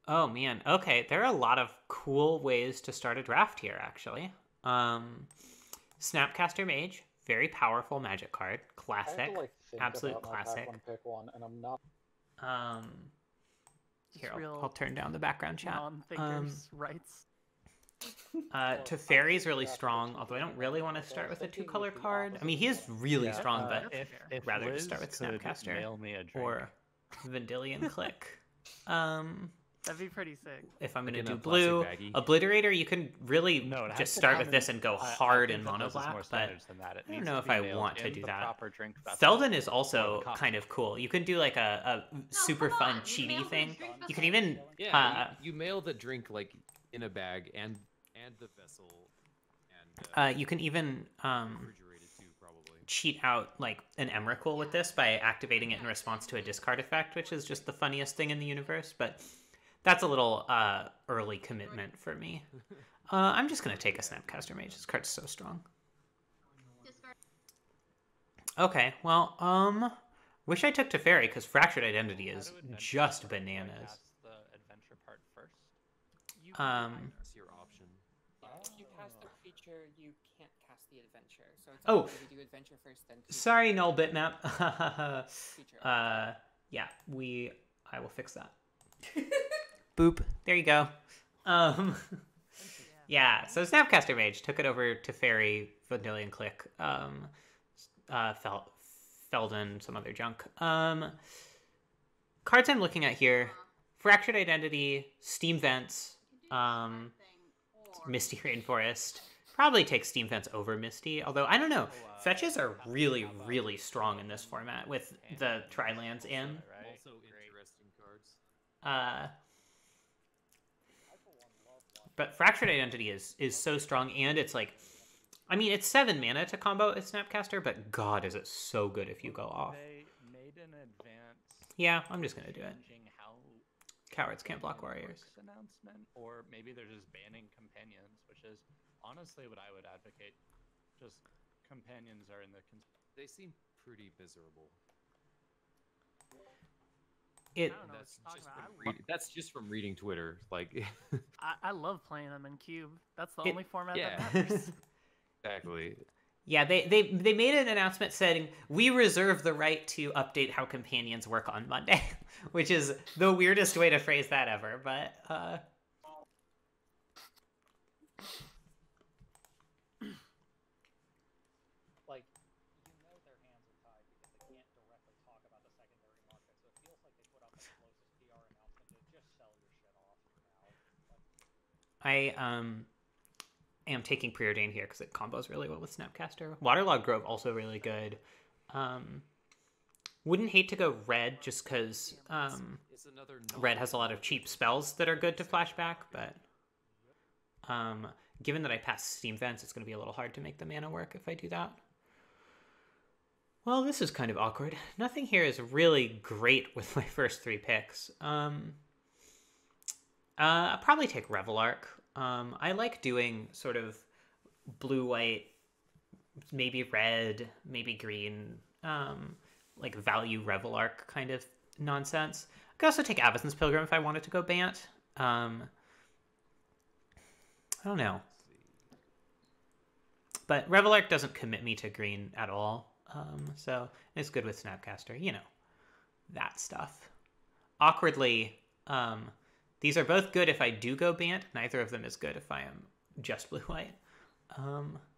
Oh man. Okay, there are a lot of cool ways to start a draft here, actually. Snapcaster Mage, very powerful magic card. I have to Classic. like think Absolute about my pack classic. one pick one, and I'm not. Um, Here, Just I'll real turn down the background chat. non-thinkers rights. Well, I'm Teferi's sure you really drafted a strong, although I two-color don't really mana want to card, but I start was with a thinking two-color with the card. I opposite mean, of he is what I'm really Yeah, strong, but that's if fair. if rather Liz just start with could Snapcaster mail me a drink, or Vendilion Click. That'd be pretty sick. If I'm Like going to in do a plastic blue, baggie. Obliterator, you can really no, it has just to start come with this and go I hard think in that Mono Liz is more Black, but standards than that. It I don't needs know to if be I mailed want to in do the that. proper drink vessel. Felden is or also the cup. kind of cool. You can do like a super fun cheaty thing. You can even Yeah, you mail the drink like in a bag and the vessel and you can even refrigerated too, probably. cheat out like an Emrakul with this by activating it in response to a discard effect, which is just the funniest thing in the universe, but that's a little early commitment for me. I'm just gonna take a Snapcaster Mage. This card's so strong. Okay, well, wish I took Teferi because Fractured Identity is just bananas. Cast the adventure part first. That's your option. If you cast the creature, you can't cast the adventure. So it's Oh. either you do adventure first, then creature. Sorry, null bitmap. Creature. Yeah, I will fix that. Boop. There you go. Yeah. So Snapcaster Mage took it over to Fairy, Vendilion Click, Felden, some other junk. Cards I'm looking at here: Fractured Identity, Steam Vents, Misty Rainforest. Probably take Steam Vents over Misty, although I don't know. Fetches are really, really strong in this format with the Tri-lands in. Also interesting cards. But Fractured Identity is so strong, and it's like, I mean, it's 7 mana to combo a Snapcaster, but God, is it so good if you go off. They made an advance. Yeah, I'm just gonna do it. Changing how Cowards can't block warriors. announcement, or maybe they're just banning companions, which is honestly what I would advocate. Just companions are in the. They seem pretty miserable. It. I don't know what That's you're talking just about. from that's just from reading Twitter. Like, I love playing them in Cube. That's the It- only format yeah. that matters. exactly. Yeah, they made an announcement saying we reserve the right to update how companions work on Monday, which is the weirdest way to phrase that ever. But Like, you know their hands are tied because they can't directly talk about the secondary market, so it feels like they put out the closest PR announcement to just sell your shit off for now. I am taking Preordain here because it combos really well with Snapcaster. Waterlogged Grove also really good. Wouldn't hate to go red just because It's another red has a lot of cheap spells that are good to flashback, but given that I pass Steam Vents, it's going to be a little hard to make the mana work if I do that. Well, this is kind of awkward. Nothing here is really great with my first 3 picks. I'll probably take Revelark. I like doing sort of blue-white, maybe red, maybe green, like value Revelark kind of nonsense. I could also take Avacyn's Pilgrim if I wanted to go Bant. I don't know. But Revelark doesn't commit me to green at all. So it's good with Snapcaster, you know, that stuff. Awkwardly, these are both good if I do go Bant. Neither of them is good if I am just blue-white.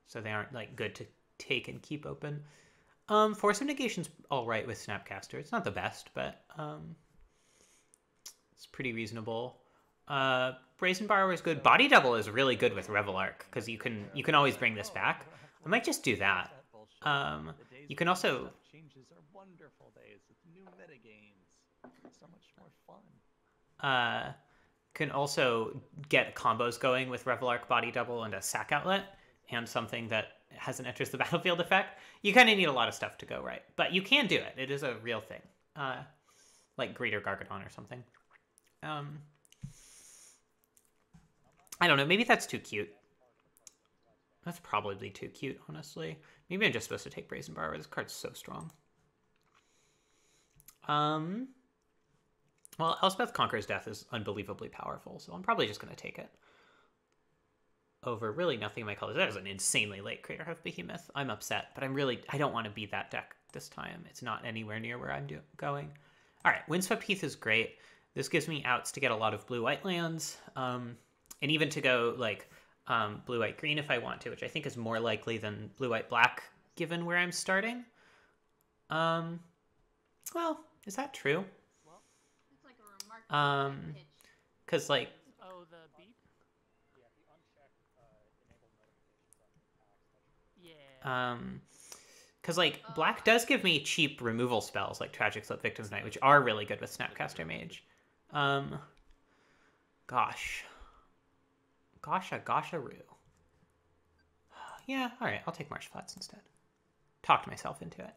So they aren't like good to take and keep open. Force of Negation's all right with Snapcaster. It's not the best, but it's pretty reasonable. Brazen Borrower is good. Body Double is really good with Revelark because you can always bring this back. I might just do that. You can also changes are wonderful days with new metagames. So much more fun. can also get combos going with Revelark, Body Double, and a Sack Outlet, and something that has an enters the battlefield effect. You kind of need a lot of stuff to go right, but you can do it. It is a real thing, like Greater Gargadon or something. I don't know. Maybe that's too cute. That's probably too cute, honestly. Maybe I'm just supposed to take Brazen Borrower. This card's so strong. Well, Elspeth Conqueror's Death is unbelievably powerful, so I'm probably just going to take it over really nothing in my colors. That is an insanely late Craterhoof Behemoth. I'm upset, but I don't want to be that deck this time. It's not anywhere near where I'm going. All right, Windswept Heath is great. This gives me outs to get a lot of blue-white lands, and even to go like blue-white-green if I want to, which I think is more likely than blue-white-black given where I'm starting. Well, is that true? It's like a remarkable pitch. Because like Oh, the beep? Yeah, if you uncheck enable notifications on your packs, that should Yeah. because like black does give me cheap removal spells like Tragic Slip, Victim's Night, which are really good with Snapcaster Mage. Gosharoo. Yeah, all right, I'll take Marsh Flats instead. Talked myself into it.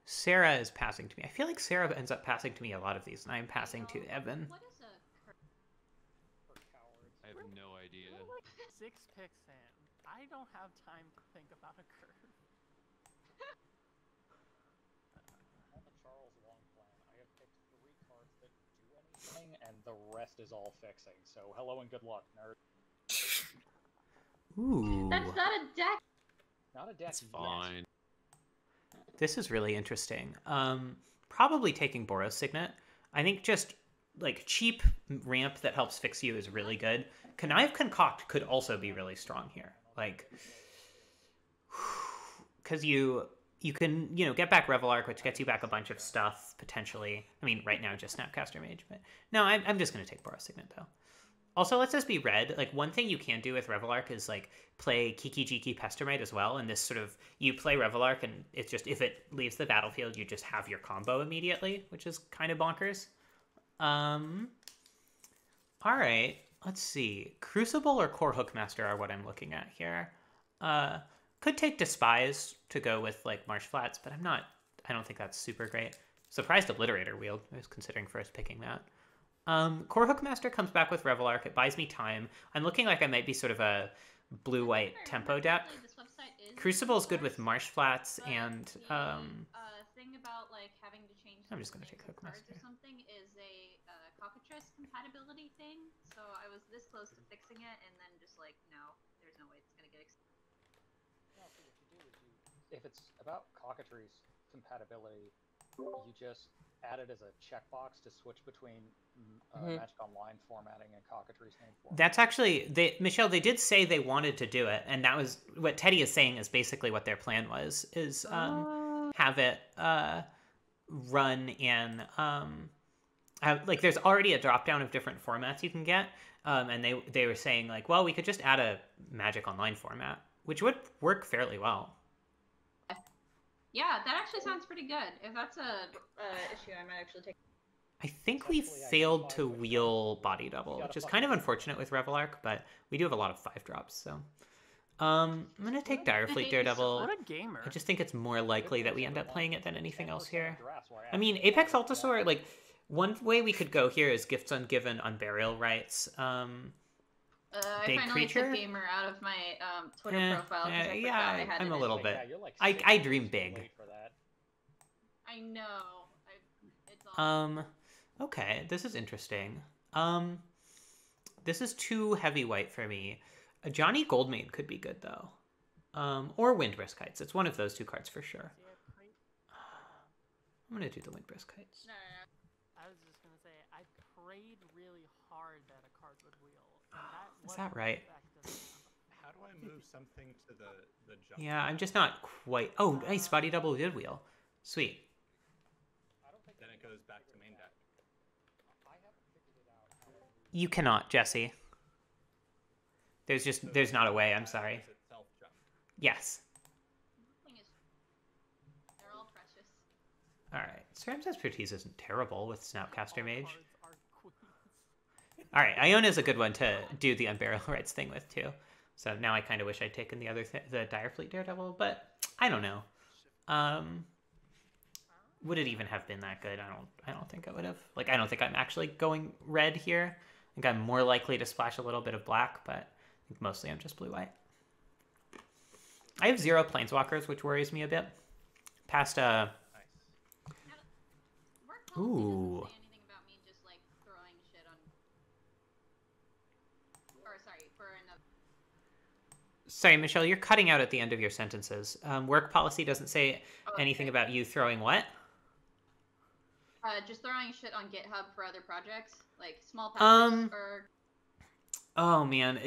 Sarah is passing to me. I feel like Sarah ends up passing to me a lot of these, and I'm passing to Evan. What is a for cowards. I have no idea. We're like 6 picks in. I don't have time to think about a curve. On the Charles Long plan, I have picked 3 cards that do anything, and the rest is all fixing. So hello and good luck, nerd. Ooh. That's not a deck. Not a deck That's yet. fine. This is really interesting. Probably taking Boros Signet. I think just like cheap ramp that helps fix you is really good. Connive Concoct could also be really strong here. Like, because you can, get back Revelark, which gets you back a bunch of stuff, potentially. I mean, right now, just Snapcaster Mage. But no, I'm just going to take Boros Signet, though. Also, let's just be red. Like, one thing you can do with Revelark is, like, play Kiki Jiki Pestermite as well. And this sort of, you play Revelark, and it's just, if it leaves the battlefield, you just have your combo immediately, which is kind of bonkers. All right. Let's see. Crucible or Core Hookmaster are what I'm looking at here. Could take Despise to go with, like, Marsh Flats, but I don't think that's super great. Surprised Obliterator Wield. I was considering first picking that. Core Hookmaster comes back with Revelark. It buys me time. I'm looking like I might be sort of a blue-white tempo deck. Crucible is good with Marsh Flats and Thing about like having to change. I'm just gonna names take of cards Hookmaster. or something is a cockatrice compatibility thing. So I was this close to fixing it, and then just like no, there's no way it's gonna get. No, so what you do is if it's about cockatrice compatibility, you just add it as a checkbox to switch between Magic Online formatting and cockatrice name formatting. That's actually Michelle. They did say they wanted to do it, and that was what Teddy is saying. Is basically what their plan was. Is have it run in like there's already a drop down of different formats you can get, and they were saying like, well, we could just add a Magic Online format, which would work fairly well. Yeah, that actually sounds pretty good. If that's a issue, I might actually take. I think we failed to wheel Body Double, which is kind of unfortunate with Revelark, but we do have a lot of 5-drops, so. I'm going to take Direfleet Daredevil. What a gamer. I just think it's more likely that we end up playing it than anything else here. I mean, Apex Altasaur, like, one way we could go here is Gifts Ungiven on Burial Rights. I Big finally creature? took gamer out of my Twitter profile. 'Cause I forgot I had I'm it a in. little bit. Like I dream big. I know. It's awesome. Okay, this is interesting. This is too heavy white for me. A Johnny Goldmane could be good, though. Or Windbrisk Kites. It's one of those 2 cards for sure. I'm going to do the Windbrisk Kites. No. I was just gonna say, I prayed really hard that a card would wheel. And that Is that right? How do I move something to the jump? Yeah, I'm just not quite... Oh, nice. Body Double did wheel. Sweet. Then it goes back to main deck. You cannot, Jesse. There's not a way, I'm sorry. Does itself jump? Yes. They're all precious. Alright. Ceram's Expertise isn't terrible with Snapcaster Mage. Cards are queens. Alright, Iona's a good one to do the Unburial Rights thing with, too. So now I kind of wish I'd taken the other the Direfleet Daredevil, but I don't know. Would it even have been that good? I don't think it would have. Like, I don't think I'm actually going red here. I think I'm more likely to splash a little bit of black, but I think mostly I'm just blue-white. I have 0 planeswalkers, which worries me a bit. Past Nice. Work policy Ooh. doesn't say anything about me just like throwing shit on. Or sorry, for another. Sorry, Michelle, you're cutting out at the end of your sentences. Work policy doesn't say anything about you throwing what? Just throwing shit on GitHub for other projects, like small patches or. Oh man,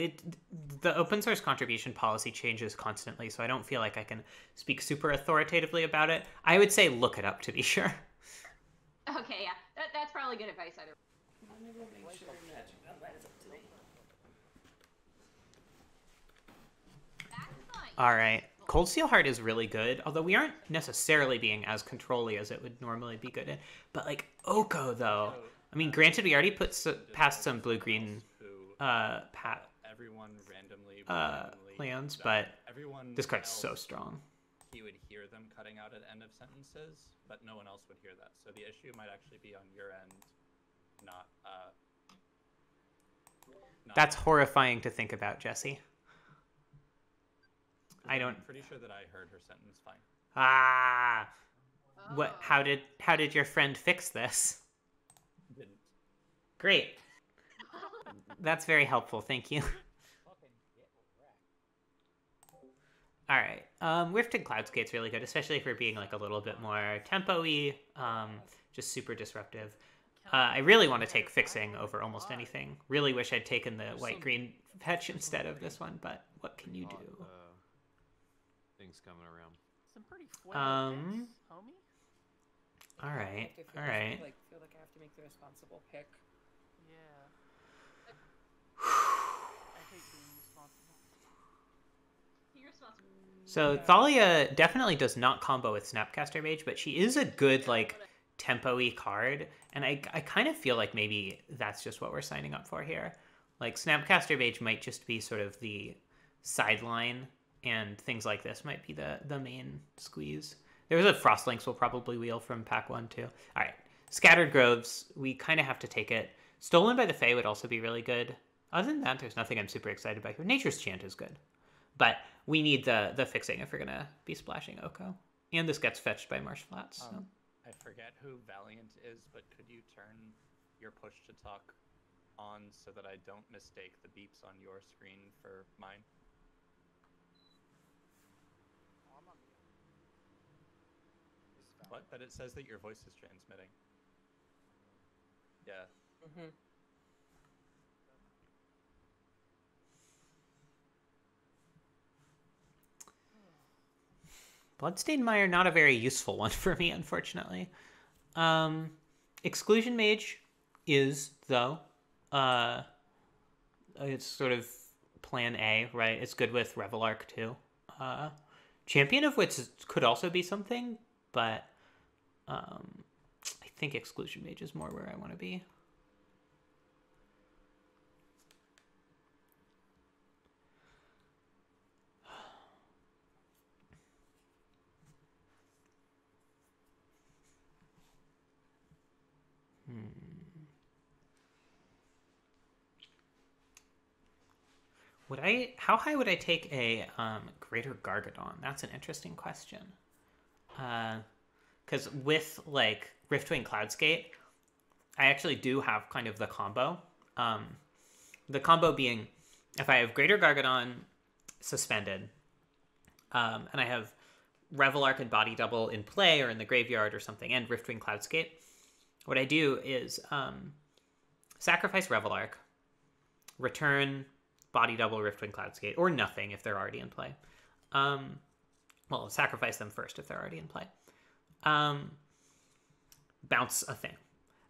the open source contribution policy changes constantly, so I don't feel like I can speak super authoritatively about it. I would say look it up to be sure. Okay, yeah, that's probably good advice either. I'm gonna go make sure that is up to date. That's not All right. Cold Steel Heart is really good, although we aren't necessarily being as control-y as it would normally be good in. But, like, Oko, though. I mean, granted, we already past some blue-green Everyone randomly lands, but everyone this card's else, so strong. he would hear them cutting out at end of sentences, but no one else would hear that. So the issue might actually be on your end, not That's horrifying to think about, Jesse. I'm pretty sure that I heard her sentence fine. Ah. Oh. What? How did your friend fix this? Didn't. Great. That's very helpful. Thank you. Fucking get wrecked. All right. Rifted Cloudskate's really good, especially if we're being like a little bit more tempo-y, just super disruptive. I really want to take Fixing over almost anything. Really wish I'd taken the white-green fetch instead of this one, but what can you do? Things coming around. Some pretty fuego picks, homie. All right. I All right. feel like I have to make the responsible pick. Yeah. I hate being responsible. You're responsible. So Thalia definitely does not combo with Snapcaster Mage, but she is a good like tempo-y card, and I kind of feel like maybe that's just what we're signing up for here. Like Snapcaster Mage might just be sort of the sideline, and things like this might be the main squeeze. There's a Frostlinks we'll probably wheel from pack 1 too. All right, Scattered Groves, we kind of have to take it. Stolen by the Fae would also be really good. Other than that, there's nothing I'm super excited about here. Nature's Chant is good, but we need the Fixing if we're gonna be splashing Oko. And this gets fetched by Marsh Flats. So. I forget who Valiant is, but could you turn your push to talk on so that I don't mistake the beeps on your screen for mine? What? But it says that your voice is transmitting. Yeah. Mm-hmm. Bloodstained Mire, not a very useful one for me, unfortunately. Exclusion Mage is, though. It's sort of plan A, right? It's good with Revelark, too. Champion of Wits could also be something, but I think Exclusion Mage is more where I want to be. How high would I take a Greater Gargadon? That's an interesting question. Because with like Riftwing Cloudskate, I actually do have kind of the combo. The combo being if I have Greater Gargadon suspended, and I have Revelark and Body Double in play or in the graveyard or something, and Riftwing Cloudskate, what I do is sacrifice Revelark, return Body Double, Riftwing Cloudskate, or nothing if they're already in play. Well, sacrifice them first if they're already in play. Bounce a thing.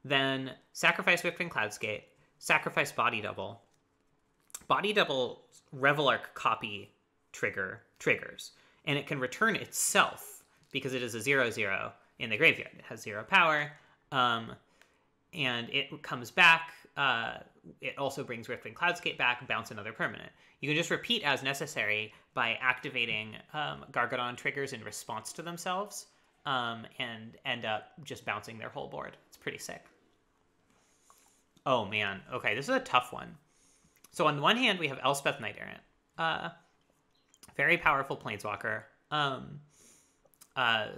Then sacrifice Riftwing Cloudskate, sacrifice Body Double. Body Double Revelark copy triggers, and it can return itself because it is a 0/0 in the graveyard. It has 0 power, and it comes back. It also brings Riftwing Cloudskate back, bounce another permanent. You can just repeat as necessary by activating Gargadon triggers in response to themselves, and end up just bouncing their whole board. It's pretty sick. Oh man, okay, this is a tough one. So on the one hand, we have Elspeth Knight Errant. very powerful planeswalker.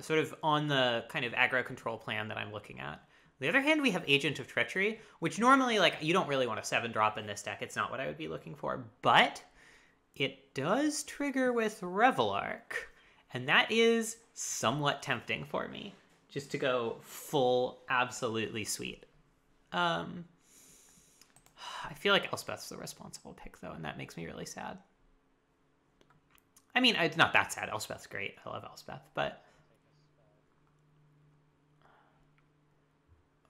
Sort of on the kind of aggro control plan that I'm looking at. On the other hand, we have Agent of Treachery, which normally, like, you don't really want a 7-drop in this deck. It's not what I would be looking for, but it does trigger with Revelark, and that is somewhat tempting for me, just to go full absolutely sweet. I feel like Elspeth's the responsible pick, though, and that makes me really sad. I mean, it's not that sad. Elspeth's great. I love Elspeth, but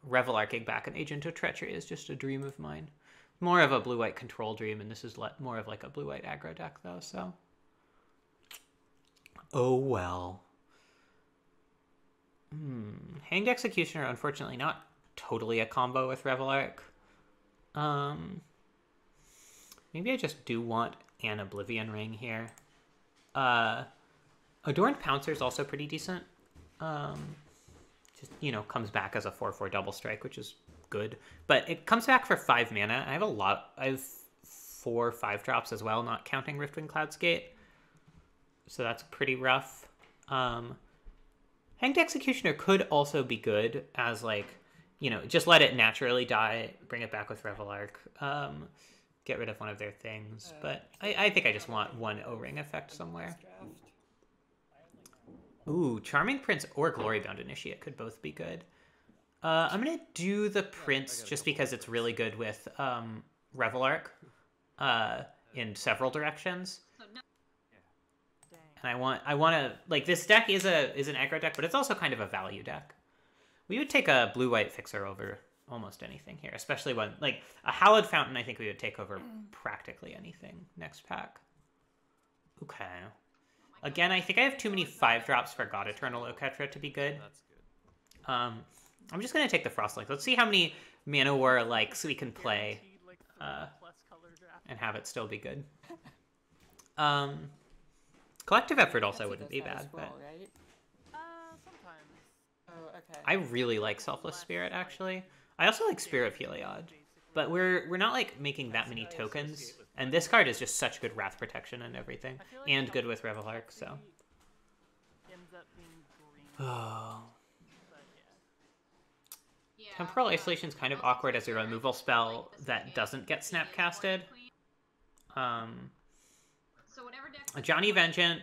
Revelarking back an Agent of Treachery is just a dream of mine. More of a blue-white control dream, and this is more of like a blue-white aggro deck, though, so... Oh, well. Hanged Executioner, unfortunately, not totally a combo with Revelark. Maybe I just do want an Oblivion Ring here. Adorned Pouncer is also pretty decent. Just, you know, comes back as a 4/4 double strike, which is good. But it comes back for 5 mana. I have 4 5-drops as well, not counting Riftwind Cloudscape. So that's pretty rough. Hanged Executioner could also be good as, like, you know, just let it naturally die, bring it back with Revelark, get rid of one of their things. But I think I just want one O-Ring effect somewhere. Ooh, Charming Prince or Glorybound Initiate could both be good. I'm going to do the Prince just because it's really good with Revelark in several directions. So no. And I want to, like, this deck is an aggro deck, but it's also kind of a value deck. We would take a blue-white fixer over almost anything here, especially when, like, a Hallowed Fountain, I think we would take over practically anything next pack. Okay. Again, I think I have too many 5-drops for God Eternal Oketra to be good. That's good. I'm just going to take the Frostlink. Let's see how many Mana War likes we can play and have it still be good. Collective Effort also wouldn't be bad, but... Right? Sometimes. Oh, okay. I really like Selfless Spirit, actually. I also like Spirit of Heliod, but we're not, like, making that many tokens, and this card is just such good Wrath Protection and everything, and good with Revelark, so... Ends up being green, Oh. but yeah. Yeah, Temporal Isolation is kind of awkward as a removal spell that doesn't get snapcasted. So whatever deck A Johnny Vengeant,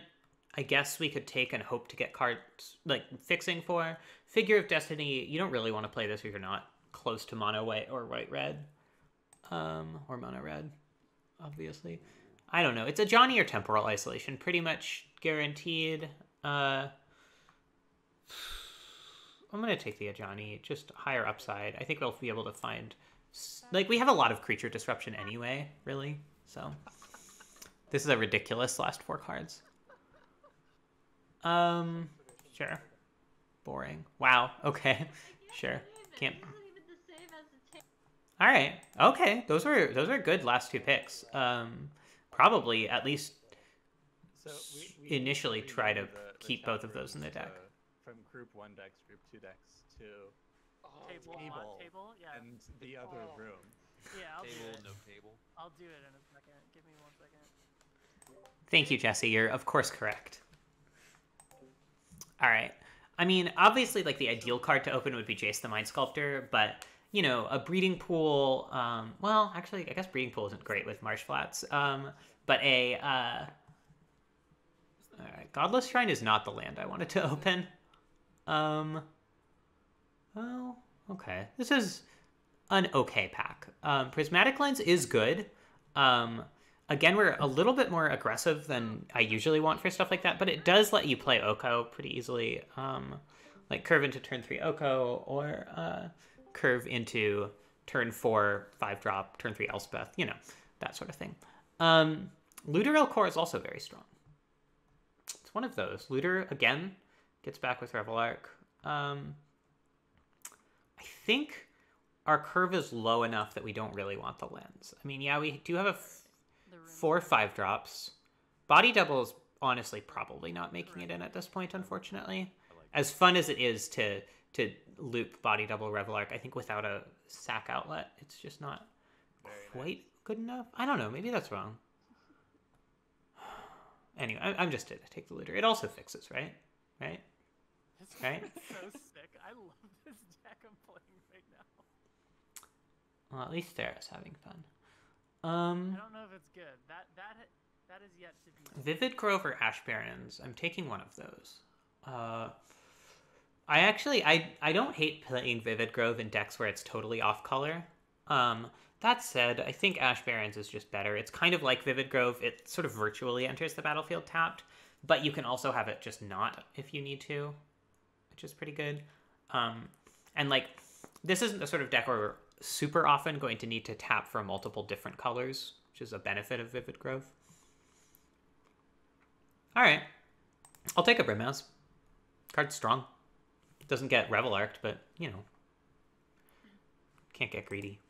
I guess we could take and hope to get cards, like, fixing for. Figure of Destiny, you don't really want to play this if you're not close to mono white or white red. Or mono red, obviously. I don't know. It's a Johnny or Temporal Isolation, pretty much guaranteed. I'm going to take the Ajani, just higher upside. I think we'll be able to find... Like, we have a lot of creature disruption anyway, really, so... This is a ridiculous last 4 cards. Sure. Boring. Wow, okay. Sure. Can't... Alright, okay. Those are good last 2 picks. Probably, at least, So we initially try to the keep chat both of those in the rooms, deck. From group 1 decks, group 2 decks to Table, table, table, yeah. and the other room. Yeah, I'll do Table, it. no table. I'll do it in a second. Give me 1 second. Thank you, Jesse. You're, of course, correct. Alright. I mean, obviously, like, the ideal card to open would be Jace the Mind Sculptor, but, you know, a Breeding Pool... well, actually, I guess Breeding Pool isn't great with Marsh Flats. But a... Alright, Godless Shrine is not the land I wanted to open. Well, okay. This is an okay pack. Prismatic Lens is good. Again, we're a little bit more aggressive than I usually want for stuff like that, but it does let you play Oko pretty easily. Like curve into turn 3 Oko, or curve into turn 4 5-drop, turn 3 Elspeth, you know, that sort of thing. Looter Elcor is also very strong. It's one of those. Looter, again, gets back with Revelark. I think our curve is low enough that we don't really want the lens. I mean, yeah, we do have a 4 5-drops. Body Double is honestly probably not making it in at this point, unfortunately. As fun as it is to loop Body Double Revelark, I think without a sack outlet, it's just not quite good enough. I don't know. Maybe that's wrong. Anyway, I'm just gonna take the looter. It also fixes, right? Right? This Right? is so sick. I love this deck I'm playing right now. Well, at least Sarah's having fun. I don't know if it's good. That is yet to be. Vivid Grove or Ash Barrens. I'm taking one of those. I don't hate playing Vivid Grove in decks where it's totally off color. That said, I think Ash Barrens is just better. It's kind of like Vivid Grove. It sort of virtually enters the battlefield tapped, but you can also have it just not if you need to, which is pretty good. And like, this isn't the sort of deck where we're super often going to need to tap for multiple different colors, which is a benefit of Vivid Grove. All right, I'll take a Brimhouse. Card's strong. Doesn't get Revel Arced, but, you know, can't get greedy.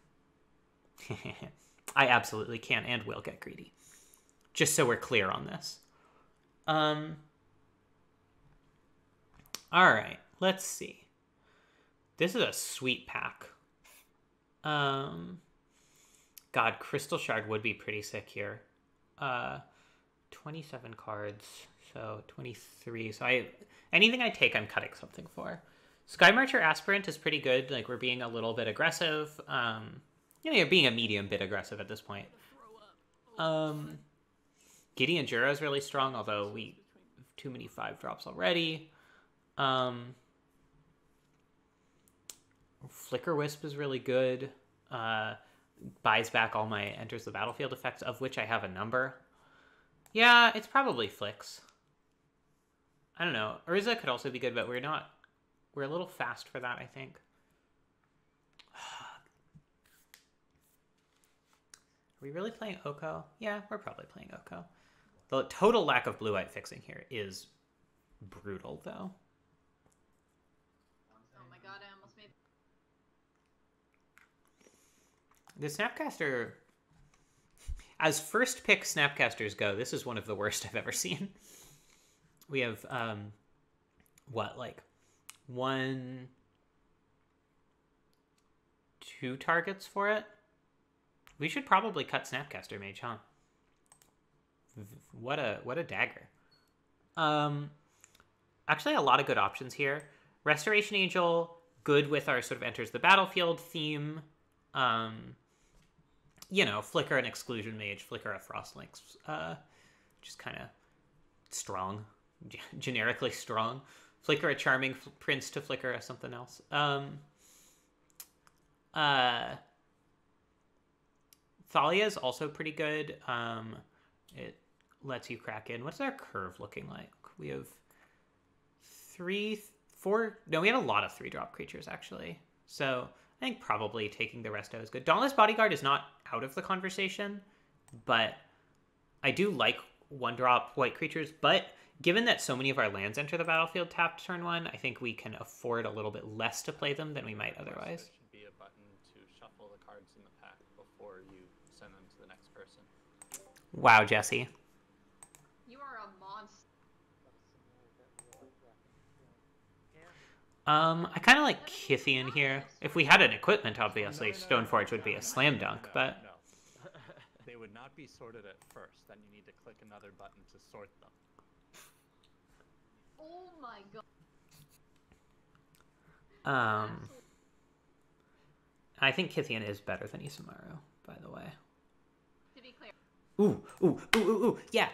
I absolutely can and will get greedy. Just so we're clear on this. All right, let's see. This is a sweet pack. God, Crystal Shard would be pretty sick here. 27 cards, so 23. So anything I take, I'm cutting something for. Sky Marcher Aspirant is pretty good. Like, we're being a little bit aggressive. You know, you're being a medium bit aggressive at this point. Gideon Jura is really strong, although we have too many 5-drops already. Flicker Wisp is really good. Buys back all my enters the battlefield effects, of which I have a number. Yeah, it's probably Flicks. I don't know. Urza could also be good, but we're a little fast for that, I think. Are we really playing Oko? Yeah, we're probably playing Oko. The total lack of blue-white fixing here is brutal, though. Oh my god, I almost made. The Snapcaster, as first pick Snapcasters go, this is one of the worst I've ever seen. We have, like 1, 2 targets for it? We should probably cut Snapcaster Mage, huh? What a dagger. Actually, a lot of good options here. Restoration Angel, good with our sort of enters the battlefield theme. You know, Flicker an Exclusion Mage, Flicker a Frostlinks. Just kind of strong. Generically strong. Flicker a Charming Prince to Flicker a something else. Thalia is also pretty good. It lets you crack in. What's our curve looking like? We have 3, 4... No, we have a lot of 3-drop creatures, actually. So I think probably taking the resto is good. Dauntless Bodyguard is not out of the conversation, but I do like 1-drop white creatures. But given that so many of our lands enter the battlefield tapped turn 1, I think we can afford a little bit less to play them than we might otherwise. There should be a button to shuffle the cards in the pack before you send them to the next person. Wow, Jesse. You are a monster. I kind of like Kithian here. If we had an equipment, obviously, Stoneforge would be a slam dunk, but... No. They would not be sorted at first. Then you need to click another button to sort them. Oh my god. I think Kithian is better than Isamaru, by the way. To be clear. Ooh. Yeah.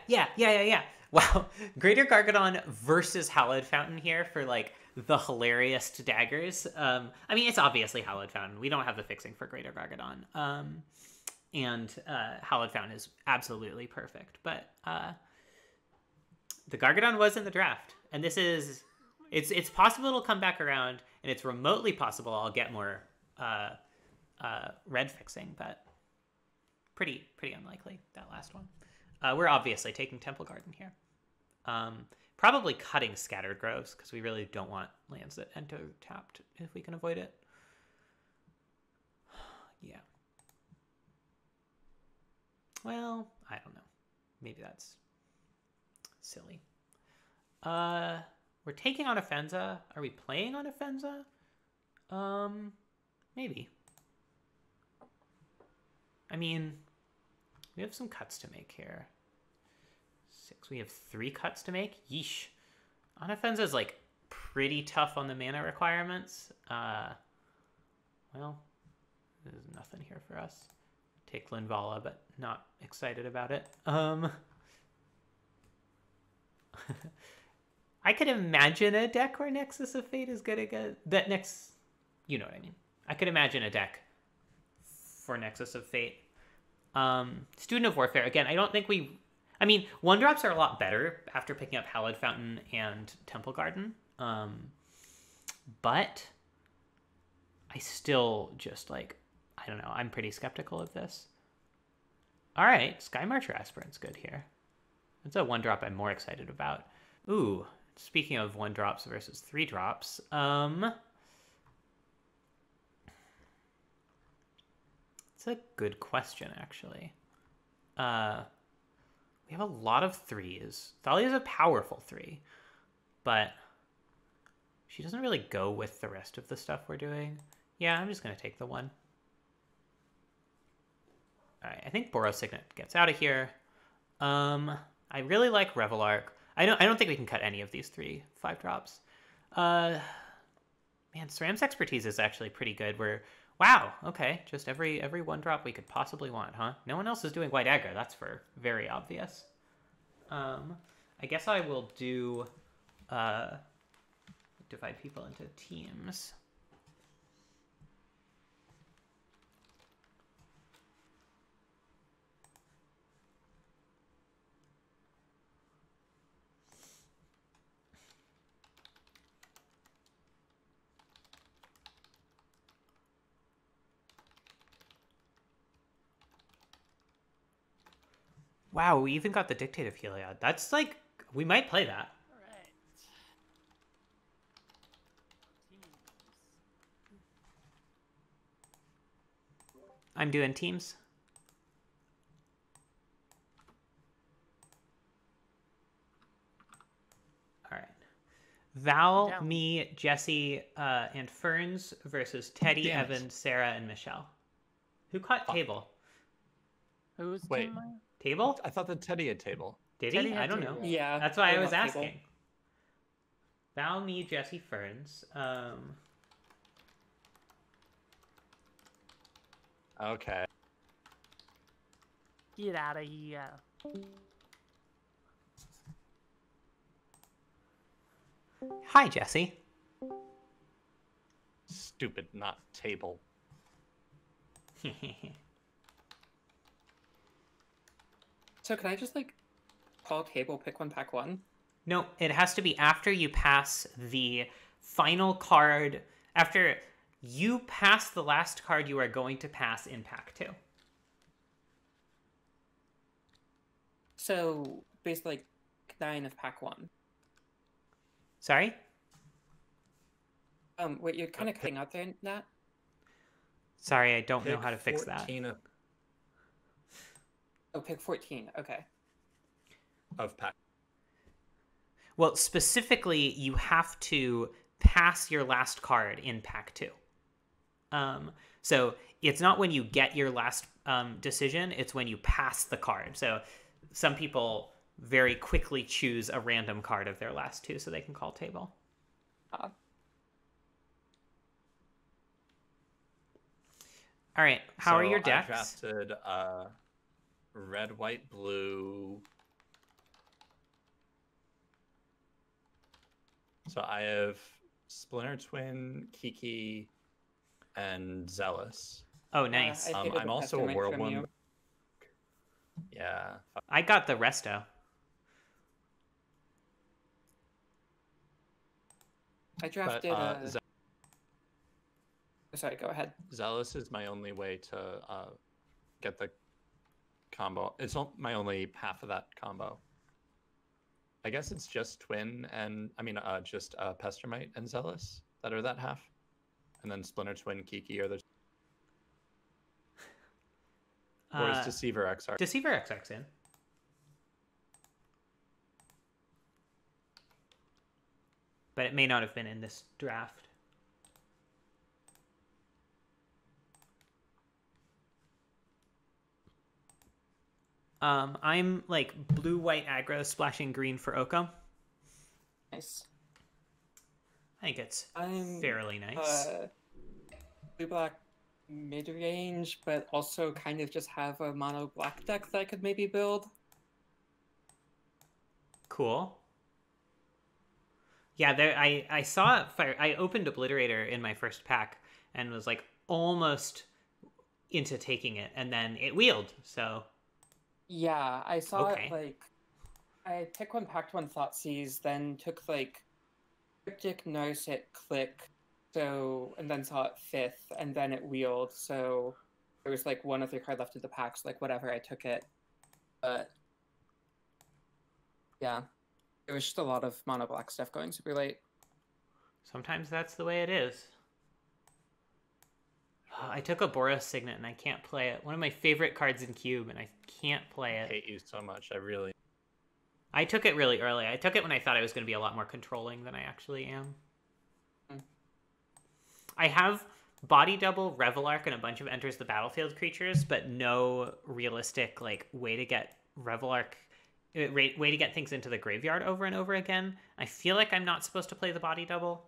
Wow. Greater Gargadon versus Hallowed Fountain here for, like, the hilarious daggers. I mean, it's obviously Hallowed Fountain. We don't have the fixing for Greater Gargadon. And Hallowed Fountain is absolutely perfect. But the Gargadon was in the draft. And this is... It's possible it'll come back around, and it's remotely possible I'll get more red fixing, but pretty unlikely, that last one. We're obviously taking Temple Garden here. Probably cutting Scattered Groves, because we really don't want lands that enter tapped if we can avoid it. Yeah. Well, I don't know. Maybe that's silly. We're taking on Offenza. Are we playing on Offenza? Maybe. I mean, we have some cuts to make here. 6. We have 3 cuts to make. Yeesh. On offense is like pretty tough on the mana requirements. Well, there's nothing here for us. Take Linvala, but not excited about it. I could imagine a deck where Nexus of Fate is good against that next. You know what I mean. I could imagine a deck for Nexus of Fate. Student of Warfare, again, I don't think we... I mean, 1-drops are a lot better after picking up Hallowed Fountain and Temple Garden. But I still just, like, I don't know. I'm pretty skeptical of this. All right, Sky Marcher Aspirant's good here. It's a 1-drop I'm more excited about. Ooh, speaking of 1-drops versus 3-drops, it's a good question, actually. We have a lot of 3s. Thalia's a powerful 3, but she doesn't really go with the rest of the stuff we're doing. Yeah, I'm just going to take the 1. All right, I think Boros Signet gets out of here. I really like Revelark. I don't think we can cut any of these 3 5-drops. Man, SRAM's expertise is actually pretty good. Wow, okay, just every 1-drop we could possibly want, huh? No one else is doing white aggro, that's for very obvious. I guess I will do divide people into teams. Wow, we even got the Dictate of Heliod. That's like, we might play that. All right. Teams. I'm doing teams. All right. Val, Down. me, Jesse, and Ferns versus Teddy, Damn it. Evan, Sarah, and Michelle. Who caught table? Who's Wait. team? Table? I thought that Teddy had table. Did Teddy he? had I don't table. know. Yeah. That's why I they was have table. asking. Val, me, Jesse, Ferns. Okay. Get out of here. Hi, Jesse. Stupid, not table. So can I just like call table, pick 1, pack 1? No, it has to be after you pass the final card. After you pass the last card you are going to pass in pack 2. So basically like 9 of pack 1. Sorry? Wait, you're kind of cutting out there, Nat? Sorry, I don't know Pick how to fix that. 14 Oh, pick 14. Okay. of pack. Well, specifically, you have to pass your last card in pack 2. So it's not when you get your last decision, it's when you pass the card. So some people very quickly choose a random card of their last 2 so they can call table. All right, how are your decks? I drafted red, white, blue. So I have Splinter Twin, Kiki, and Zealous. Oh, nice. I hated I'm the also a Pestilence from Whirlwind. you. Yeah. I got the resto. I But drafted. Sorry, go ahead. Zealous is my only way to get the combo. It's my only half of that combo. I guess it's just Twin and just Pestermite and Zealous that are that half, and then Splinter Twin, Kiki are the. Or is Deceiver XR? Deceiver XX in. But it may not have been in this draft. I'm like blue white aggro splashing green for Oko. Nice. I think it's I'm fairly nice. Blue black mid range, but also kind of just have a mono black deck that I could maybe build. Cool. Yeah, there I saw fire. I opened Obliterator in my first pack and was like almost into taking it, and then it wheeled. So Yeah, I saw okay. it like I picked one, packed one, Thoughtseize, then took like Cryptic, Narset, Click, so and then saw it fifth, and then it wheeled. So there was like one other card left of the pack, so like whatever, I took it. But yeah, it was just a lot of mono black stuff going super late. Sometimes that's the way it is. I took a Boros Signet and I can't play it. One of my favorite cards in Cube, and I can't play I it. hate you so much. I really. I took it really early. I took it when I thought I was going to be a lot more controlling than I actually am. I have Body Double, Revel Arc, and a bunch of Enters the Battlefield creatures, but no realistic like way to get Revel Arc, way to get things into the graveyard over and over again. I feel like I'm not supposed to play the Body Double,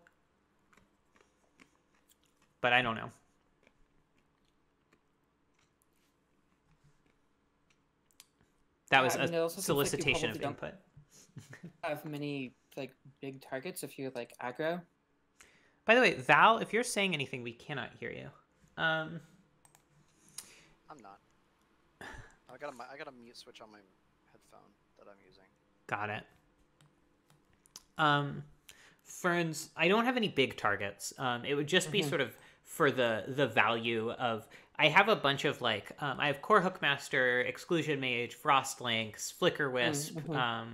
but I don't know. That was a solicitation of input. Have many like big targets if you're like aggro. By the way, Val, if you're saying anything, we cannot hear you. I'm not. I got a mute switch on my headphone that I'm using. Got it. Ferns, I don't have any big targets. It would just be sort of for the value of. I have a bunch of like I have Core Hookmaster, Exclusion Mage, Frostlinks, Flicker Wisp. You know,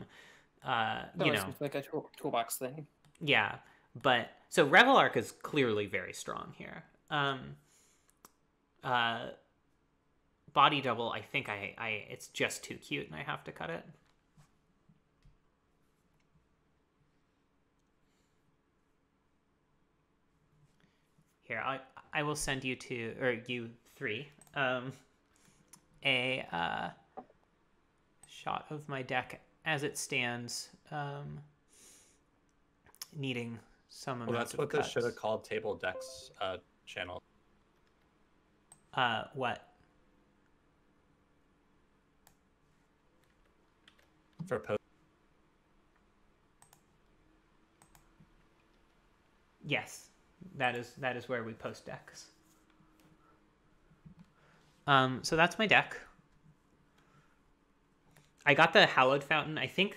like a toolbox thing. Yeah, but so Revel Arc is clearly very strong here. Body Double, I think I it's just too cute and I have to cut it. Here, I will send you two, or you three, a shot of my deck as it stands, needing some amount of Well, that's what cuts. this should have called Table Decks channel. What? For post. Yes, that is where we post decks. So that's my deck. I got the Hallowed Fountain. I think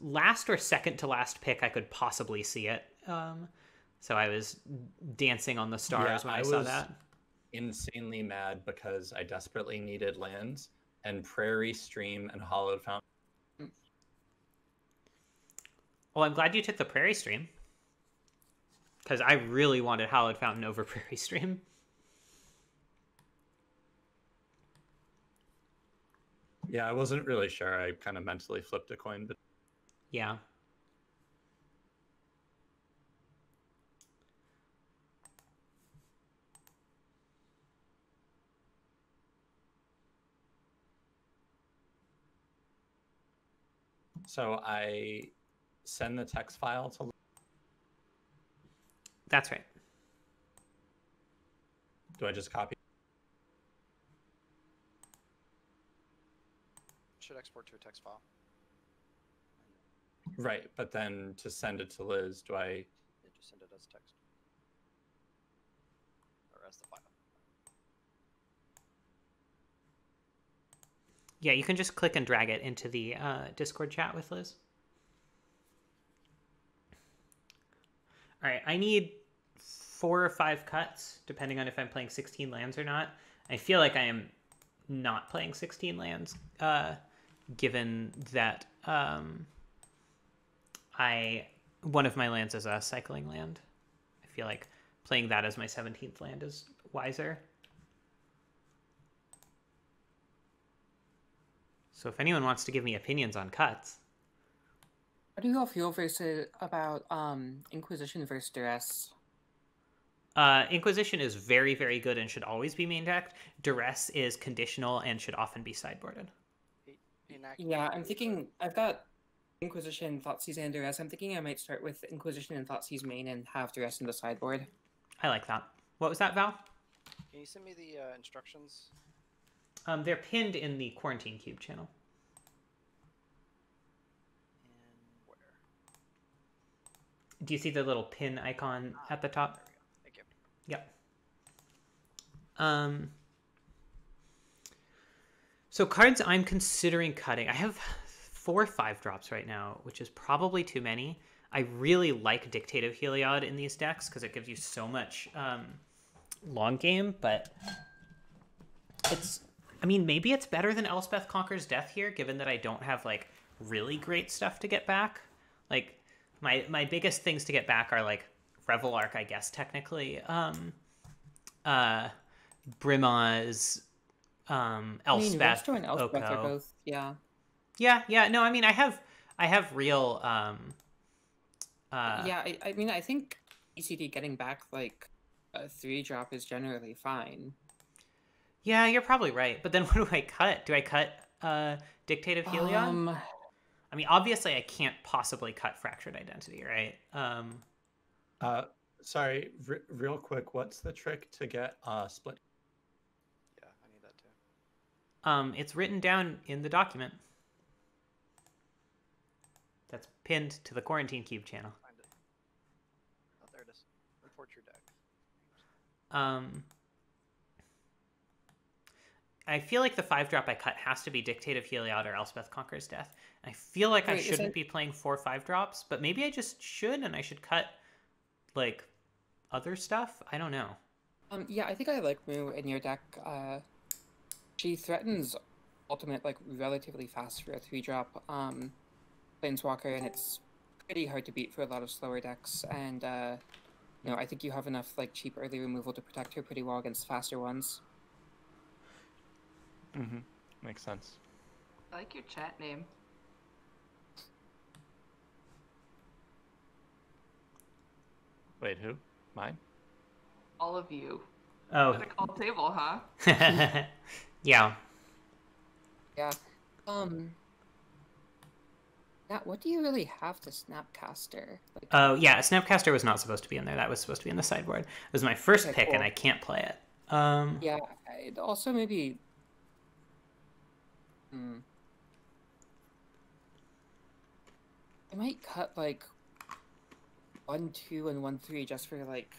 last or second to last pick I could possibly see it. So I was dancing on the stars when I saw that. Insanely mad because I desperately needed lands, and Prairie Stream and Hallowed Fountain. Well, I'm glad you took the Prairie Stream, because I really wanted Hallowed Fountain over Prairie Stream. Yeah, I wasn't really sure. I kind of mentally flipped a coin, but Yeah. so I send the text file to. That's right. Do I just copy? Should export to a text file. Right, but then to send it to Liz, do I? Yeah, just send it as text. Or as the file. Yeah, you can just click and drag it into the Discord chat with Liz. All right, I need 4 or 5 cuts, depending on if I'm playing 16 lands or not. I feel like I am not playing 16 lands, given that one of my lands is a cycling land. I feel like playing that as my 17th land is wiser. So if anyone wants to give me opinions on cuts. How do you all feel about Inquisition versus Duress? Inquisition is very, very good and should always be main decked. Duress is conditional and should often be sideboarded. Yeah, I'm thinking I've got Inquisition, Thoughtseize, and Duress. I'm thinking I might start with Inquisition and Thougtseize main and have Duress in the sideboard. I like that. What was that, Val? Can you send me the instructions? They're pinned in the Quarantine Cube channel. And where? Do you see the little pin icon at the top? There we go. Thank you. Yep. So cards I'm considering cutting. I have 4 5-drops right now, which is probably too many. I really like Dictative Heliod in these decks because it gives you so much long game, but it's... I mean, maybe it's better than Elspeth Conquers Death here, given that I don't have, like, really great stuff to get back. Like, my biggest things to get back are, like, Revel Arc, I guess, technically. Brimaz, Elspeth, Resto and Elspeth Oko. are both, yeah. Yeah. No, I mean, I have real. Yeah, I mean, I think ECD getting back like a 3-drop is generally fine. Yeah, you're probably right. But then what do I cut? Do I cut Dictative Heliod? I mean, obviously, I can't possibly cut Fractured Identity, right? Sorry, real quick, what's the trick to get split? Yeah, I need that too. It's written down in the document. That's pinned to the Quarantine Cube channel. Find it. Oh, there it is. Import your deck. I feel like the 5-drop I cut has to be Dictative Heliod or Elspeth Conquers Death. I feel like I shouldn't be playing 4 5-drops, but maybe I just should, and I should cut, like, other stuff? I don't know. Yeah, I think I like Moo in your deck. She threatens ultimate, like, relatively fast for a 3-drop Planeswalker, and it's pretty hard to beat for a lot of slower decks, and, you know, I think you have enough, like, cheap early removal to protect her pretty well against faster ones. Mm-hmm. Makes sense. I like your chat name. Wait, who? Mine? All of you. Oh. What a cool table, huh? Yeah. Yeah. Matt, what do you really have to Snapcaster? Like, Oh, yeah, Snapcaster was not supposed to be in there. That was supposed to be in the sideboard. It was my first Okay, pick, cool. and I can't play it. yeah, I'd also maybe... I might cut, like, 1, 2, and 1, 3 just for, like...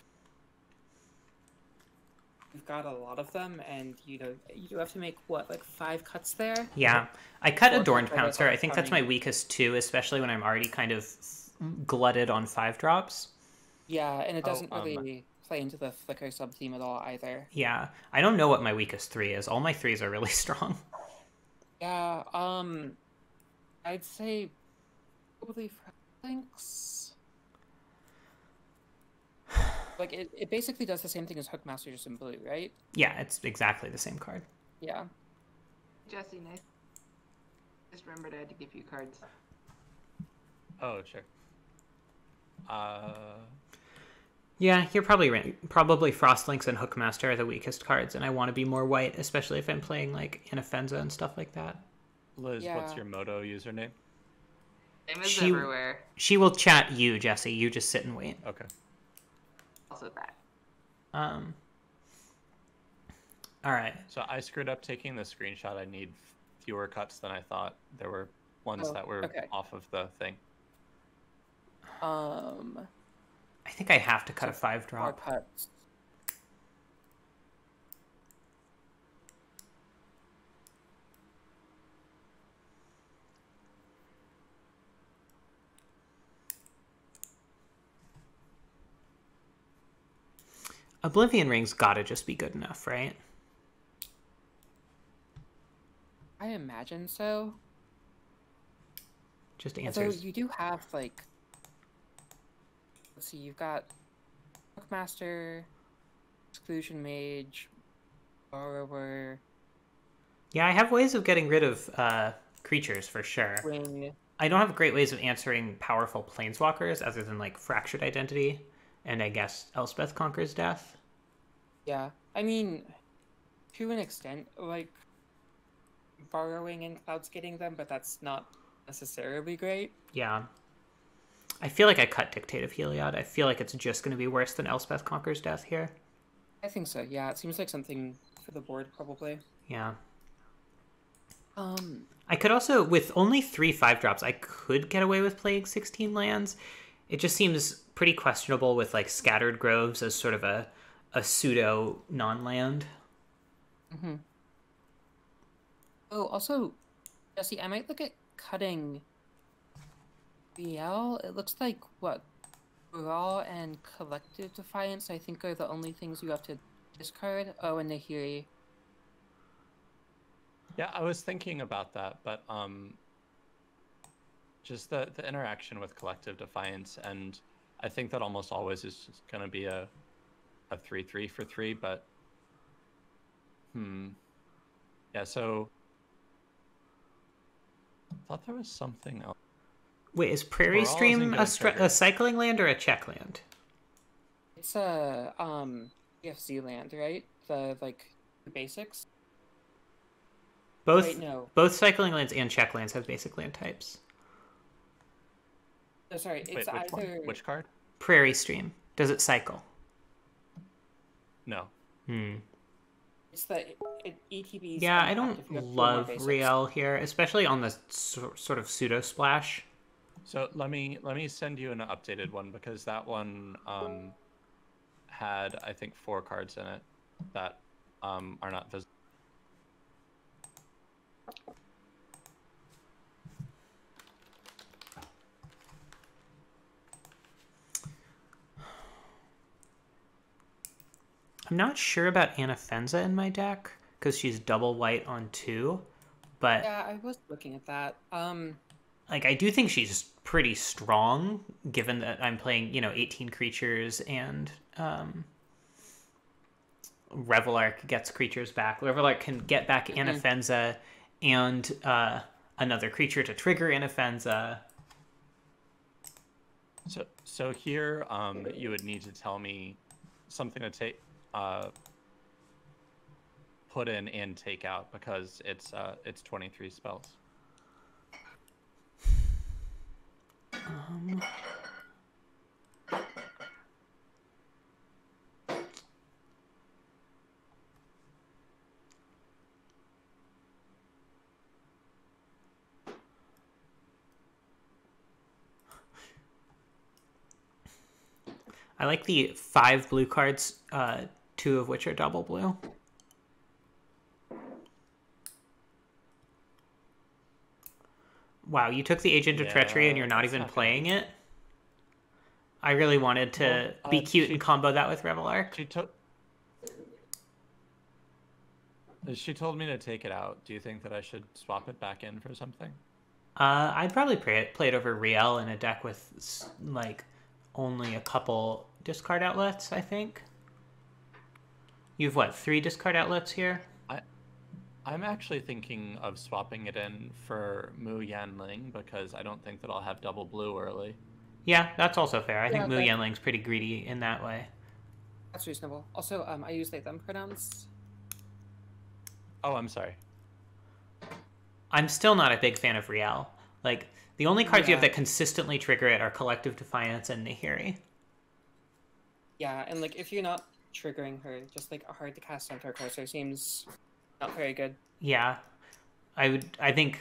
You've got a lot of them, and, you know, you do have to make, what, like 5 cuts there? Yeah. I cut Or Adorned cut it Pouncer. on I think that's my timing. weakest too, especially when I'm already kind of glutted on 5-drops. Yeah, and it doesn't Oh, really play into the Flicker sub-theme at all either. Yeah. I don't know what my weakest 3 is. All my 3s are really strong. Yeah, I'd say probably Links. Like, it basically does the same thing as Hookmaster, just in blue, right? Yeah, it's exactly the same card. Yeah. Jesse, nice. Just remembered I had to give you cards. Oh, sure. Yeah, you're probably right. Probably Frostlinks and Hookmaster are the weakest cards, and I want to be more white, especially if I'm playing, like, Inofensa and stuff like that. Liz, Yeah. what's your Moto username? Same as She- everywhere. She will chat you, Jesse. You just sit and wait. Okay. Also that. Alright. So I screwed up taking the screenshot. I need fewer cuts than I thought. There were ones Oh, that were okay. off of the thing. I think I have to cut a 5-drop. More cuts. Oblivion Ring's gotta just be good enough, right? I imagine so. Just Although answers. you do have, like... Let's see, you've got Hookmaster, Exclusion Mage, Borrower, Yeah, I have ways of getting rid of creatures for sure. Wing... I don't have great ways of answering powerful planeswalkers other than like Fractured Identity and I guess Elspeth Conquers Death. Yeah, I mean, to an extent, like borrowing and Cloud's getting them, but that's not necessarily great. Yeah. I feel like I cut Dictate of Heliod. I feel like it's just going to be worse than Elspeth Conquers Death here. I think so. Yeah, it seems like something for the board probably. Yeah. Um, I could also, with only 3 5-drops, I could get away with playing 16 lands. It just seems pretty questionable with like Scattered Groves as sort of a pseudo non-land. mm-hmm. Oh, also, Jesse, I might look at cutting BL. It looks like what Raw and Collective Defiance, I think, are the only things you have to discard. Oh, and Nahiri. Yeah, I was thinking about that, but just the interaction with Collective Defiance, and I think that almost always is just going to be a 3/3 for 3, but yeah, so I thought there was something else. Wait, is Prairie Coral Stream isn't gonna trigger. a cycling land or a check land? It's a EFZ land, right? The the basics. Both Wait, no. both cycling lands and check lands have basic land types. Oh, sorry, it's Wait, which either one? Which card? Prairie Stream. Does it cycle? No. it's the ETBs. Yeah, I impact don't if you have 4 more love basics. Riel here, especially on the sort of pseudo splash. So let me send you an updated one, because that one had, I think, 4 cards in it that are not visible. I'm not sure about Anafenza in my deck because she's double white on 2, but Yeah, I was looking at that. like I do think she's pretty strong given that I'm playing, 18 creatures and Revelark gets creatures back. Revelark can get back Anafenza and another creature to trigger Anafenza. So here you would need to tell me something to take put in and take out, because it's 23 spells. I like the 5 blue cards, 2 of which are double blue. Wow, you took the Agent of Treachery and you're not that's even not gonna playing be- it? I really wanted to Well, be cute she- and combo that with Revelark. She told me to take it out. Do you think that I should swap it back in for something? I'd probably play it over Riel in a deck with only a couple discard outlets, I think. You've what, 3 discard outlets here? I'm actually thinking of swapping it in for Mu Yanling, because I don't think that I'll have double blue early. Yeah, that's also fair. I think Mu okay. Yanling's pretty greedy in that way. That's reasonable. Also, I use they them pronouns. Oh, I'm sorry. I'm still not a big fan of Riel. Like, the only cards you have Yeah. that consistently trigger it are Collective Defiance and Nahiri. Yeah, and if you're not triggering her, just a hard to cast Centaur Cursor seems not very good. Yeah. I think,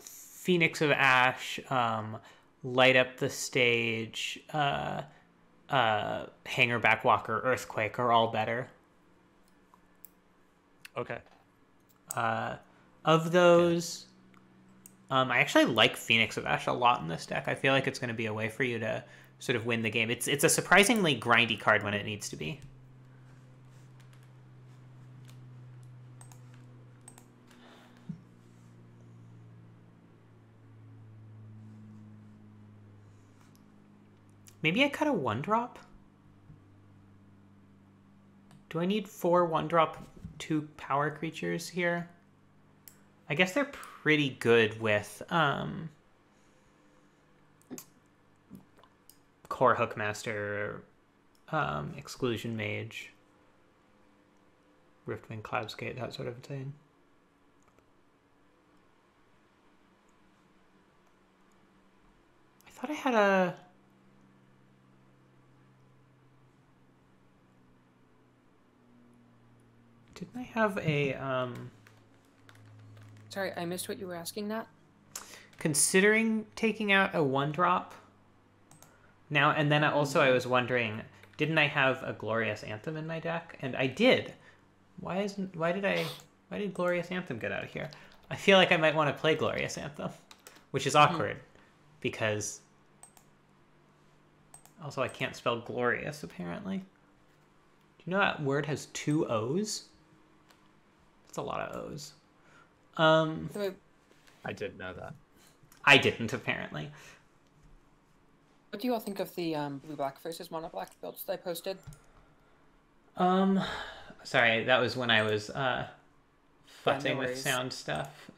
Phoenix of Ash, Light Up the Stage, Hangerback Walker, Earthquake are all better. Okay. Of those, I actually like Phoenix of Ash a lot in this deck. I feel like it's going to be a way for you to sort of win the game. It's a surprisingly grindy card when it needs to be. Maybe I cut a 1-drop? Do I need 4 1-drop 2 power creatures here? I guess they're pretty good with core Hookmaster, Exclusion Mage, Riftwing Cloudscape, that sort of thing. I thought I had a... Didn't I have a... Sorry, I missed what you were asking, Nat. Considering taking out a 1-drop now, and then I was wondering, didn't I have a Glorious Anthem in my deck? And I did. Why did Glorious Anthem get out of here? I feel like I might want to play Glorious Anthem, which is awkward because also I can't spell glorious apparently. Do you know that word has 2 O's? That's a lot of O's. I did know that. I didn't, apparently. What do you all think of the blue-black versus mono-black builds that I posted? Sorry, that was when I was futzing no with worries. sound stuff.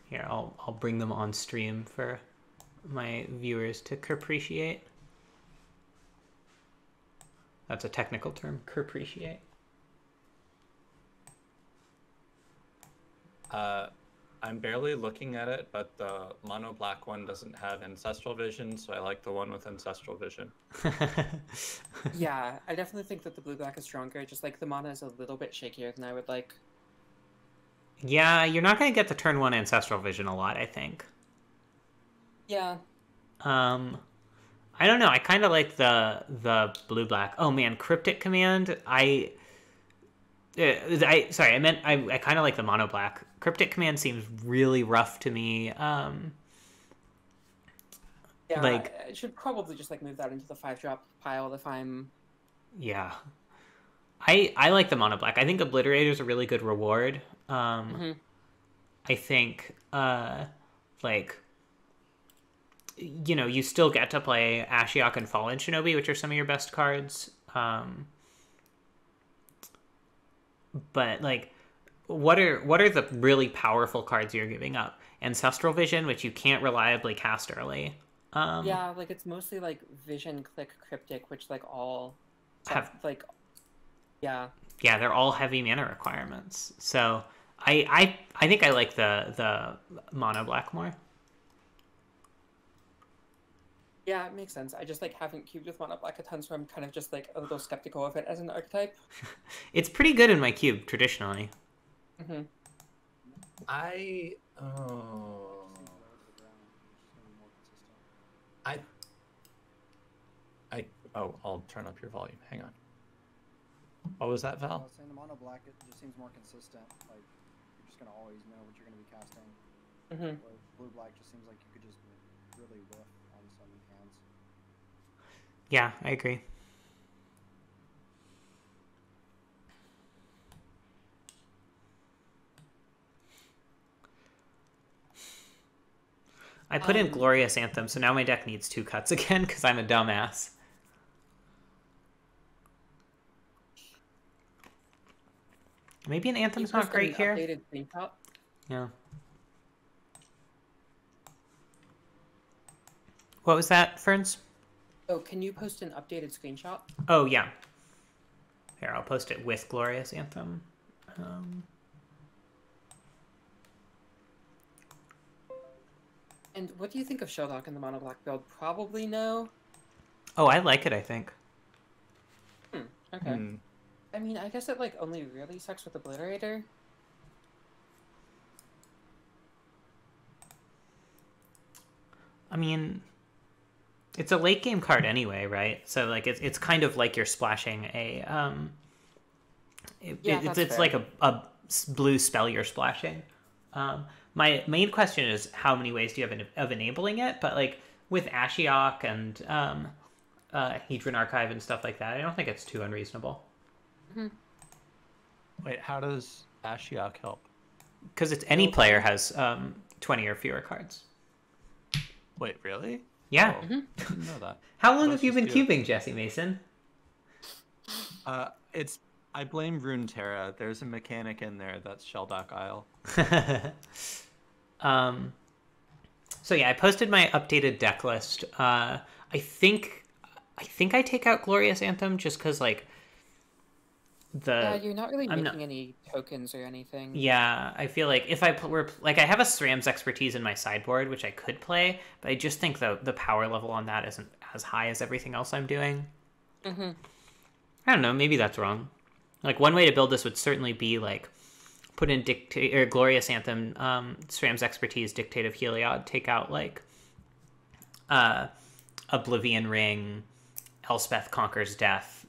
Here, I'll bring them on stream for my viewers to appreciate. That's a technical term, appreciate. I'm barely looking at it, but the mono black one doesn't have Ancestral Vision, so I like the one with Ancestral Vision. Yeah, I definitely think that the blue-black is stronger, just like the mono is a little bit shakier than I would like. Yeah, you're not going to get the turn 1 Ancestral Vision a lot, I think. Yeah. I don't know. I kind of like the blue-black. Oh man, Cryptic Command. I kind of like the mono black. Cryptic Command seems really rough to me. Yeah, like I should probably just like move that into the 5-drop pile if I'm... Yeah. I like the mono black. I think Obliterator is a really good reward. I think like, you know, you still get to play Ashiok and Fallen Shinobi, which are some of your best cards. But like, what are the really powerful cards you're giving up? Ancestral Vision, which you can't reliably cast early. Yeah, like it's mostly like Vision, Click, Cryptic, which like all have like, yeah, they're all heavy mana requirements. So I think I like the mono black more. Yeah, it makes sense. I just like haven't cubed with mono black a ton, so I'm kind of just like a little skeptical of it as an archetype. It's pretty good in my cube traditionally. I'll turn up your volume. Hang on. What was that, Val? I was saying the mono black, it just seems more consistent. Like, you're just gonna always know what you're gonna be casting. Where blue black just seems like you could just really whiff on some hands. Yeah, I agree. I put in Glorious Anthem, so now my deck needs 2 cuts again because I'm a dumbass. Maybe an Anthem's not great here. Yeah. What was that, Ferns? Oh, can you post an updated screenshot? Oh, yeah. Here, I'll post it with Glorious Anthem. And what do you think of Shelldock in the mono black build? Probably no. Oh, I like it, I think. Okay. I mean, I guess it like only really sucks with Obliterator. I mean, it's a late game card anyway, right? So like it's kind of like you're splashing a it's like a blue spell you're splashing. My main question is how many ways do you have of enabling it? But like with Ashiok and Hedron Archive and stuff like that, I don't think it's too unreasonable. Wait, how does Ashiok help? Because it's any player has 20 or fewer cards. Wait, really? Yeah. Oh, I didn't know that. How long have you been cubing, Jesse Mason? I blame Runeterra. There's a mechanic in there that's Shelldock Isle. So yeah, I posted my updated deck list. I think I take out Glorious Anthem just because like Yeah, you're not really I'm making not. any tokens or anything. Yeah, I feel like if I were like I have a SRAM's expertise in my sideboard, which I could play, but I just think the power level on that isn't as high as everything else I'm doing. Mm-hmm. I don't know, maybe that's wrong. Like one way to build this would certainly be like put in Glorious Anthem, SRAM's expertise, Dictate of Heliod, take out like Oblivion Ring, Elspeth Conquers Death,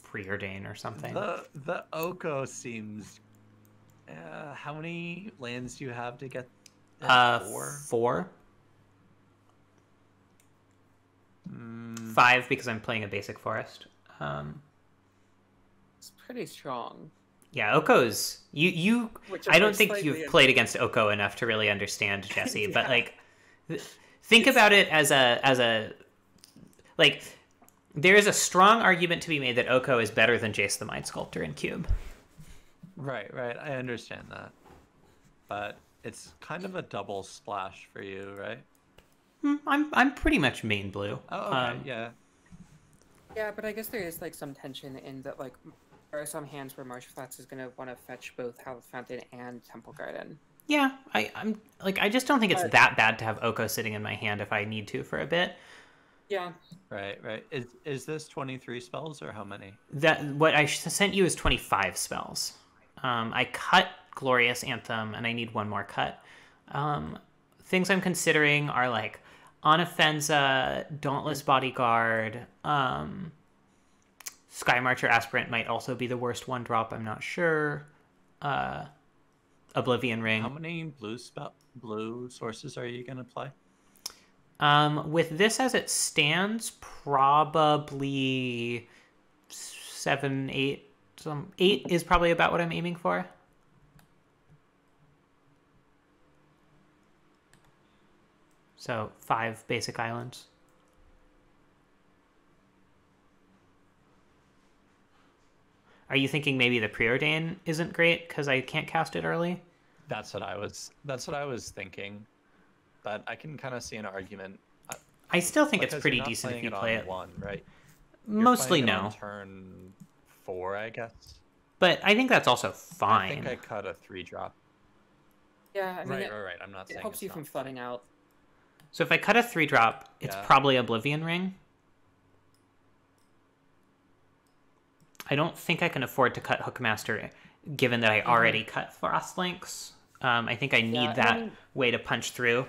Preordain or something. The Oko seems. How many lands do you have to get? Four. 5 because I'm playing a basic forest. It's pretty strong. Yeah, Oko's you. I don't think you've played against Oko enough to really understand Jesse, Yeah. but like, think about it as a like. There is a strong argument to be made that Oko is better than Jace the Mind Sculptor in Cube. Right. I understand that, but it's kind of a double splash for you, right? I'm pretty much main blue. Oh, okay, yeah. Yeah, but I guess there is like some tension in that. Like, there are some hands where Marsh Flats is gonna want to fetch both Hallowed Fountain and Temple Garden. Yeah, I'm like I just don't think it's that bad to have Oko sitting in my hand if I need to for a bit. Yeah. Right. Is this 23 spells or how many? That what I sent you is 25 spells. I cut Glorious Anthem and I need one more cut. Things I'm considering are like Onofenza, Dauntless Bodyguard, Sky Marcher Aspirant might also be the worst one drop. I'm not sure. Oblivion Ring. How many blue sources are you gonna play? With this as it stands, probably 7, 8. 8 is probably about what I'm aiming for. So 5 basic islands. Are you thinking maybe the Preordain isn't great because I can't cast it early? That's what I was thinking. But I can kind of see an argument. I still think it's because pretty you're not decent if playing you it play on it. 1, right? You're Mostly playing it no. on turn 4, I guess. But I think that's also fine. I think I cut a 3-drop. Yeah, I mean, Right. I'm not saying it helps it's you not from flooding out. So if I cut a 3-drop, it's probably Oblivion Ring. I don't think I can afford to cut Hookmaster, given that I already cut Frostlinks. I think I need that way to punch through.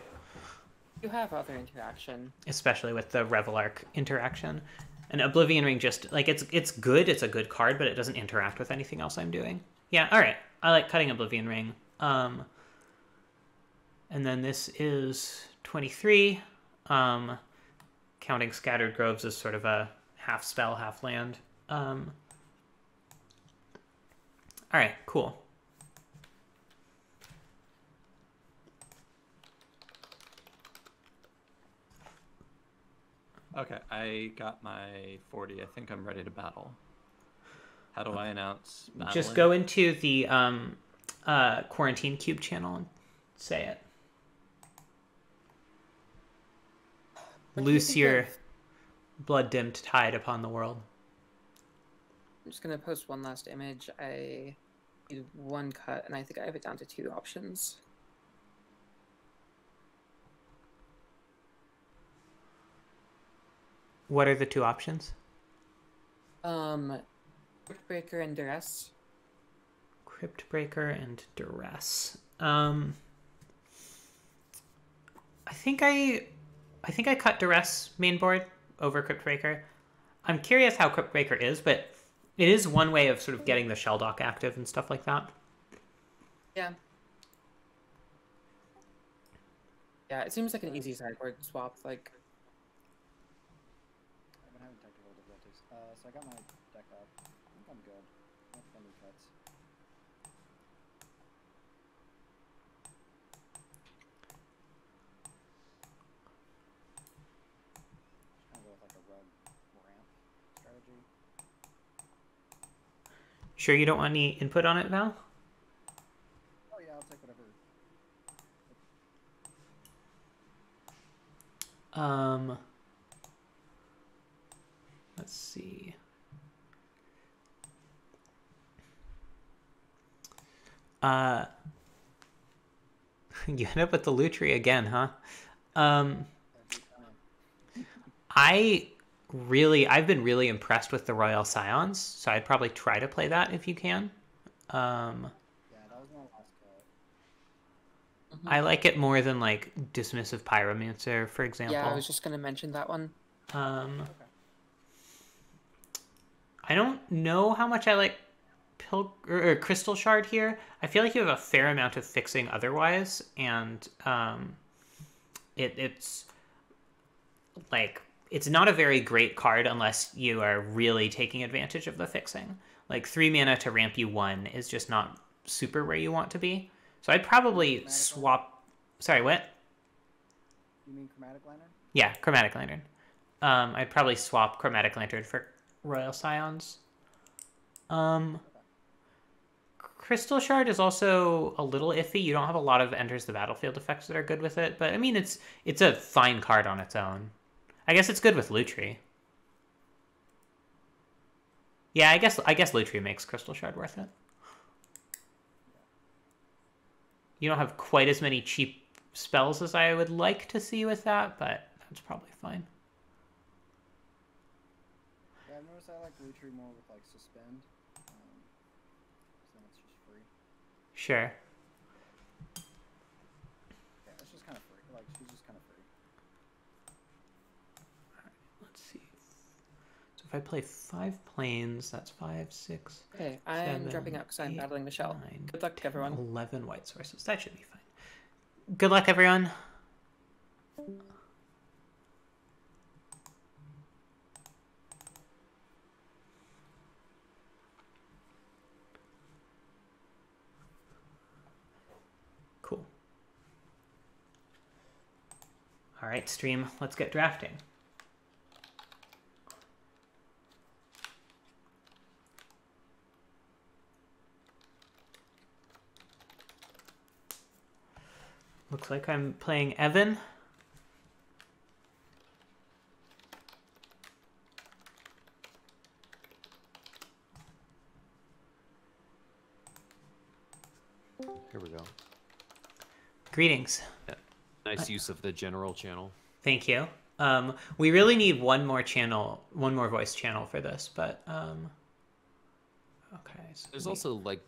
You have other interaction. Especially with the Revel Arc interaction. And Oblivion Ring just, like, it's good, it's a good card, but it doesn't interact with anything else I'm doing. Yeah, alright. I like cutting Oblivion Ring. And then this is 23. Counting Scattered Groves as sort of a half spell, half land. Alright, cool. Okay, I got my 40. I think I'm ready to battle. How do I announce battling? Just go into the Quarantine Cube channel and say it. Loose your blood-dimmed tide upon the world. I'm just gonna post one last image. I need one cut, and I think I have it down to 2 options. What are the 2 options? Cryptbreaker and Duress. Cryptbreaker and Duress. I think I cut Duress mainboard over Cryptbreaker. I'm curious how Cryptbreaker is, but it is one way of sort of getting the Shelldock active and stuff like that. Yeah. Yeah, it seems like an easy sideboard swap. Like, I've been having technical difficulties. So I got my deck up. I think I'm good. Not any cuts. Just gonna go with like a red ramp strategy. Sure you don't want any input on it, Val? Oh yeah, I'll take whatever. Let's see. You end up with the Lutri again, huh? I've been really impressed with the Royal Scions, so I'd probably try to play that if you can. Yeah, that was my last cut. I like it more than like Dismissive Pyromancer, for example. Yeah, I was just gonna mention that one. Okay. I don't know how much I like Crystal Shard here. I feel like you have a fair amount of fixing otherwise, and it's like it's not a very great card unless you are really taking advantage of the fixing. Like 3 mana to ramp you 1 is just not super where you want to be. So I'd probably swap. Sorry, what? You mean Chromatic Lantern? Yeah, Chromatic Lantern. I'd probably swap Chromatic Lantern for Royal Scions. Crystal Shard is also a little iffy. You don't have a lot of enters the battlefield effects that are good with it, but I mean it's a fine card on its own. I guess it's good with Lutri. Yeah, I guess Lutri makes Crystal Shard worth it. You don't have quite as many cheap spells as I would like to see with that, but that's probably fine. Yeah, I've noticed I like Lutri more with like Suspend. So then it's just free. Sure. Yeah, it's just kind of free. Like she's just kind of free. Let's see. So if I play 5 planes, that's 5, 6. Okay, I'm 7, dropping out because I'm 8, battling Michelle. 9, Good luck, 10, everyone. 11 white sources. That should be fine. Good luck, everyone. Cool. All right, stream, let's get drafting. Looks like I'm playing Evan. Here we go. Greetings. Yeah. Nice use of the general channel. Thank you. We really need one more channel, one more voice channel for this, but okay. So there's also like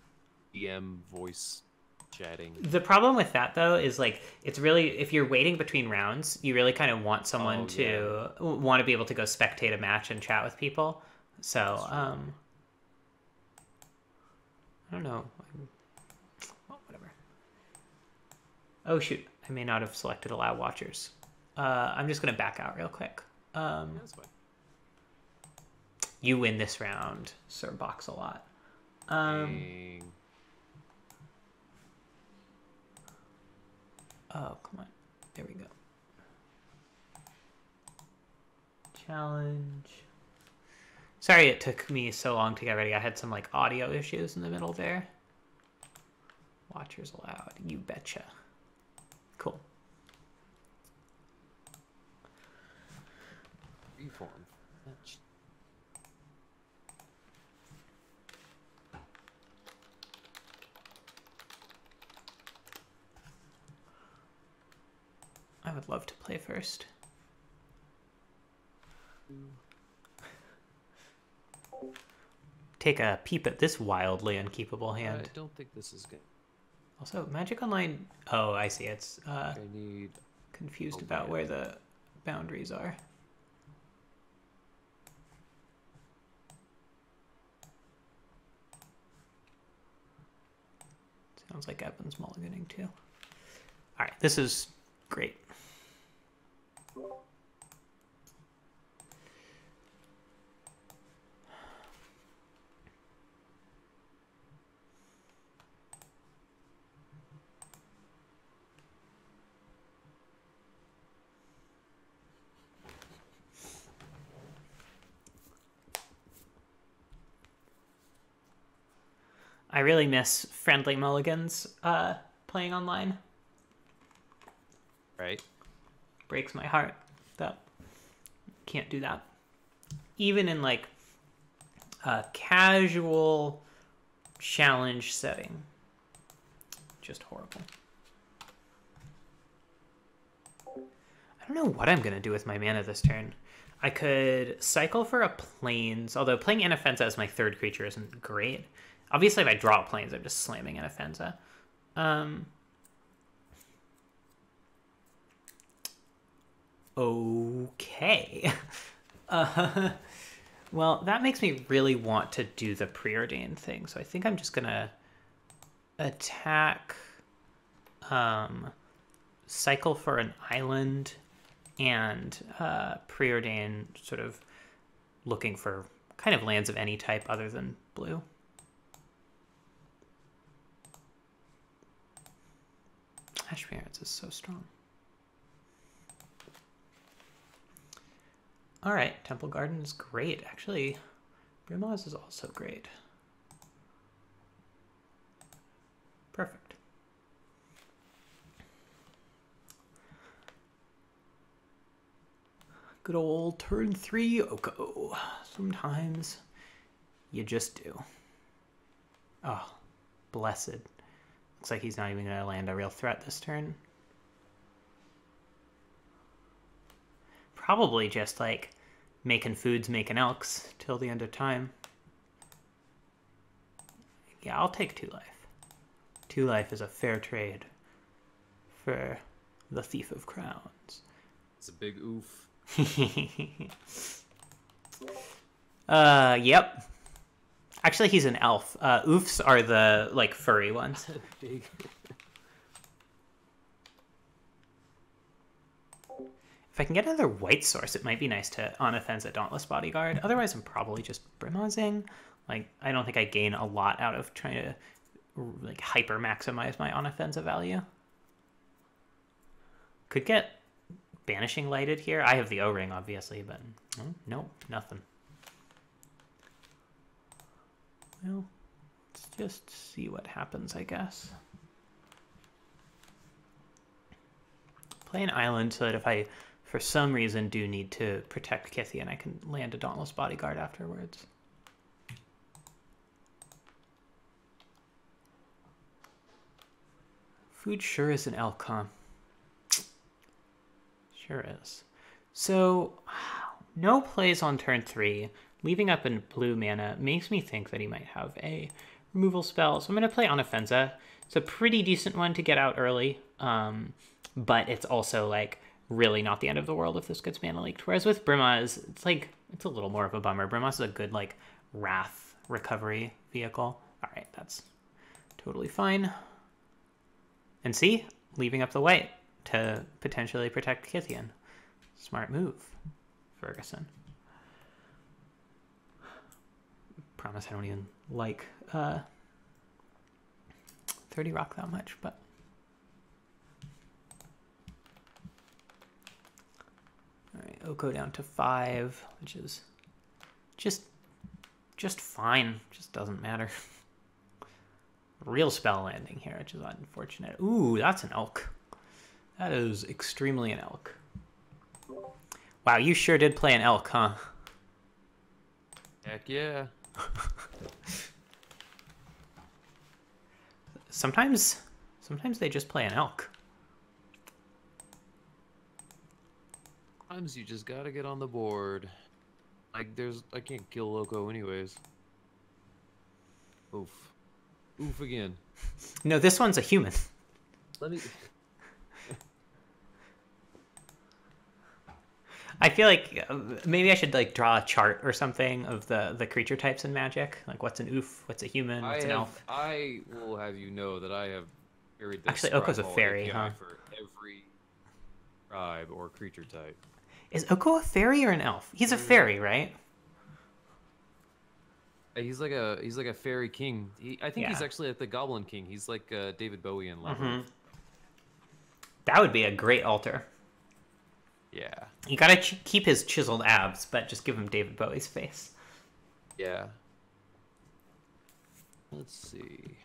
DM voice chatting. The problem with that though is like it's really if you're waiting between rounds, you really kind of want someone to want to be able to go spectate a match and chat with people. So I don't know. Well, whatever. Oh shoot, I may not have selected allow watchers. I'm just gonna back out real quick. That's fine. You win this round, Sir Box a lot. Oh, come on. There we go. Challenge. Sorry it took me so long to get ready. I had some like audio issues in the middle there. Watchers allowed. You betcha. Cool. Reform. I would love to play first. Take a peep at this wildly unkeepable hand. I don't think this is good. Also, Magic Online... Oh, I see. It's I need confused about where the boundaries are. Sounds like Evan's mulliganing too. All right, this is great. I really miss friendly mulligans playing online. Right. Breaks my heart. That can't do that. Even in like a casual challenge setting. Just horrible. I don't know what I'm going to do with my mana this turn. I could cycle for a Plains, although playing Inoffensa as my third creature isn't great. Obviously, if I draw Plains, I'm just slamming Inoffensa. Okay. Well, that makes me really want to do the preordained thing, so I think I'm just going to attack, cycle for an island, and preordain, sort of looking for kind of lands of any type other than blue. Ash Parents is so strong. All right, Temple Garden is great. Actually, Brimaz is also great. Perfect. Good old turn 3 Oko. Sometimes you just do. Oh, blessed. Looks like he's not even going to land a real threat this turn. Probably just like making foods, making elks till the end of time. Yeah, I'll take 2 life. 2 life is a fair trade for the Thief of Crowns. It's a big oof. Yep. Actually, he's an elf. Oofs are the, like, furry ones. Big. If I can get another white source, it might be nice to on-offense a Dauntless Bodyguard. Otherwise, I'm probably just Brimazing. Like, I don't think I gain a lot out of trying to, like, hyper-maximize my on-offensive value. Could get Banishing Lighted here. I have the O-Ring, obviously, but nope, nothing. Well, let's just see what happens, I guess. Play an island so that if I, for some reason, do need to protect Kithian, I can land a Dauntless Bodyguard afterwards. Food sure is an elk, huh? Sure is. So, no plays on turn 3. Leaving up in blue mana makes me think that he might have a removal spell. So I'm going to play Inoffensa. It's a pretty decent one to get out early, but it's also like really not the end of the world if this gets mana leaked. Whereas with Brimaz, it's like, it's a little more of a bummer. Brimaz is a good like wrath recovery vehicle. All right, that's totally fine. And see, leaving up the white to potentially protect Kithian. Smart move, Ferguson. Promise I don't even like 30 Rock that much, but all right, Oko down to 5, which is just fine. Just doesn't matter. Real spell landing here, which is unfortunate. Ooh, that's an elk. That is extremely an elk. Wow, you sure did play an elk, huh? Heck yeah. Sometimes they just play an elk. Sometimes you just gotta get on the board. Like, I can't kill Loco anyways. Oof. Oof again. No, this one's a human. Let me... I feel like maybe I should like draw a chart or something of the creature types in Magic. Like what's an oof, what's a human, what's an elf. I will have you know that I have buried this Actually, Oko's a Scryfall fairy, API huh? for every tribe or creature type. Is Oko a fairy or an elf? He's a fairy, right? He's like a fairy king. I think he's Yeah. actually like the Goblin King. He's like David Bowie in Love. That would be a great altar. Yeah. You gotta keep his chiseled abs, but just give him David Bowie's face. Yeah. Let's see.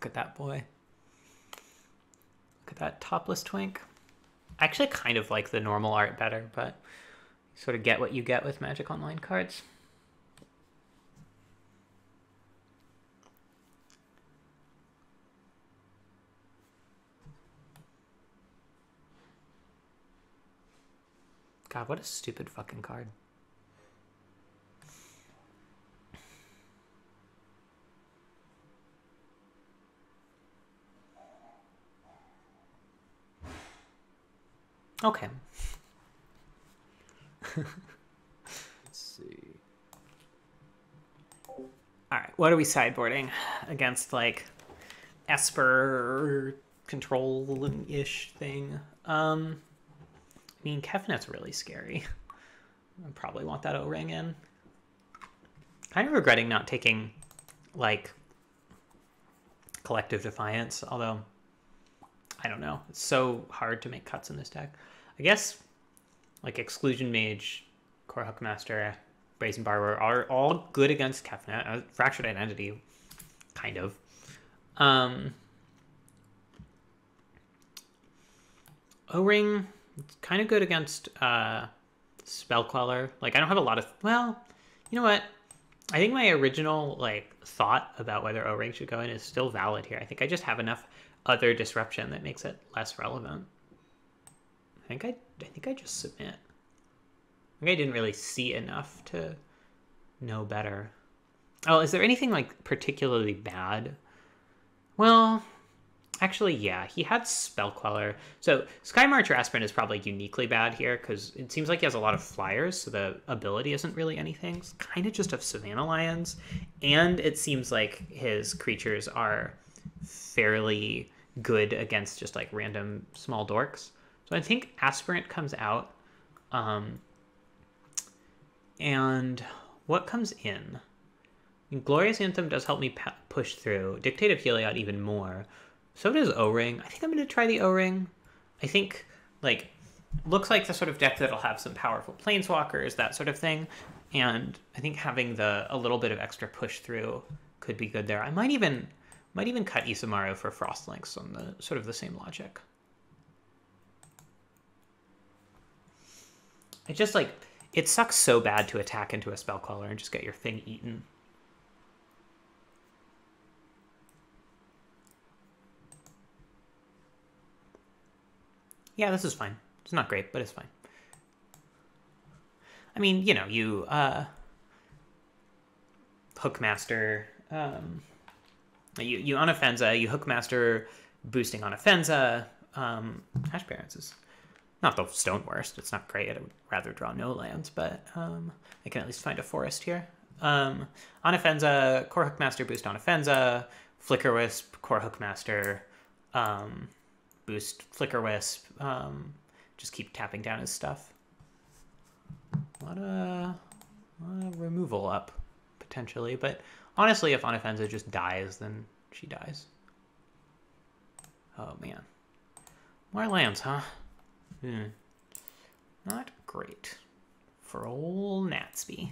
Look at that boy. Look at that topless twink. I actually kind of like the normal art better, but you sort of get what you get with Magic Online cards. God, what a stupid fucking card. Okay. Let's see. All right, what are we sideboarding against, like, Esper control-ish thing? I mean, Kevnet's really scary. I probably want that O-ring in. Kind of regretting not taking, like, Collective Defiance, although, I don't know. It's so hard to make cuts in this deck. I guess, like, Exclusion Mage, Core Hookmaster, Brazen Barber are all good against Kefnet. Fractured Identity, kind of. O-Ring, it's kind of good against Spell Queller. Like, I don't have a lot of... Well, you know what? I think my original, like, thought about whether O-Ring should go in is still valid here. I think I just have enough other disruption that makes it less relevant. I think I just submit. I think I didn't really see enough to know better. Oh, is there anything, like, particularly bad? Well, actually, yeah. He had Spell Queller. So Sky Marcher Aspirant is probably uniquely bad here because it seems like he has a lot of flyers, so the ability isn't really anything. It's kind of just of Savannah Lions. And it seems like his creatures are fairly good against just, like, random small dorks. So I think Aspirant comes out. And what comes in? I mean, Glorious Anthem does help me push through. Dictate of Heliod even more. So does O-Ring. I think I'm going to try the O-Ring. I think, like, looks like the sort of deck that'll have some powerful Planeswalkers, that sort of thing. And I think having a little bit of extra push through could be good there. I might even cut Isamaru for Frostlinks on the sort of the same logic. It just, like, it sucks so bad to attack into a Spell Queller and just get your thing eaten. Yeah, this is fine. It's not great, but it's fine. I mean, you know, you Hookmaster, you Unoffenza, you Hookmaster boosting Unoffenza. Hash Barrens is not the Stone Worst. It's not great. I would rather draw no lands, but I can at least find a forest here. Unoffenza, Core Hookmaster boost Unoffenza, Flicker Wisp, Core Hookmaster, boost Flicker Wisp, just keep tapping down his stuff. A lot of removal up, potentially, but honestly, if Unoffenza just dies, then she dies. Oh, man. More lands, huh? Not great for old Natsby.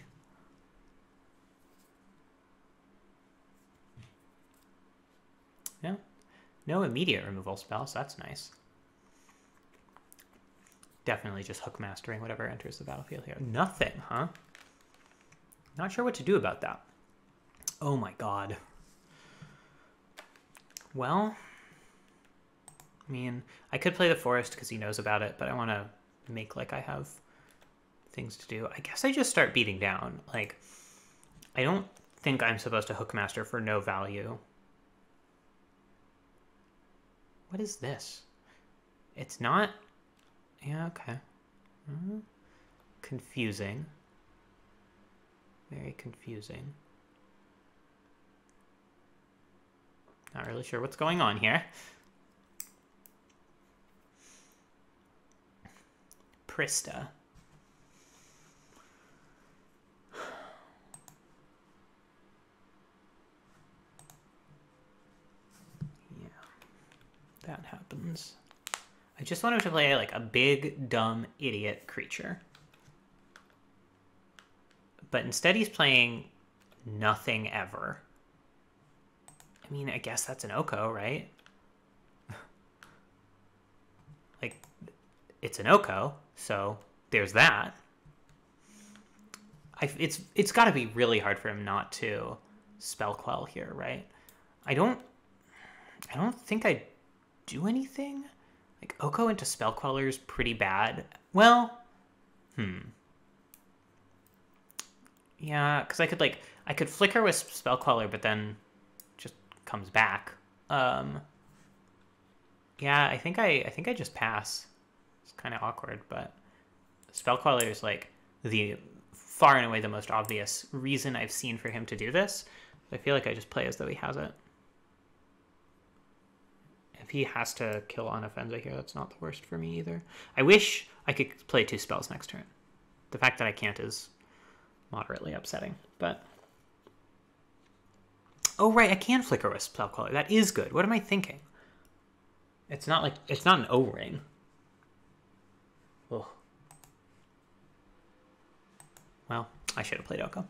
Yeah. No immediate removal spells, so that's nice. Definitely just hook mastering whatever enters the battlefield here. Nothing, huh? Not sure what to do about that. Oh my god. Well, I mean, I could play the forest because he knows about it, but I want to make like I have things to do. I guess I just start beating down. Like, I don't think I'm supposed to hookmaster for no value. What is this? It's not... Yeah, okay. Confusing. Very confusing. Not really sure what's going on here. Prista. Yeah, that happens. I just want him to play like a big, dumb, idiot creature. But instead he's playing nothing ever. I mean, I guess that's an Oko, right? Like, it's an Oko, so there's that. It's got to be really hard for him not to spell quell here, right? I don't think I do anything. Like, Oko into spell queller is pretty bad. Well, yeah, because I could flicker with spell queller, but then just comes back. Yeah, I think I just pass. It's kind of awkward, but spell queller is like the far and away the most obvious reason I've seen for him to do this. I feel like I just play as though he has it. If he has to kill Anafenza here, that's not the worst for me either. I wish I could play 2 spells next turn. The fact that I can't is moderately upsetting, but... Oh, right, I can flicker with spell queller. That is good. What am I thinking? It's not an O-ring. Ugh. Well, I should have played Oko.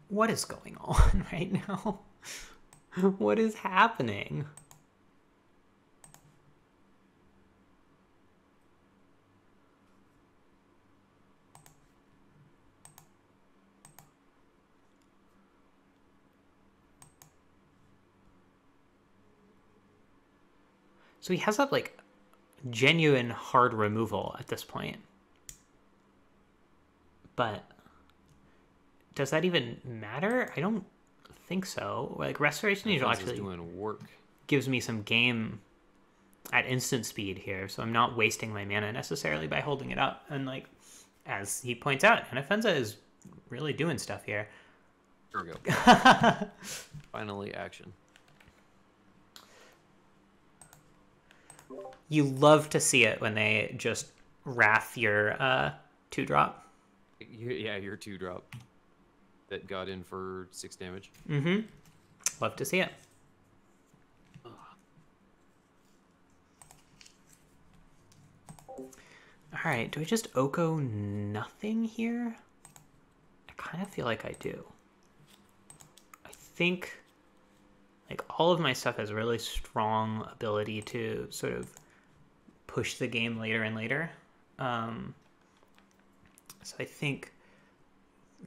What is going on right now? What is happening? So he has that, like, genuine hard removal at this point. But does that even matter? I don't think so. Like, Restoration Angel actually doing work. Gives me some game at instant speed here, so I'm not wasting my mana necessarily by holding it up. And, like, as he points out, Anafenza is really doing stuff here. There we go. Finally, action. You love to see it when they just wrath your 2-drop. Yeah, your 2-drop that got in for 6 damage. Mm-hmm. Love to see it. Alright, do I just Oko nothing here? I kind of feel like I do. I think, like, all of my stuff has really strong ability to sort of push the game later and later. So I think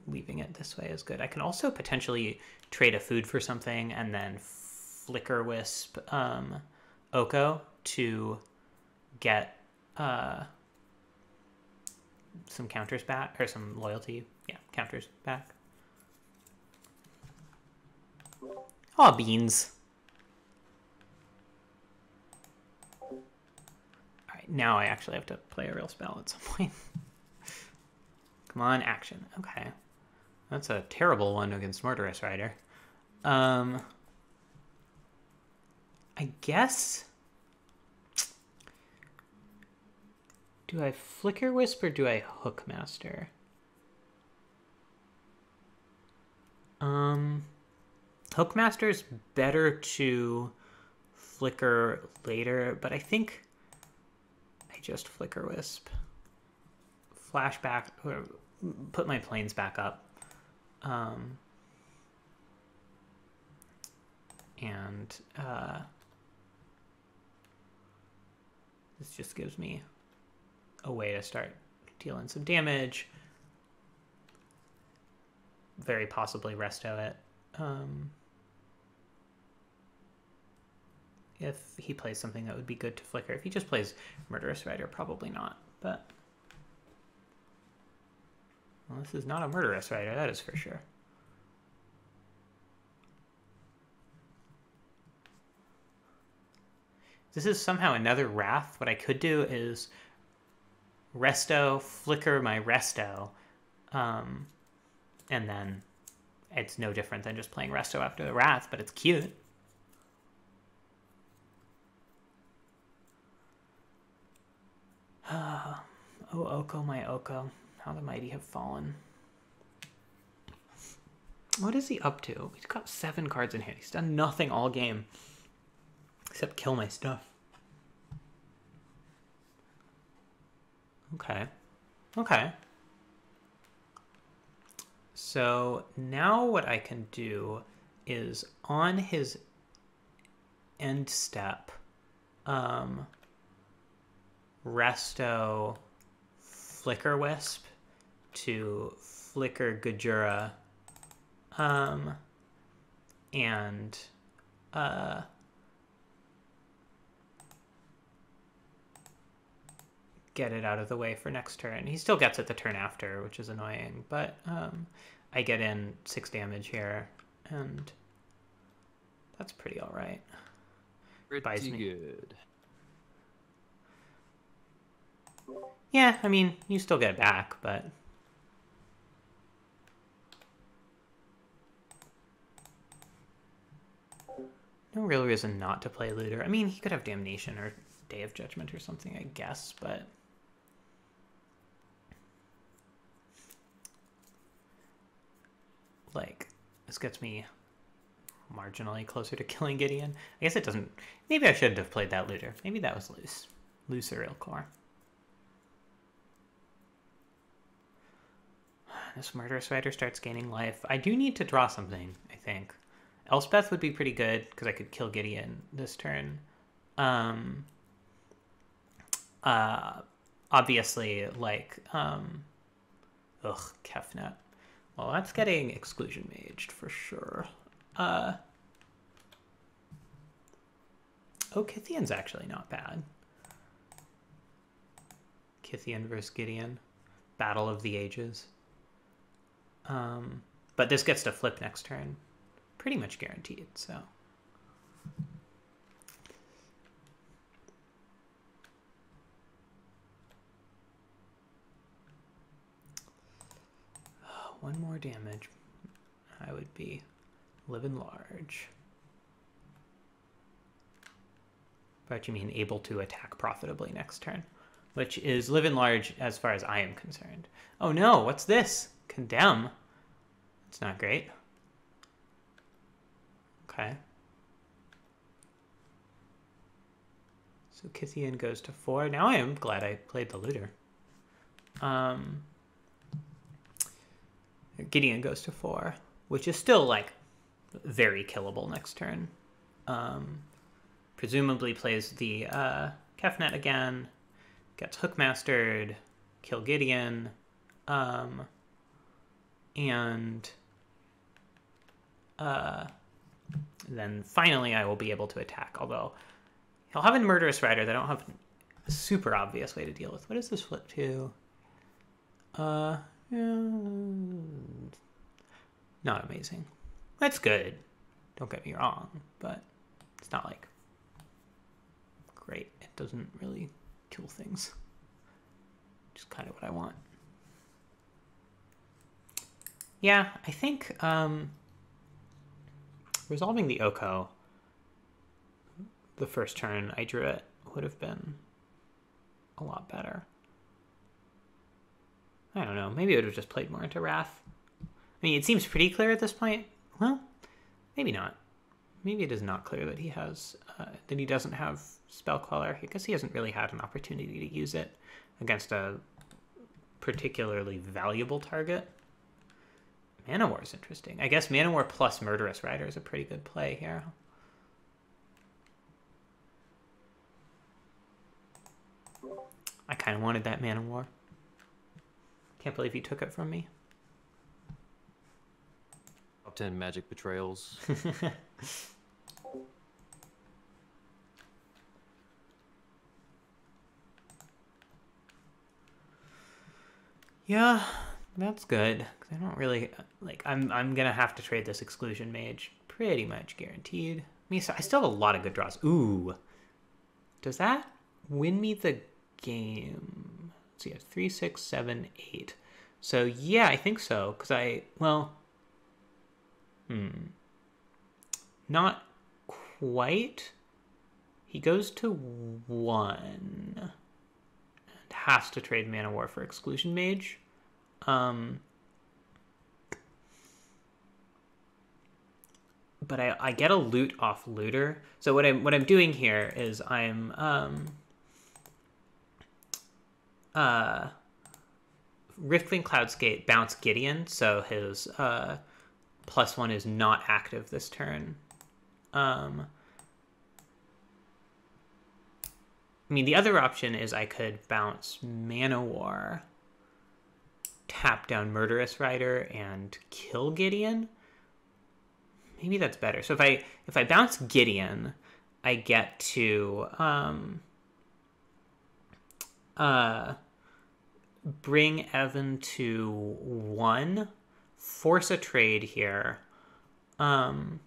leaving it this way is good. I can also potentially trade a food for something and then Flicker Wisp Oko to get some counters back, or some loyalty, counters back. Aw, beans. Alright, now I actually have to play a real spell at some point. Come on, action. Okay. That's a terrible one against Murderous Rider. I guess... Do I Flicker Wisp or do I Hookmaster? Hookmaster's better to flicker later, but I think I just Flicker Wisp. Flashback, or put my planes back up. This just gives me a way to start dealing some damage. Very possibly resto it. If he plays something that would be good to flicker. If he just plays Murderous Rider, probably not. But well, this is not a Murderous Rider, that is for sure. This is somehow another Wrath. What I could do is resto, flicker my resto, and then it's no different than just playing resto after the Wrath, but it's cute. Oh, Oko, my Oko. How the mighty have fallen. What is he up to? He's got 7 cards in hand. He's done nothing all game. Except kill my stuff. Okay. Okay. So now what I can do is on his end step, resto Flicker Wisp to Flicker Gajura, and get it out of the way for next turn. He still gets it the turn after, which is annoying, but I get in 6 damage here, and that's pretty all right. Pretty good. Yeah, I mean, you still get it back, but no real reason not to play Looter. I mean, he could have Damnation or Day of Judgment or something, I guess, but like, this gets me marginally closer to killing Gideon. I guess it doesn't... Maybe I shouldn't have played that Looter. Maybe that was loose. Looser real core. This Murderous Rider starts gaining life. I do need to draw something, I think. Elspeth would be pretty good, because I could kill Gideon this turn. Obviously, like... Kefnet. Well, that's getting Exclusion Maged for sure. Oh, Kythian's actually not bad. Kythian versus Gideon. Battle of the Ages. But this gets to flip next turn. Pretty much guaranteed, so... One more damage. I would be living large. But you mean able to attack profitably next turn, which is living large as far as I am concerned. Oh no, what's this? Condemn. It's not great. Okay. So Kythian goes to 4. Now I am glad I played the Looter. Gideon goes to 4, which is still, like, very killable next turn. Presumably plays the Kefnet again, gets Hookmastered, kill Gideon, and then finally I will be able to attack, although he'll have a Murderous Rider that I don't have a super obvious way to deal with. What does this flip to? Not amazing. That's good. Don't get me wrong, but it's not like great. It doesn't really kill things. Just kind of what I want. Yeah, I think resolving the Oko the first turn I drew it would have been a lot better. I don't know. Maybe I would have just played more into Wrath. I mean, it seems pretty clear at this point. Well, maybe not. Maybe it is not clear that he has, that he doesn't have Spell Queller. I guess he hasn't really had an opportunity to use it against a particularly valuable target. Mana War is interesting. I guess Mana War plus Murderous Rider is a pretty good play here. I kind of wanted that Mana War. Can't believe he took it from me. Top 10 Magic Betrayals. Yeah, that's good. 'Cause I don't really like. I'm gonna have to trade this Exclusion Mage, pretty much guaranteed. I mean, so I still have a lot of good draws. Ooh, does that win me the game? Let's see, 3, 6, 7, 8. So yeah, I think so. Because not quite. He goes to 1. And has to trade Mana War for Exclusion Mage. But I get a loot off Looter. So what I'm doing here is I'm Riftwing Cloudscape bounce Gideon, so his +1 is not active this turn. I mean, the other option is I could bounce Mana War, tap down Murderous Rider, and kill Gideon. Maybe that's better. So if I bounce Gideon, I get to bring Evan to 1, force a trade here. Then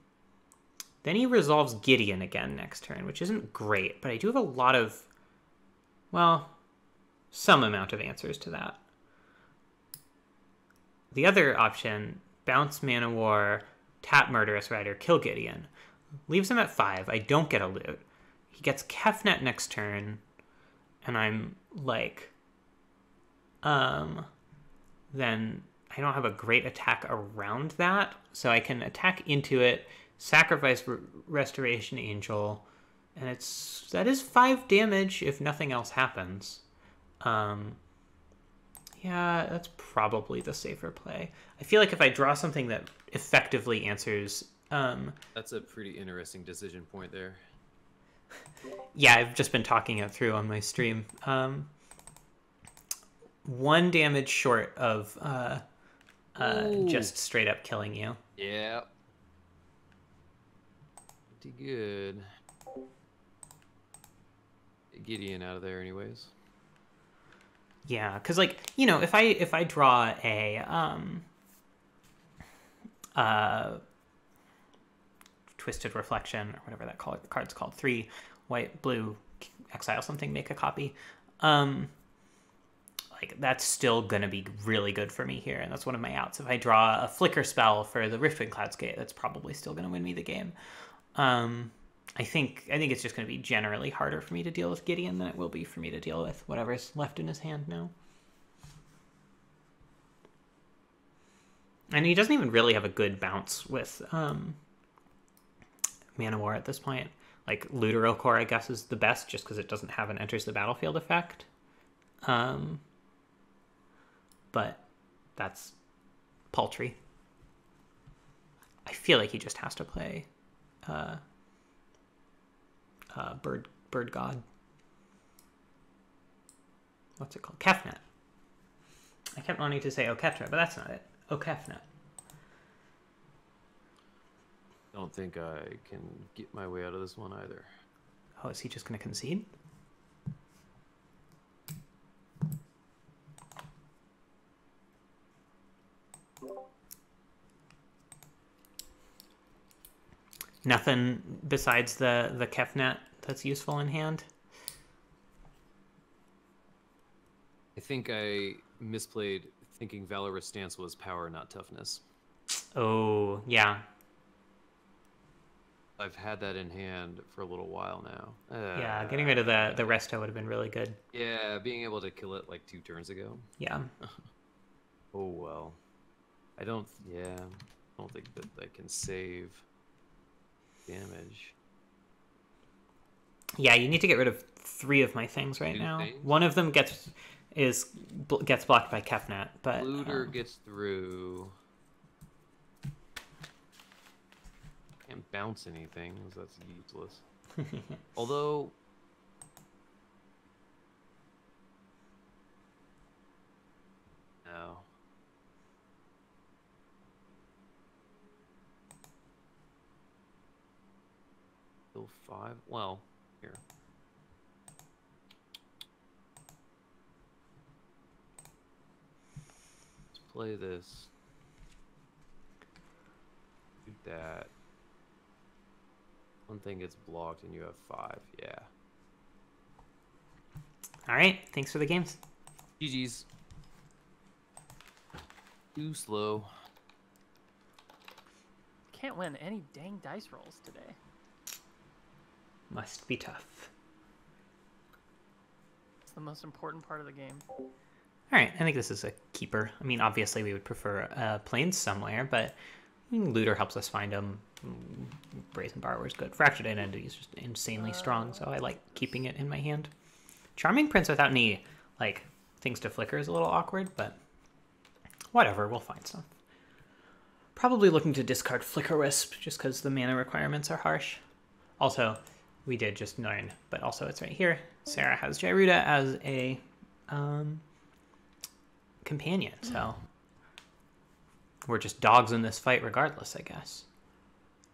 he resolves Gideon again next turn, which isn't great, but I do have a lot of, well, some amount of answers to that. The other option, bounce Mana War, tap Murderous Rider, kill Gideon. Leaves him at 5. I don't get a loot. He gets Kefnet next turn, and I'm like, then I don't have a great attack around that, so I can attack into it, sacrifice Restoration Angel, and that is 5 damage if nothing else happens. Yeah, that's probably the safer play. I feel like if I draw something that effectively answers... That's a pretty interesting decision point there. Yeah, I've just been talking it through on my stream. 1 damage short of just straight up killing you. Yeah. Pretty good. Get Gideon out of there anyways. Yeah, because, like, you know, if I draw a Twisted Reflection, or whatever that card's called, 3 white, blue, exile something, make a copy, like, that's still gonna be really good for me here, and that's one of my outs. If I draw a Flicker spell for the Riftwing Cloudscape, that's probably still gonna win me the game. I think it's just going to be generally harder for me to deal with Gideon than it will be for me to deal with whatever's left in his hand now. And he doesn't even really have a good bounce with Mana War at this point. Like, Looter Core, I guess, is the best just because it doesn't have an enters the battlefield effect. But that's paltry. I feel like he just has to play... Bird God. What's it called? Kefnet. I kept wanting to say Oketra, but that's not it. Okefnet. Don't think I can get my way out of this one either. Oh, is he just going to concede? Nothing besides the Kefnet that's useful in hand? I think I misplayed thinking Valorous Stance was power, not toughness. Oh, yeah. I've had that in hand for a little while now. Yeah, getting rid of the resto would have been really good. Yeah, being able to kill it like 2 turns ago. Yeah. Oh, well. I don't think that I can save damage. Yeah, you need to get rid of 3 of my things right now. One of them gets blocked by Kefnet, but Looter gets through. Can't bounce anything, so that's useless. Although no. Still 5. Well, here. Let's play this. Do that. One thing gets blocked and you have 5. Yeah. All right. Thanks for the games. GG's. Too slow. Can't win any dang dice rolls today. Must be tough. It's the most important part of the game. All right, I think this is a keeper. I mean, obviously we would prefer planes somewhere, but Looter helps us find them. Brazen Borrower is good. Fractured Identity is just insanely strong, so I like keeping it in my hand. Charming Prince without any, like, things to flicker is a little awkward, but whatever, we'll find some. Probably looking to discard Flicker Wisp, just because the mana requirements are harsh. Also, we did just learn, but also it's right here. Sarah has Gyruda as a companion, so we're just dogs in this fight regardless, I guess.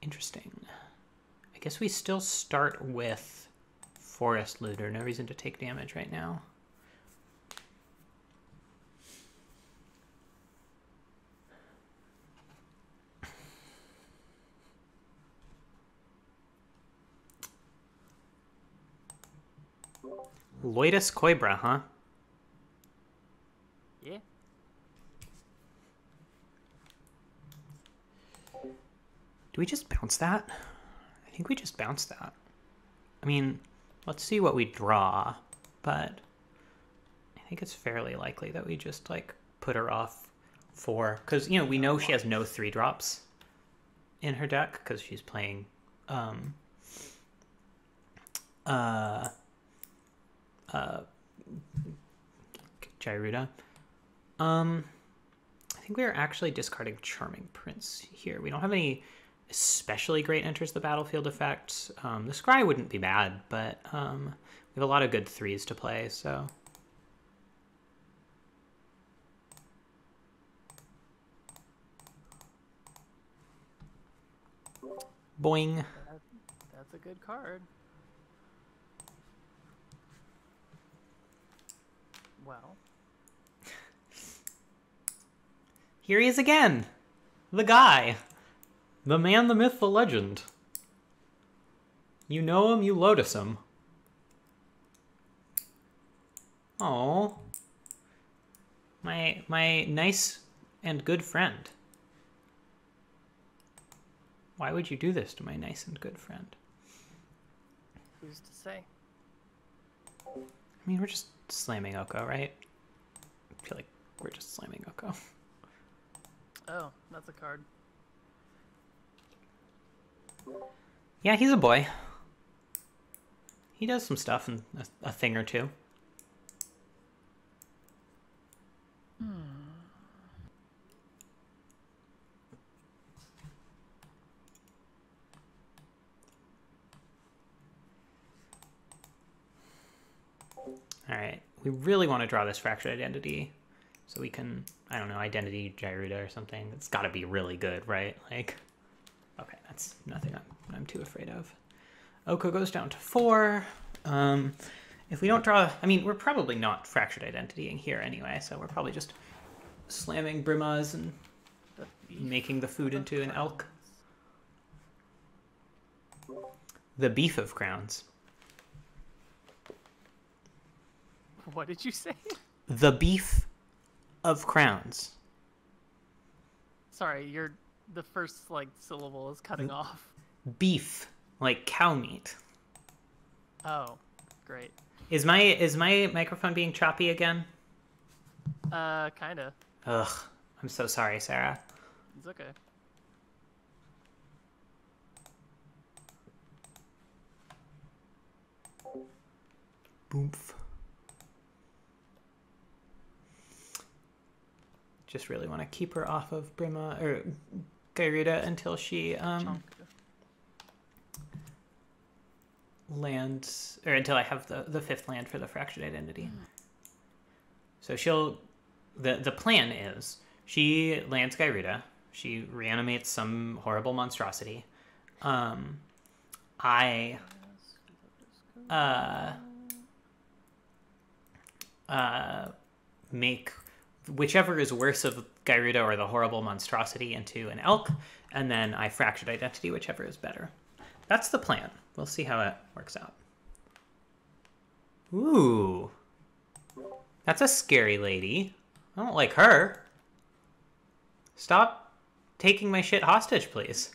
Interesting. I guess we still start with Forest Looter. No reason to take damage right now. Loitus Koibra, huh? Yeah. Do we just bounce that? I think we just bounce that. I mean, let's see what we draw, but I think it's fairly likely that we just, like, put her off for... Because, you know, we know she has no 3-drops in her deck, because she's playing... Gyruda. I think we're actually discarding Charming Prince here. We don't have any especially great enters the battlefield effects. The Scry wouldn't be bad, but we have a lot of good 3s to play, so... Boing. That's a good card. Well. Here he is again! The guy! The man, the myth, the legend. You know him, you Lotus him. Oh, my nice and good friend. Why would you do this to my nice and good friend? Who's to say? I mean, we're just slamming Oko, right? I feel like we're just slamming Oko. Oh, that's a card. Yeah, he's a boy. He does some stuff and a thing or two. Alright, we really want to draw this Fractured Identity so we can, I don't know, Identity Gyruda or something. It's got to be really good, right? Like, okay, that's nothing I'm too afraid of. Oko goes down to 4. If we don't draw, I mean, we're probably not Fractured Identitying here anyway, so we're probably just slamming Brimas and making the food into an elk. The Beef of Crowns. What did you say? The Beef of Crowns. Sorry, the first like syllable is cutting off. Beef, like cow meat. Oh, great. Is my microphone being choppy again? Kinda. Ugh, I'm so sorry, Sarah. It's okay. Boomf. Just really want to keep her off of Brima or Gyruda until she lands, or until I have the 5th land for the Fractured Identity. So she'll, the plan is she lands Gyruda, she reanimates some horrible monstrosity. I make whichever is worse of Gyruda or the horrible monstrosity into an elk, and then I Fractured Identity whichever is better. That's the plan. We'll see how it works out. Ooh. That's a scary lady. I don't like her. Stop taking my shit hostage, please.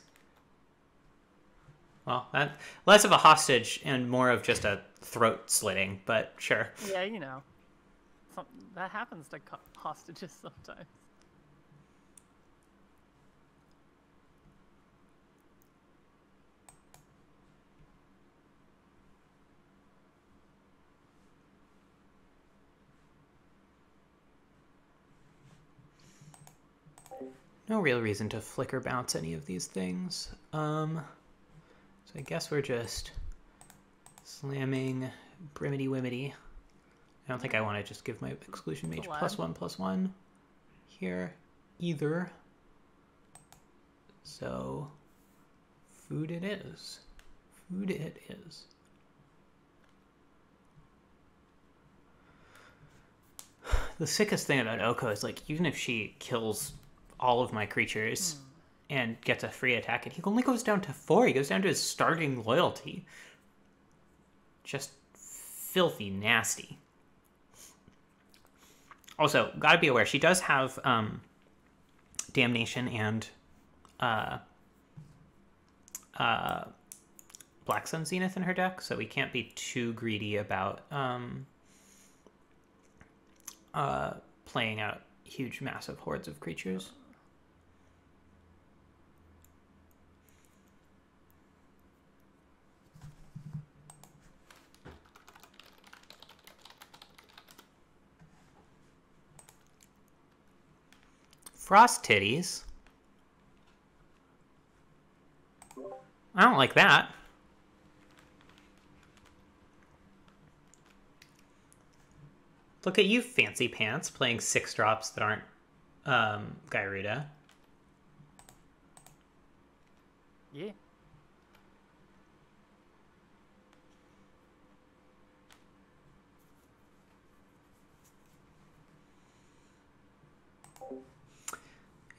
Well, that less of a hostage and more of just a throat slitting, but sure. Yeah, you know, that happens to hostages sometimes. No real reason to flicker bounce any of these things. So I guess we're just slamming Brimity Wimity. I don't think I want to just give my Exclusion Mage +1/+1 here either. So food it is. Food it is. The sickest thing about Oko is, like, even if she kills all of my creatures and gets a free attack, and he only goes down to 4. He goes down to his starting loyalty. Just filthy nasty. Also, gotta be aware, she does have Damnation and Black Sun Zenith in her deck, so we can't be too greedy about playing out huge, massive hordes of creatures. Frost titties. I don't like that. Look at you, fancy pants, playing 6 drops that aren't Gyruda. Yeah.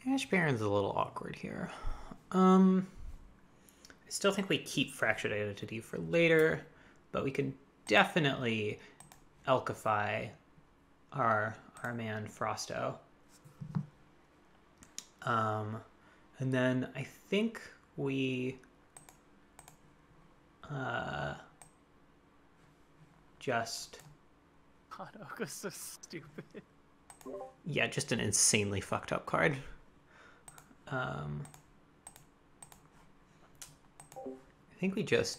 Ash Baron's a little awkward here. I still think we keep Fractured Identity for later, but we can definitely Elkify our man Frosto. And then I think we just... God, Oko's so stupid. Yeah, just an insanely fucked up card. I think we just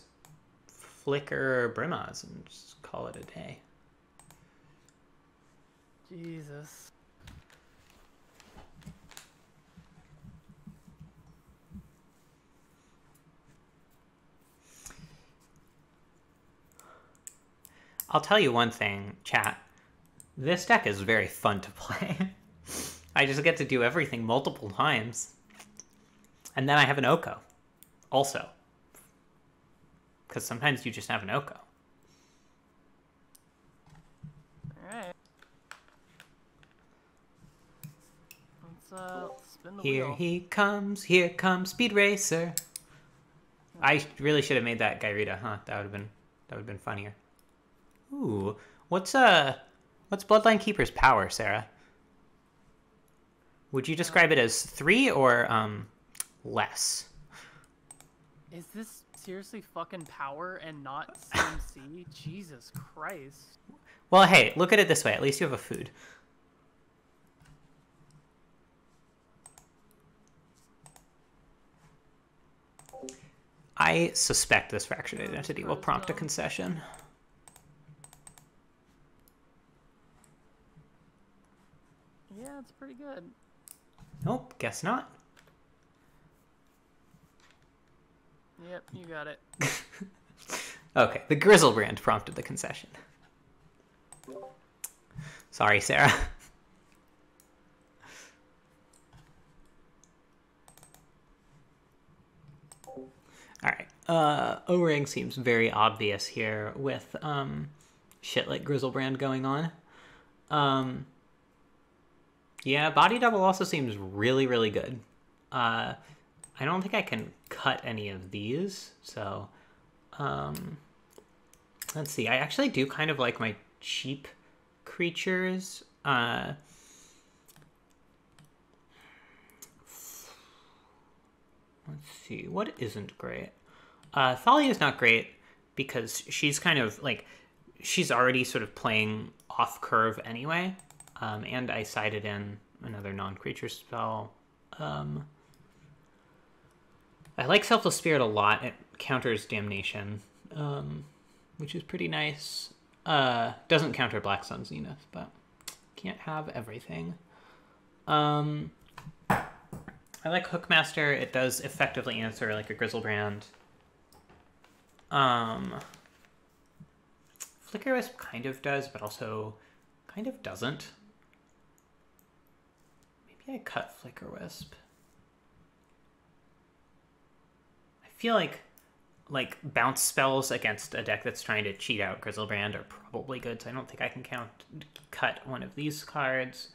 flicker Brimaz and just call it a day. Jesus. I'll tell you one thing, chat. This deck is very fun to play. I just get to do everything multiple times. And then I have an Oko. Also. Because sometimes you just have an Oko. Alright. Let's spin the Here wheel. here comes Speed Racer. I really should have made that Gyruda, huh? That would have been funnier. Ooh, what's Bloodline Keeper's power, Sarah? Would you describe it as 3 or less? Is this seriously fucking power and not CMC? Jesus Christ. Well, hey, look at it this way. At least you have a food. I suspect this Fractured Identity will prompt a concession. Yeah, it's pretty good. Nope, guess not. Yep, you got it. Okay, the Grizzlebrand prompted the concession. Sorry, Sarah. Alright, O-Ring seems very obvious here with shit like Grizzlebrand going on. Yeah, Body Double also seems really, really good. I don't think I can cut any of these, so let's see. I actually do kind of like my cheap creatures. Let's see, what isn't great? Thalia is not great. because she's kind of like, she's already sort of playing off curve anyway. And I sided in another non-creature spell. I like Selfless Spirit a lot. It counters Damnation, which is pretty nice. Doesn't counter Black Sun Zenith, but can't have everything. I like Hookmaster. It does effectively answer like a Grizzlebrand. Flicker Wisp kind of does, but also kind of doesn't. Maybe I cut Flicker Wisp. I feel like bounce spells against a deck that's trying to cheat out Grizzlebrand are probably good, so I don't think I can cut one of these cards.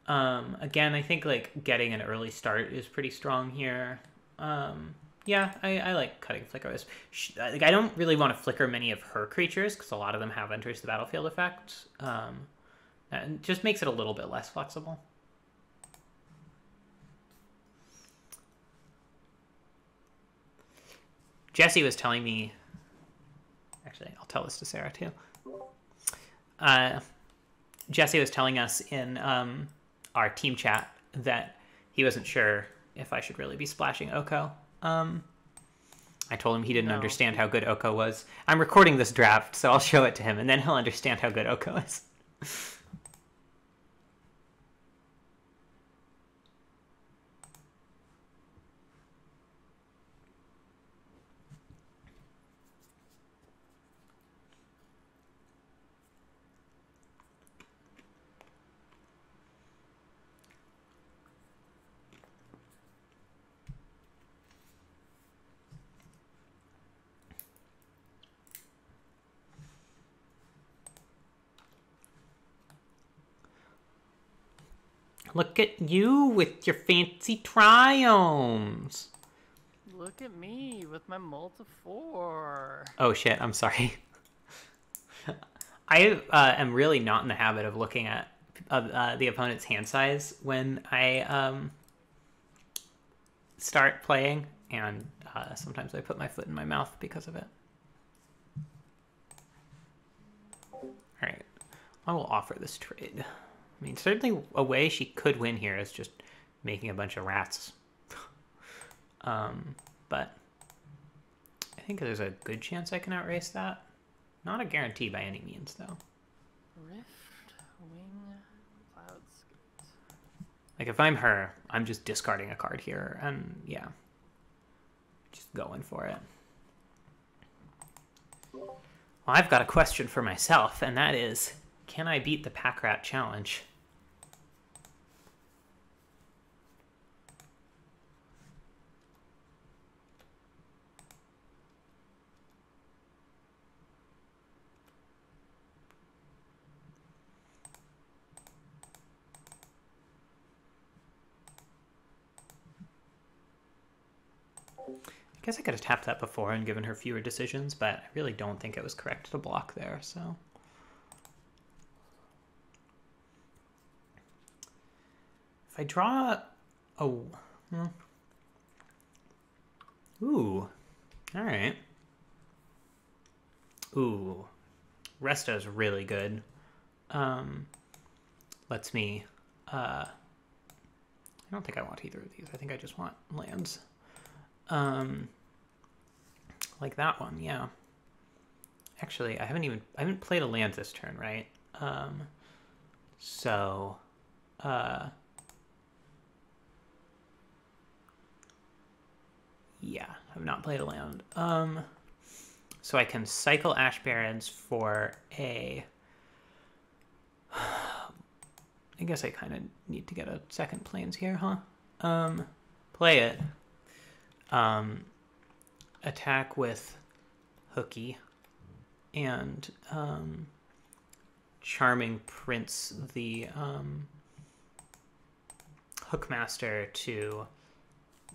Again, I think like getting an early start is pretty strong here. Yeah, I like cutting Flicker Wisp. Like, I don't really want to flicker many of her creatures because a lot of them have enters the battlefield effect. And just makes it a little bit less flexible. Jesse was telling me, actually, I'll tell this to Sarah too. Jesse was telling us in our team chat that he wasn't sure if I should really be splashing Oko. I told him he didn't understand how good Oko was. I'm recording this draft, so I'll show it to him, and then he'll understand how good Oko is. Look at you with your fancy triomes. Look at me with my multi-4. Oh shit, I'm sorry. I am really not in the habit of looking at the opponent's hand size when I start playing, and sometimes I put my foot in my mouth because of it. Alright, I will offer this trade. I mean, certainly a way she could win here is just making a bunch of rats. But I think there's a good chance I can outrace that. Not a guarantee by any means, though. Rift, Wing, Cloudskate. Like, if I'm her, I'm just discarding a card here, and yeah. Just going for it. Well, I've got a question for myself, and that is, can I beat the Pack Rat Challenge? I guess I could have tapped that before and given her fewer decisions, but I really don't think it was correct to block there, so. If I draw... Oh. Ooh. Alright. Ooh. Resto's really good. Lets me... I don't think I want either of these. I think I just want lands. Like that one, yeah. Actually, I haven't played a land this turn, right? So, yeah, I've not played a land. So I can cycle Ash Barrens for a... I guess I kind of need to get a second plains here, huh? Play it. Attack with Hooky and Charming Prince the Hookmaster to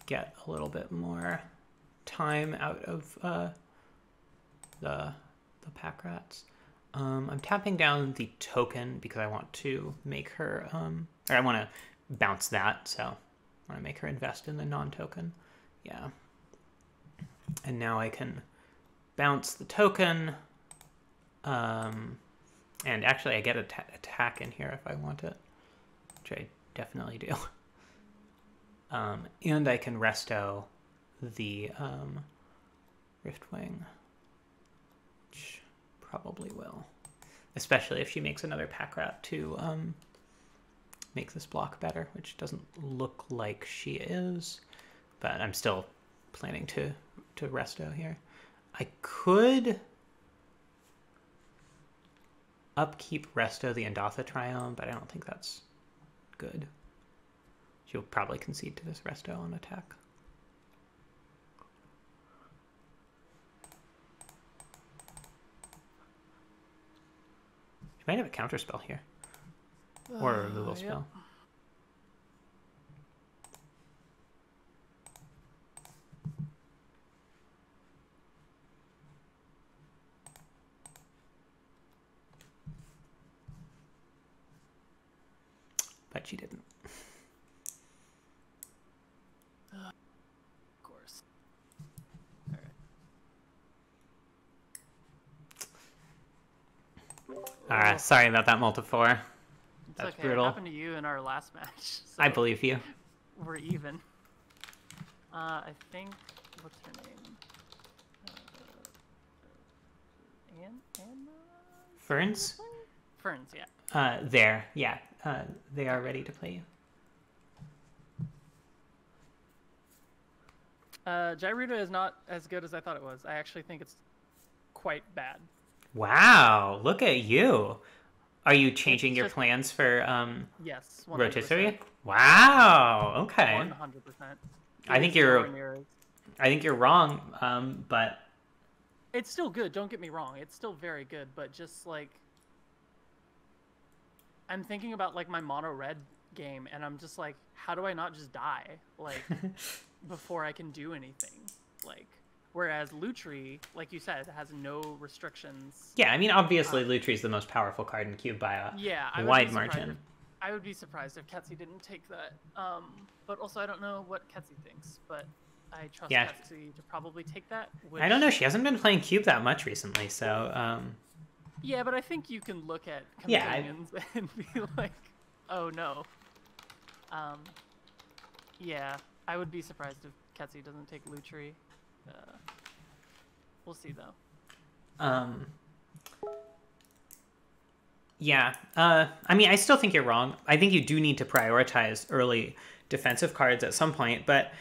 get a little bit more time out of the pack rats. I'm tapping down the token because I want to make her or I want to bounce that, so I want to make her invest in the non-token. Yeah. And now I can bounce the token. And actually I get attack in here if I want it, which I definitely do. And I can resto the Riftwing, which probably will. Especially if she makes another pack rat to make this block better, which doesn't look like she is. But I'm still planning to resto here. I could upkeep resto the Andatha Triome, but I don't think that's good. She'll probably concede to this resto on attack. She might have a counterspell here. Or a removal spell. But she didn't. Of course. Alright, sorry about that multi-4. That's okay. brutal. It happened to you in our last match. So I believe you. we're even. I think, what's her name? Anna? Ferns? Ferns, yeah. There, yeah. They are ready to play you. Gyruda is not as good as I thought it was. I actually think it's quite bad. Wow, look at you. Are you changing your just- plans for Yes, 100%. rotisserie? Wow, okay. 100%. I think you're wrong, but It's still good, don't get me wrong. It's still very good, but just like I'm thinking about like my mono red game and I'm just like, how do I not just die? Like before I can do anything. Like whereas Lutri, like you said, has no restrictions. yeah, I mean obviously Lutri is the most powerful card in Cube by a wide margin. I would be surprised if Ketsi didn't take that. But also I don't know what Ketsi thinks, but I trust Ketsi to probably take that. Which... I don't know, she hasn't been playing Cube that much recently, so Yeah, but I think you can look at companions and be like, oh no. Yeah, I would be surprised if Ketsi doesn't take Lutri. We'll see though. Yeah, I mean, I still think you're wrong. I think you do need to prioritize early defensive cards at some point, but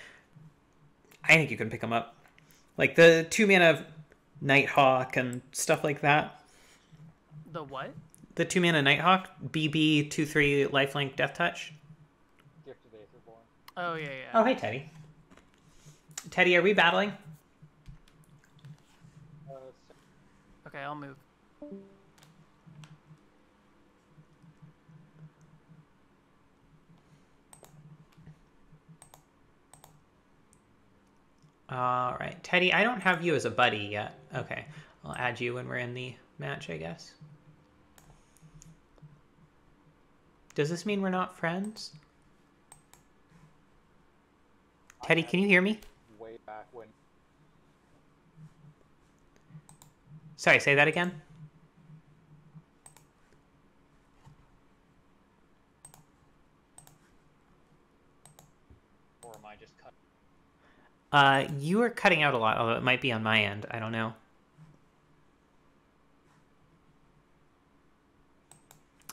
I think you can pick them up. Like the 2-mana Nighthawk and stuff like that. The what? The 2-mana Nighthawk, BB, 2/3 lifelink Death Touch. Gift of Aetherborn. Oh, yeah. Oh, hey, Teddy. Teddy, are we battling? Okay, I'll move. All right, Teddy, I don't have you as a buddy yet. Okay, I'll add you when we're in the match, I guess. Does this mean we're not friends? Teddy, can you hear me? Way back when. Sorry, say that again. Or am I just cut? You are cutting out a lot, although it might be on my end. I don't know.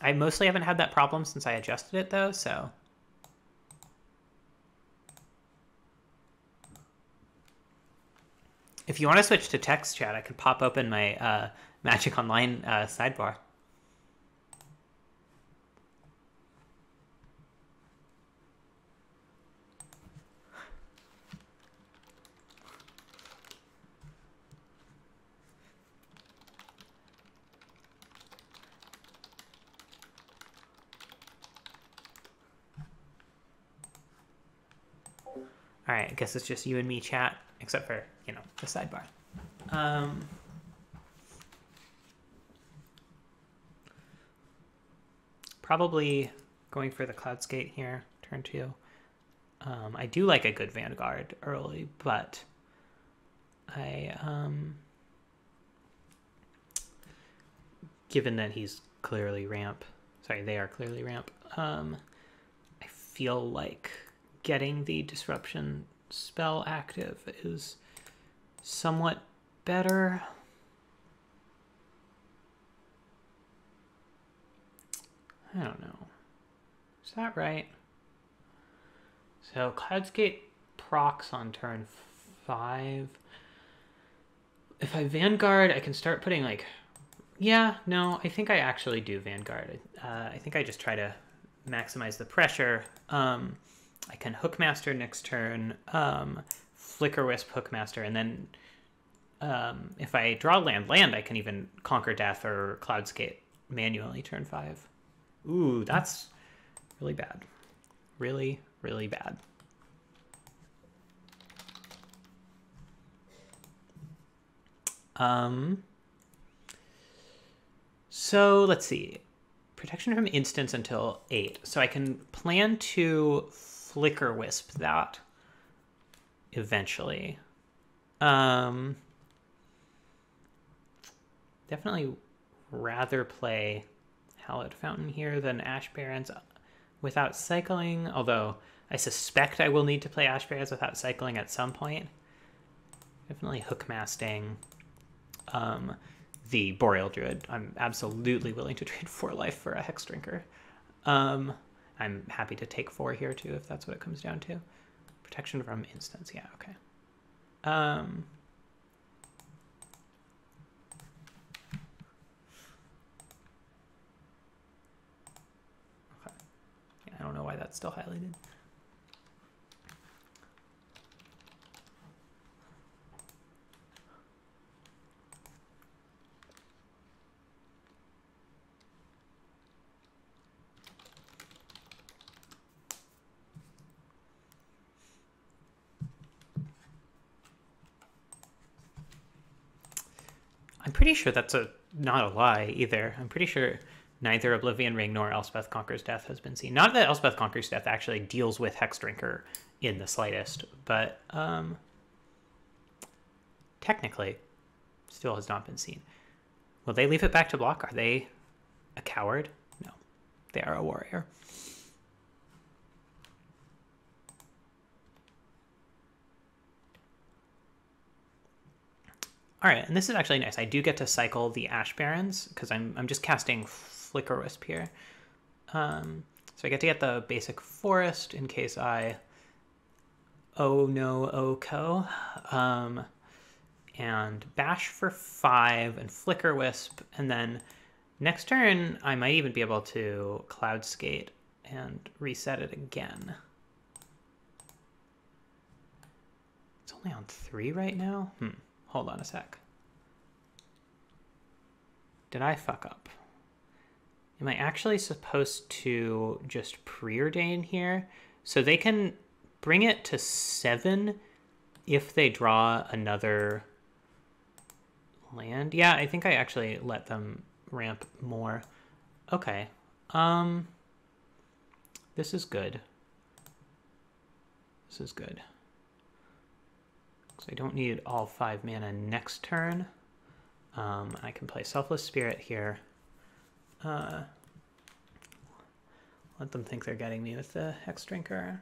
I mostly haven't had that problem since I adjusted it, though, so... If you want to switch to text chat, I could pop open my Magic Online sidebar. All right, I guess it's just you and me chat, except for, you know, the sidebar. Probably going for the Cloudskate here, turn 2. I do like a good Vanguard early, but I given that he's clearly ramp, sorry, they are clearly ramp, I feel like getting the disruption spell active is somewhat better. I don't know. Is that right? So Cloudskate procs on turn 5. If I Vanguard, I can start putting like... Yeah, no, I think I actually do Vanguard. I think I just try to maximize the pressure. I can Hookmaster next turn, Flicker Wisp Hookmaster, and then if I draw land, I can even Conquer Death or Cloudskate manually turn 5. Ooh, that's really bad. Really, really bad. So let's see. Protection from instants until 8. So I can plan to Flicker Wisp that eventually. Definitely rather play Hallowed Fountain here than Ash Barrens without cycling, although I suspect I will need to play Ash Barrens without cycling at some point. Definitely Hookmasting the Boreal Druid. I'm absolutely willing to trade 4 life for a Hex Drinker. I'm happy to take 4 here too if that's what it comes down to. Protection from instants, yeah, okay. I don't know why that's still highlighted. I'm pretty sure that's not a lie either. I'm pretty sure neither Oblivion Ring nor Elspeth Conquers Death has been seen. Not that Elspeth Conquers Death actually deals with Hex Drinker in the slightest, but technically still has not been seen. Will they leave it back to block? Are they a coward? No, they are a warrior. All right, and this is actually nice. I do get to cycle the Ash Barrens because I'm just casting Flicker Wisp here. So I get to get the basic forest in case I OHKO. And bash for 5 and Flicker Wisp, and then next turn I might even be able to Cloudskate and reset it again. It's only on 3 right now? Hold on a sec. Did I fuck up? Am I actually supposed to just preordain here? So they can bring it to 7 if they draw another land. Yeah, I think I actually let them ramp more. Okay. This is good. This is good. So I don't need all 5 mana next turn. I can play Selfless Spirit here. Let them think they're getting me with the Hex Drinker.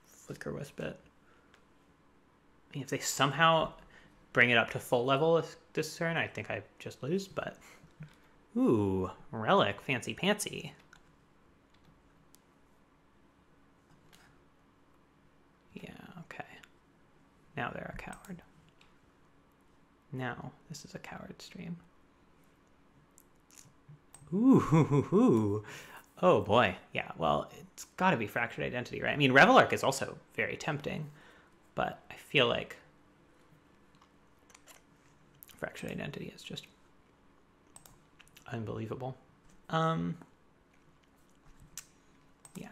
Flicker Wisp it. I mean, if they somehow bring it up to full level this turn, I think I just lose, but... Ooh, Relic, fancy pantsy. Yeah, okay. Now they're a coward. Now, this is a coward stream. Ooh, oh boy. Yeah, well, it's gotta be Fractured Identity, right? I mean, Revelark is also very tempting, but I feel like Fractured Identity is just unbelievable. Yeah,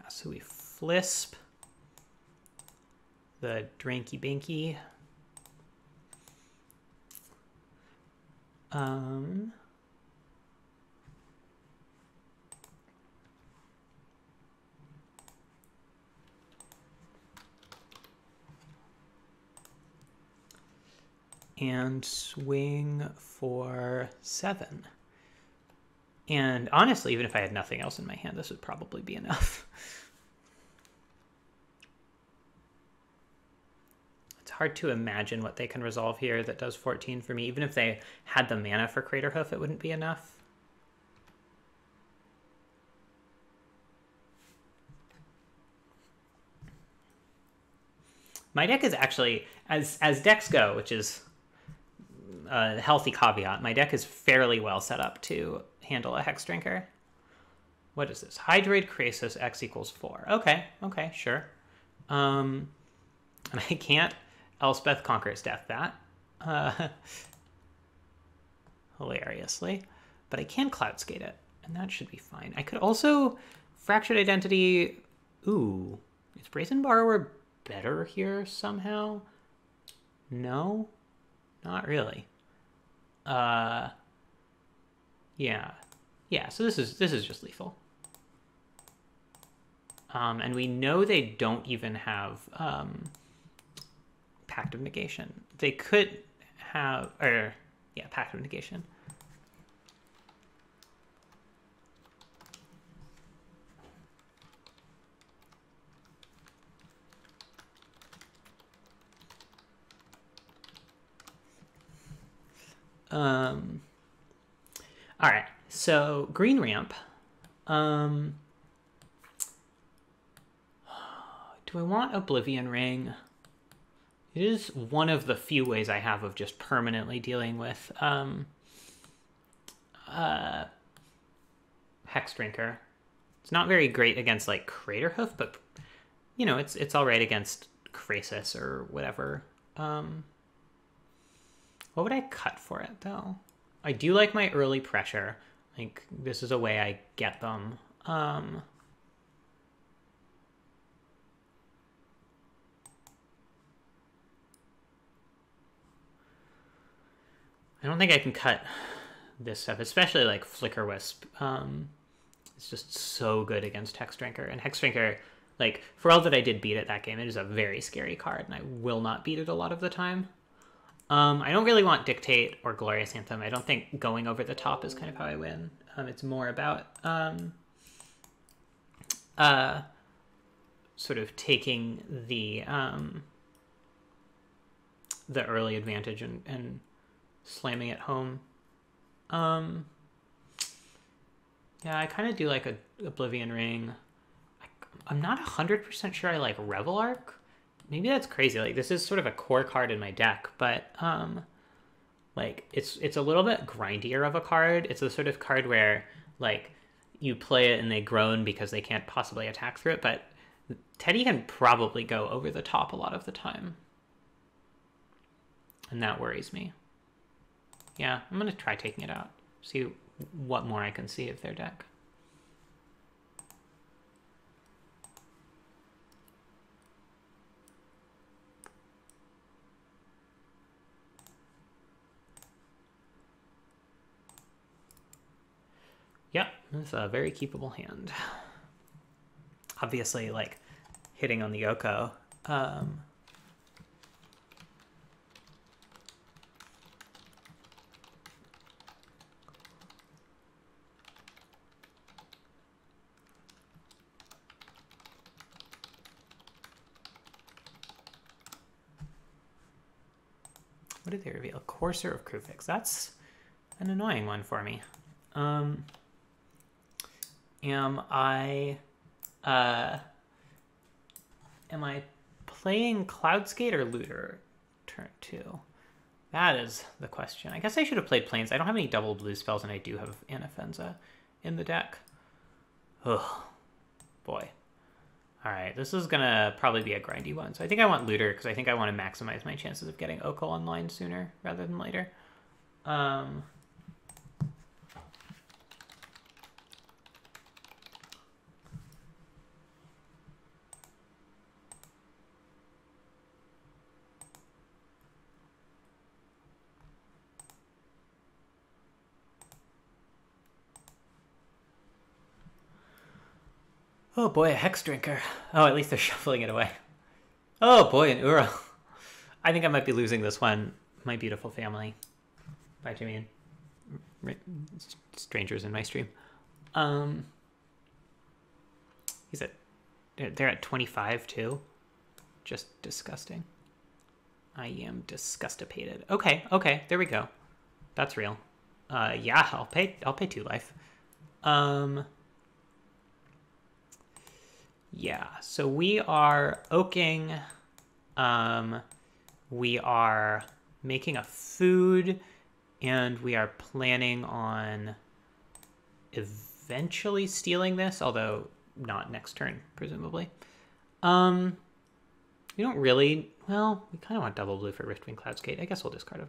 so we Flisp the Dranky Binky. And swing for 7. And honestly, even if I had nothing else in my hand, this would probably be enough. It's hard to imagine what they can resolve here that does 14 for me. Even if they had the mana for Craterhoof, it wouldn't be enough. My deck is actually, as decks go, which is a healthy caveat, my deck is fairly well set up to handle a Hex Drinker. What is this? Hydroid Krasis X equals 4. Okay, sure. And I can't Elspeth Conqueror's Death that. Hilariously. But I can Cloudskate it, and that should be fine. I could also Fractured Identity... Ooh. Is Brazen Borrower better here somehow? No? Not really. Yeah, so this is just lethal. And we know they don't even have Pact of Negation. They could have, Pact of Negation. All right, so green ramp. Do I want Oblivion Ring? It is one of the few ways I have of just permanently dealing with Hex Drinker. It's not very great against like Craterhoof, but you know, it's all right against Krasis or whatever. What would I cut for it though? I do like my early pressure. Like this is a way I get them. I don't think I can cut this stuff, especially like Flicker Wisp. It's just so good against Hex Drinker. And Hex Drinker, like, for all that I did beat it that game, it is a very scary card, and I will not beat it a lot of the time. I don't really want Dictate or Glorious Anthem. I don't think going over the top is kind of how I win. It's more about sort of taking the early advantage and slamming it home. Yeah, I kind of do like a Oblivion Ring. I'm not 100% sure I like Revel Arc. Maybe that's crazy. Like this is sort of a core card in my deck, but like it's a little bit grindier of a card. It's the sort of card where like you play it and they groan because they can't possibly attack through it, but Teddy can probably go over the top a lot of the time. And that worries me. Yeah, I'm going to try taking it out. See what more I can see of their deck. Yep, it's a very keepable hand. Obviously, like, hitting on the Oko. What did they reveal? Courser of Krufix. That's an annoying one for me. Am I playing Cloudscape or Looter turn 2? That is the question. I guess I should have played Plains. I don't have any double blue spells, and I do have Anafenza in the deck. Ugh, boy. All right, this is gonna probably be a grindy one. So I think I want Looter because I think I want to maximize my chances of getting Oko online sooner rather than later. Oh boy, a Hex Drinker. Oh, at least they're shuffling it away. Oh boy, an Uro. I think I might be losing this one. My beautiful family. Bye, Jimmy. strangers in my stream. He's at they're at 25 too. Just disgusting. I am disgustipated. Okay, there we go. That's real. Yeah, I'll pay 2 life. Yeah, so we are oaking. We are making a food, and we are planning on eventually stealing this, although not next turn, presumably. We don't really... Well, we kind of want double blue for Riftwing Cloudscape. I guess we'll discard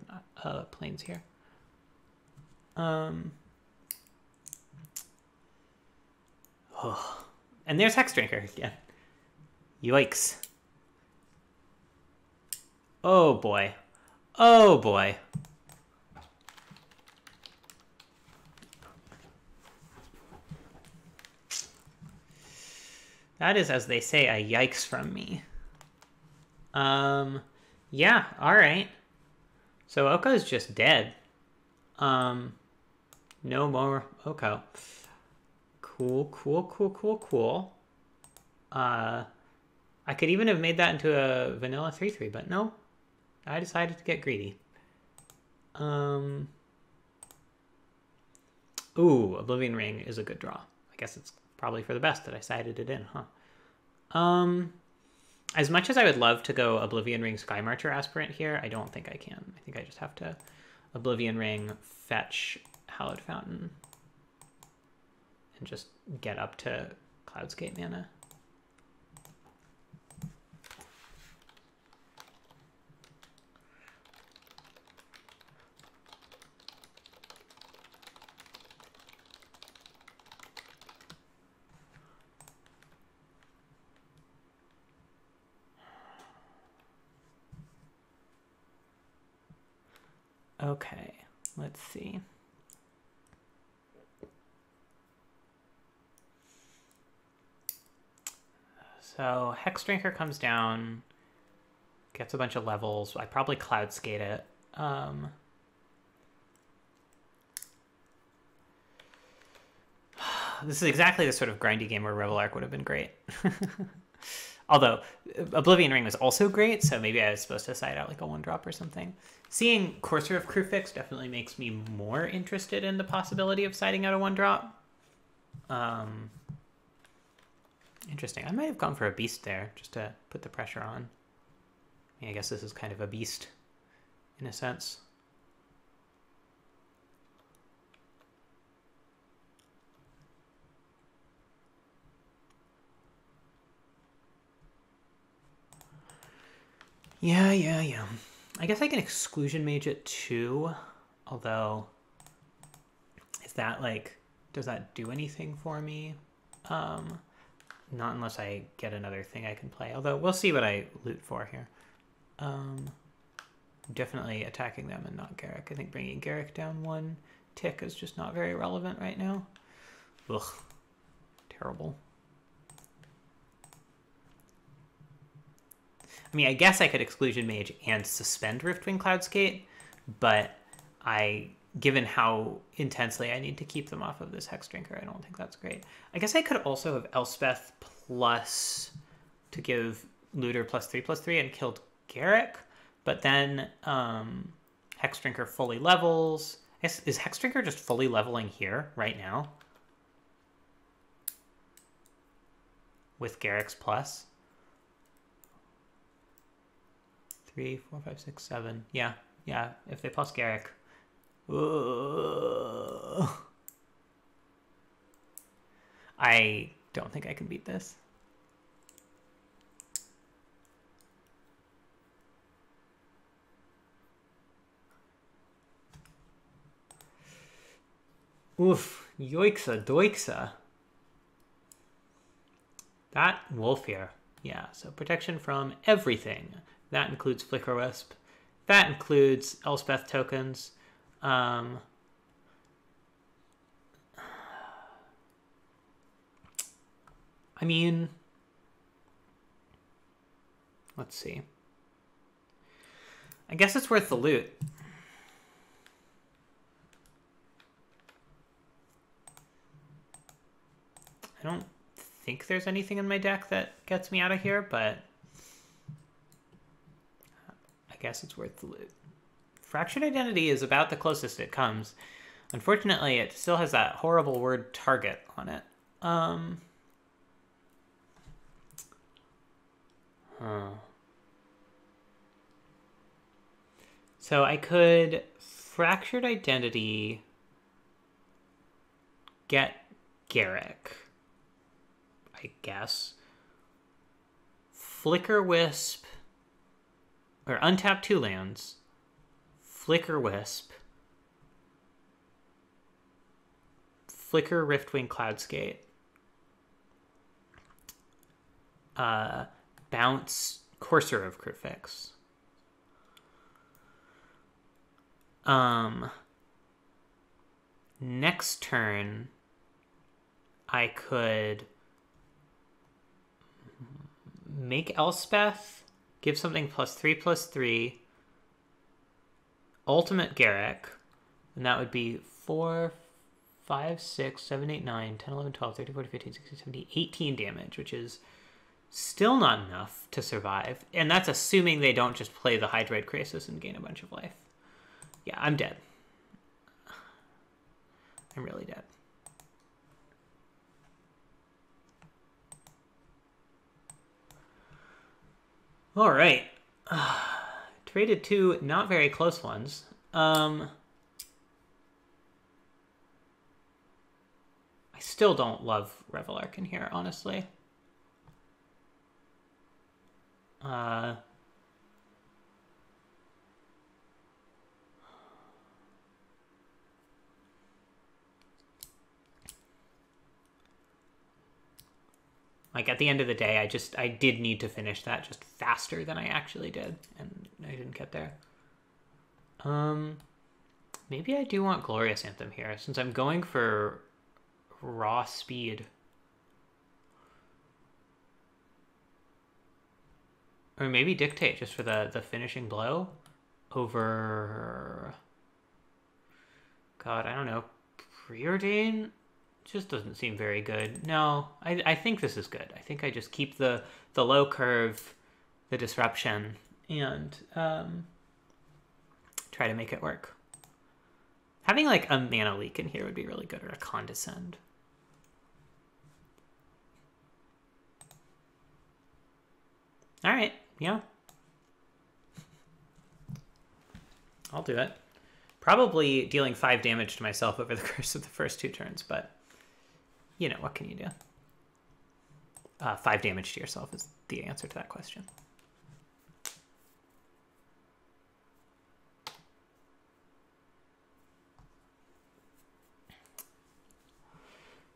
planes here. Oh. And there's Hexdrinker again. Yikes. Oh boy. Oh boy. That is, as they say, a yikes from me. Yeah, alright. So Oko's just dead. No more Oko. Cool. I could even have made that into a vanilla 3/3, but no. I decided to get greedy. Ooh, Oblivion Ring is a good draw. I guess it's probably for the best that I sided it in, huh? As much as I would love to go Oblivion Ring Sky Marcher Aspirant here, I don't think I can. I think I just have to Oblivion Ring, fetch Hallowed Fountain, and just get up to Cloudscape mana. Okay, let's see. So Hexdrinker comes down, gets a bunch of levels. I probably Cloudskate it. This is exactly the sort of grindy game where Revel Arc would have been great. Although Oblivion Ring was also great, so maybe I was supposed to side out like a 1-drop or something. Seeing Courser of Crewfix definitely makes me more interested in the possibility of siding out a 1-drop. Interesting. I might have gone for a beast there just to put the pressure on. I mean, I guess this is kind of a beast in a sense. Yeah. I guess I can Exclusion Mage it too, although is that like, does that do anything for me? Not unless I get another thing I can play, although we'll see what I loot for here. Definitely attacking them and not Garrick. I think bringing Garrick down 1 tick is just not very relevant right now. Ugh, terrible. I mean, I guess I could Exclusion Mage and suspend Riftwing Cloudscape, but given how intensely I need to keep them off of this Hexdrinker, I don't think that's great. I guess I could also have Elspeth plus to give Looter +3/+3 and killed Garrick, but then Hexdrinker fully levels. Is Hexdrinker just fully leveling here right now? With Garrick's plus? 3, 4, 5, 6, 7. Yeah. If they plus Garrick. Ugh. I don't think I can beat this. Oof. Yoiksa doiksa. That wolf here. Yeah, so protection from everything. That includes Flicker Wisp. That includes Elspeth tokens. I mean, let's see. I guess it's worth the loot. I don't think there's anything in my deck that gets me out of here, but I guess it's worth the loot. Fractured Identity is about the closest it comes. Unfortunately, it still has that horrible word target on it. So I could Fractured Identity, get Garrick, I guess. Flicker Wisp, or untap 2 lands. Flicker Wisp. Flicker Riftwing Cloudskate. Bounce Courser of Crucifix. Next turn, I could make Elspeth, give something +3/+3, Ultimate Garrick, and that would be 4, 5, 6, 7, 8, 9, 10, 11, 12, 13, 14, 15, 16, 17, 18 damage, which is still not enough to survive. And that's assuming they don't just play the Hydroid Krasis and gain a bunch of life. Yeah, I'm dead. I'm really dead. All right. Traded 2 not very close ones. I still don't love Revelark in here, honestly. Like, at the end of the day, I did need to finish that just faster than I actually did, and I didn't get there. Maybe I do want Glorious Anthem here, since I'm going for raw speed. Or maybe Dictate, just for the finishing blow over... God, I don't know. Preordain? Just doesn't seem very good. No, I think this is good. I think I just keep the low curve, the disruption, and try to make it work. Having like a mana leak in here would be really good, or a Condescend. All right, yeah. I'll do it. Probably dealing 5 damage to myself over the course of the first 2 turns, but you know, what can you do? 5 damage to yourself is the answer to that question.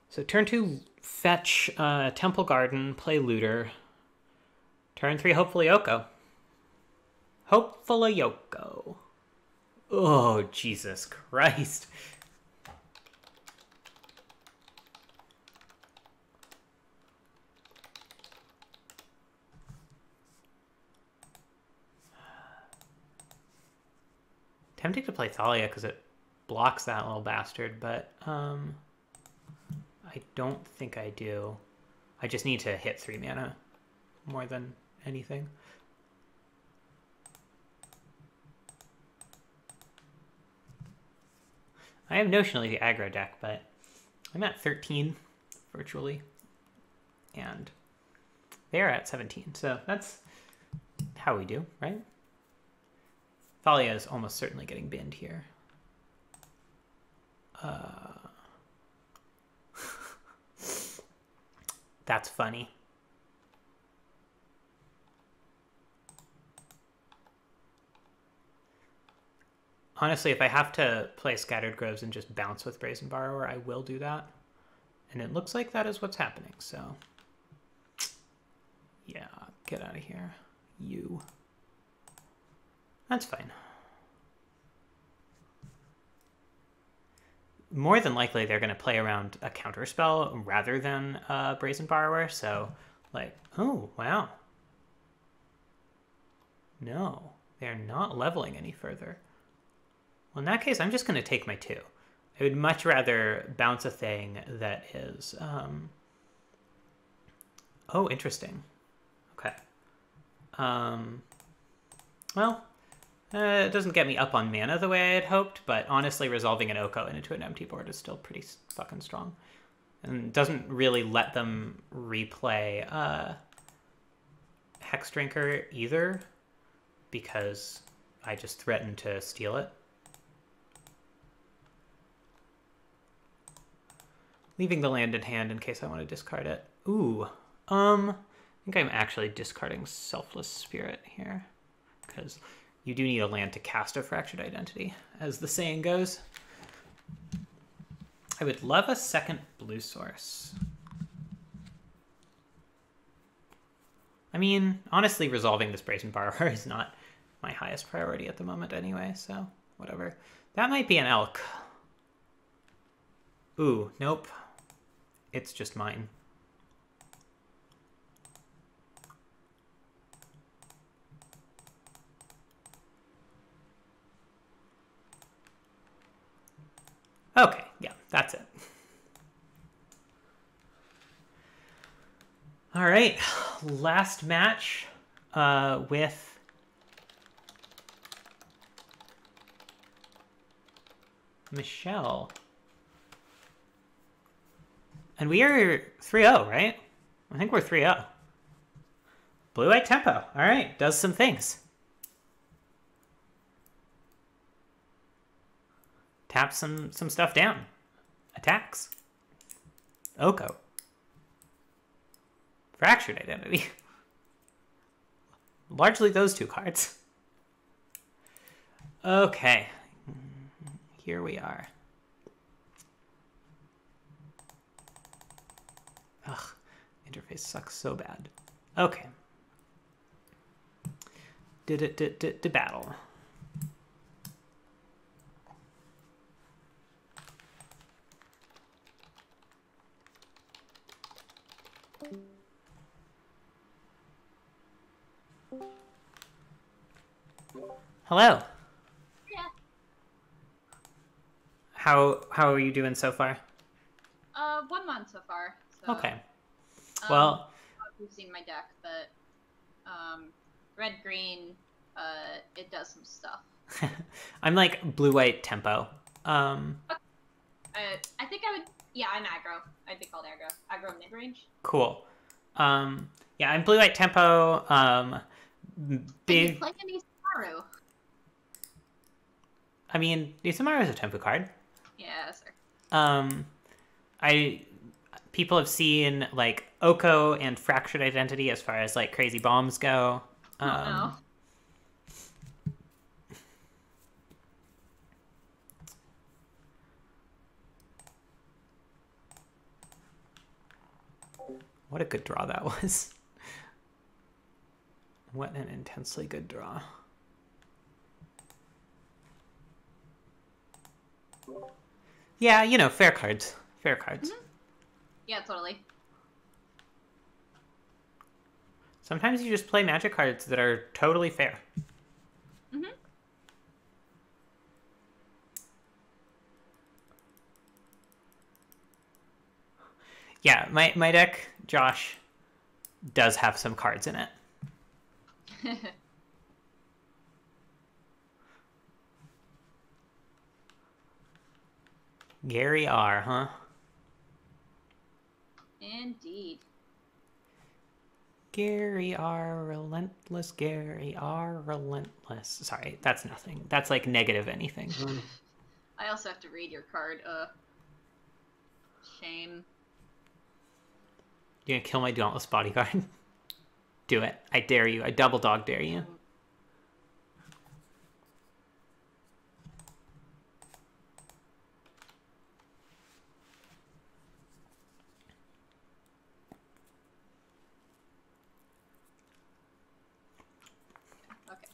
So turn 2, fetch Temple Garden, play Looter. Turn 3, hopefully Oko. Hopefully Oko. Oh, Jesus Christ. Tempting to play Thalia because it blocks that little bastard, but I don't think I do. I just need to hit 3 mana more than anything. I have notionally the aggro deck, but I'm at 13 virtually, and they're at 17, so that's how we do, right? Thalia is almost certainly getting binned here. That's funny. Honestly, if I have to play Scattered Groves and just bounce with Brazen Borrower, I will do that. And it looks like that is what's happening, so... yeah, get out of here. You. That's fine. More than likely, they're going to play around a counterspell rather than Brazen Borrower, so, like, oh, wow. No, they're not leveling any further. Well, in that case, I'm just going to take my 2. I would much rather bounce a thing that is Oh, interesting. Okay. Well, it doesn't get me up on mana the way I had hoped, but honestly, resolving an Oko into an empty board is still pretty fucking strong. And doesn't really let them replay Hex Drinker either, because I just threatened to steal it. Leaving the land in hand in case I want to discard it. Ooh, I think I'm actually discarding Selfless Spirit here, because you do need a land to cast a Fractured Identity, as the saying goes. I would love a second blue source. I mean, honestly, resolving this Brazen Borrower is not my highest priority at the moment anyway, so whatever. That might be an elk. Ooh, nope. It's just mine. Okay, yeah, that's it. All right, last match with Michelle. And we are 3-0, right? I think we're 3-0. Blue-white tempo. All right, does some things. Taps some stuff down. Attacks. Oko. Fractured Identity. Largely those two cards. Okay. Here we are. Ugh, interface sucks so bad. Okay. Battle. Hello. Yeah. How are you doing so far? 1 month so far. So, Okay. Well, you've seen my deck, but red green, it does some stuff. I'm like blue-white tempo. I think I would. Yeah, I'm aggro. I'd be called aggro. Aggro mid-range. Cool. Yeah, I'm blue-white tempo. Big. And you play any Samaru. I mean, Isamaru is a tempo card. Yeah, sir. People have seen like Oko and Fractured Identity as far as like crazy bombs go. Oh no. What a good draw that was. What an intensely good draw. Yeah, you know, fair cards. Fair cards. Mm-hmm. Yeah, totally. Sometimes you just play Magic cards that are totally fair. Mm-hmm. Yeah, my deck, Josh, does have some cards in it. Gary R, huh? Indeed. Gary R, relentless. Gary R, relentless. Sorry, that's nothing. That's like negative anything. I also have to read your card. Shame. You're gonna kill my Dauntless Bodyguard? Do it. I dare you. I double dog dare you. Okay.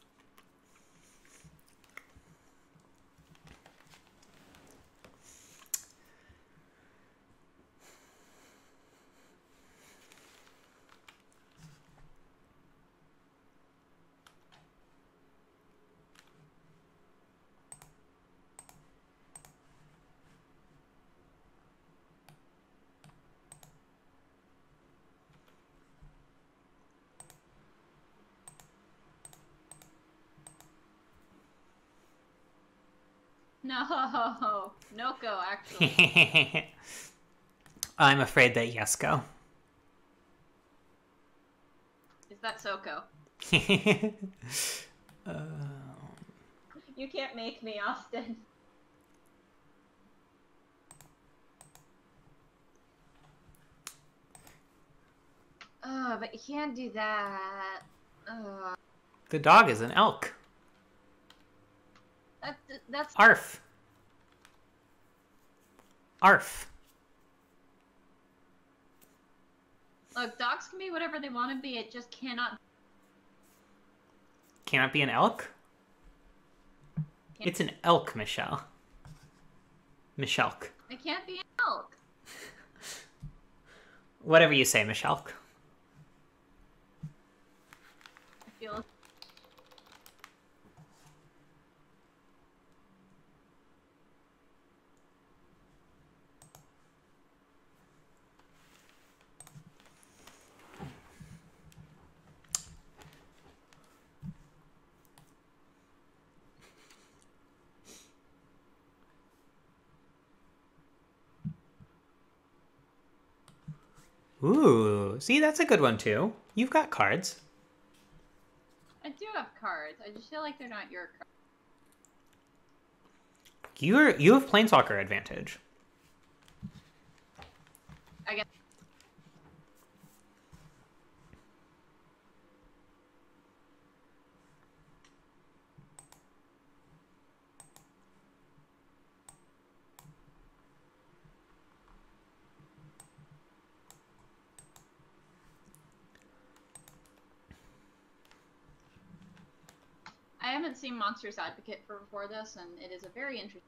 No, no go, actually. I'm afraid that yes go. Is that Soko? You can't make me, Austin. Oh, but you can't do that. The dog is an elk. That's Arf. Arf. Look, dogs can be whatever they want to be. It just cannot. Cannot be an elk? It's an elk, Michelle. Michelk. It can't be an elk. Whatever you say, Michelk. I feel. Ooh, see, that's a good one too. You've got cards. I do have cards. I just feel like they're not your cards. You have Planeswalker advantage. I guess. I haven't seen Monsters Advocate before this, and it is a very interesting.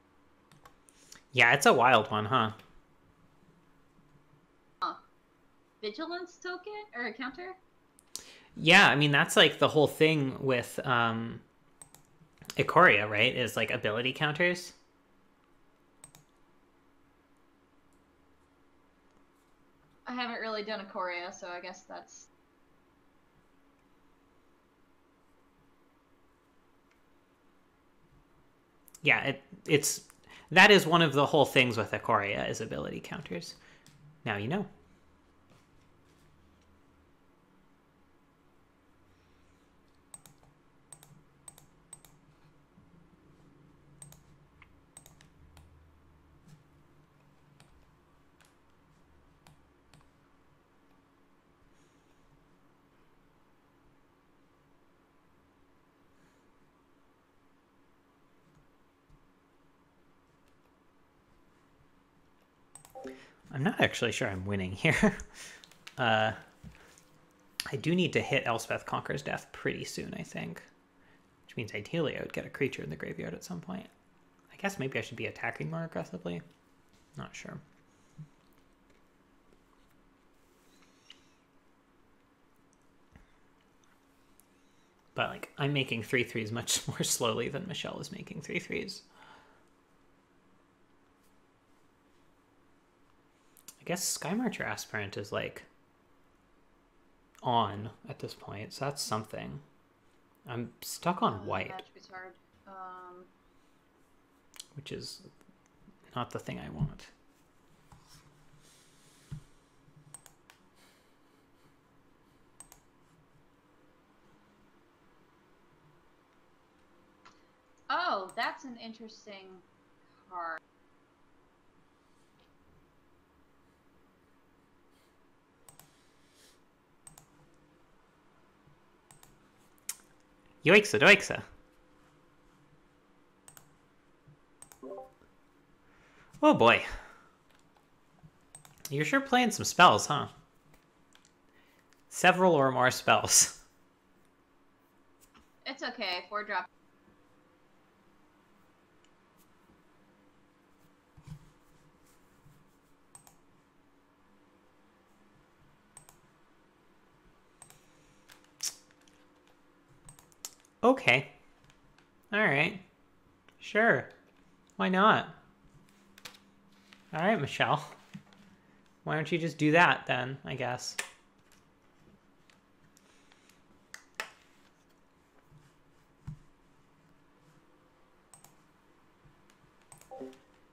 Yeah, it's a wild one, huh? Vigilance token or a counter? Yeah, I mean that's like the whole thing with Ikoria, right? Is like ability counters. I haven't really done a Korea, so I guess that's. Yeah, it's that is one of the whole things with Ikoria is ability counters. Now you know. I'm not actually sure I'm winning here. I do need to hit Elspeth Conquer's Death pretty soon, I think. Which means ideally I would get a creature in the graveyard at some point. I guess maybe I should be attacking more aggressively. Not sure. But like, I'm making 3/3s much more slowly than Michelle is making 3/3s. I guess Skymarcher Aspirant is like on at this point, so that's something. I'm stuck on white, Magic is hard. which is not the thing I want. Oh, that's an interesting card. Yoiksa doiksa. Oh boy. You're sure playing some spells, huh? Several or more spells. It's okay. 4-drop. Okay. Alright. Sure. Why not? Alright, Michelle. Why don't you just do that then, I guess?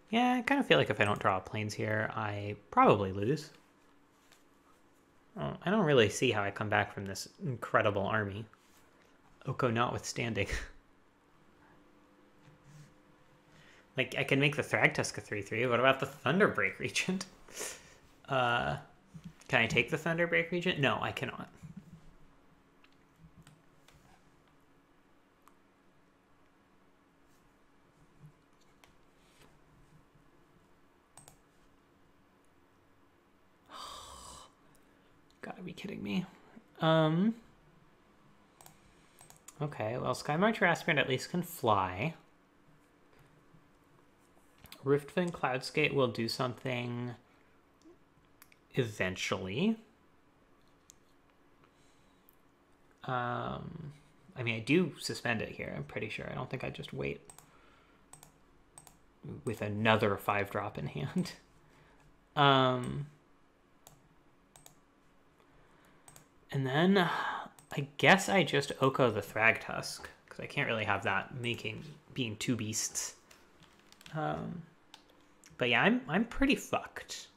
Yeah, I kind of feel like if I don't draw planes here, I probably lose. Oh, I don't really see how I come back from this incredible army. Oko notwithstanding. Like, I can make the Thragtusk a 3/3. What about the Thunderbreak Regent? Can I take the Thunderbreak Regent? No, I cannot. Gotta be kidding me. Okay, well, Skymarcher Aspirant at least can fly. Riftfang Cloudskate will do something eventually. I mean, I do suspend it here, I'm pretty sure. I don't think I just wait with another 5-drop in hand. And then I guess I just Oko the Thragtusk, because I can't really have that being 2 beasts. But yeah, I'm pretty fucked.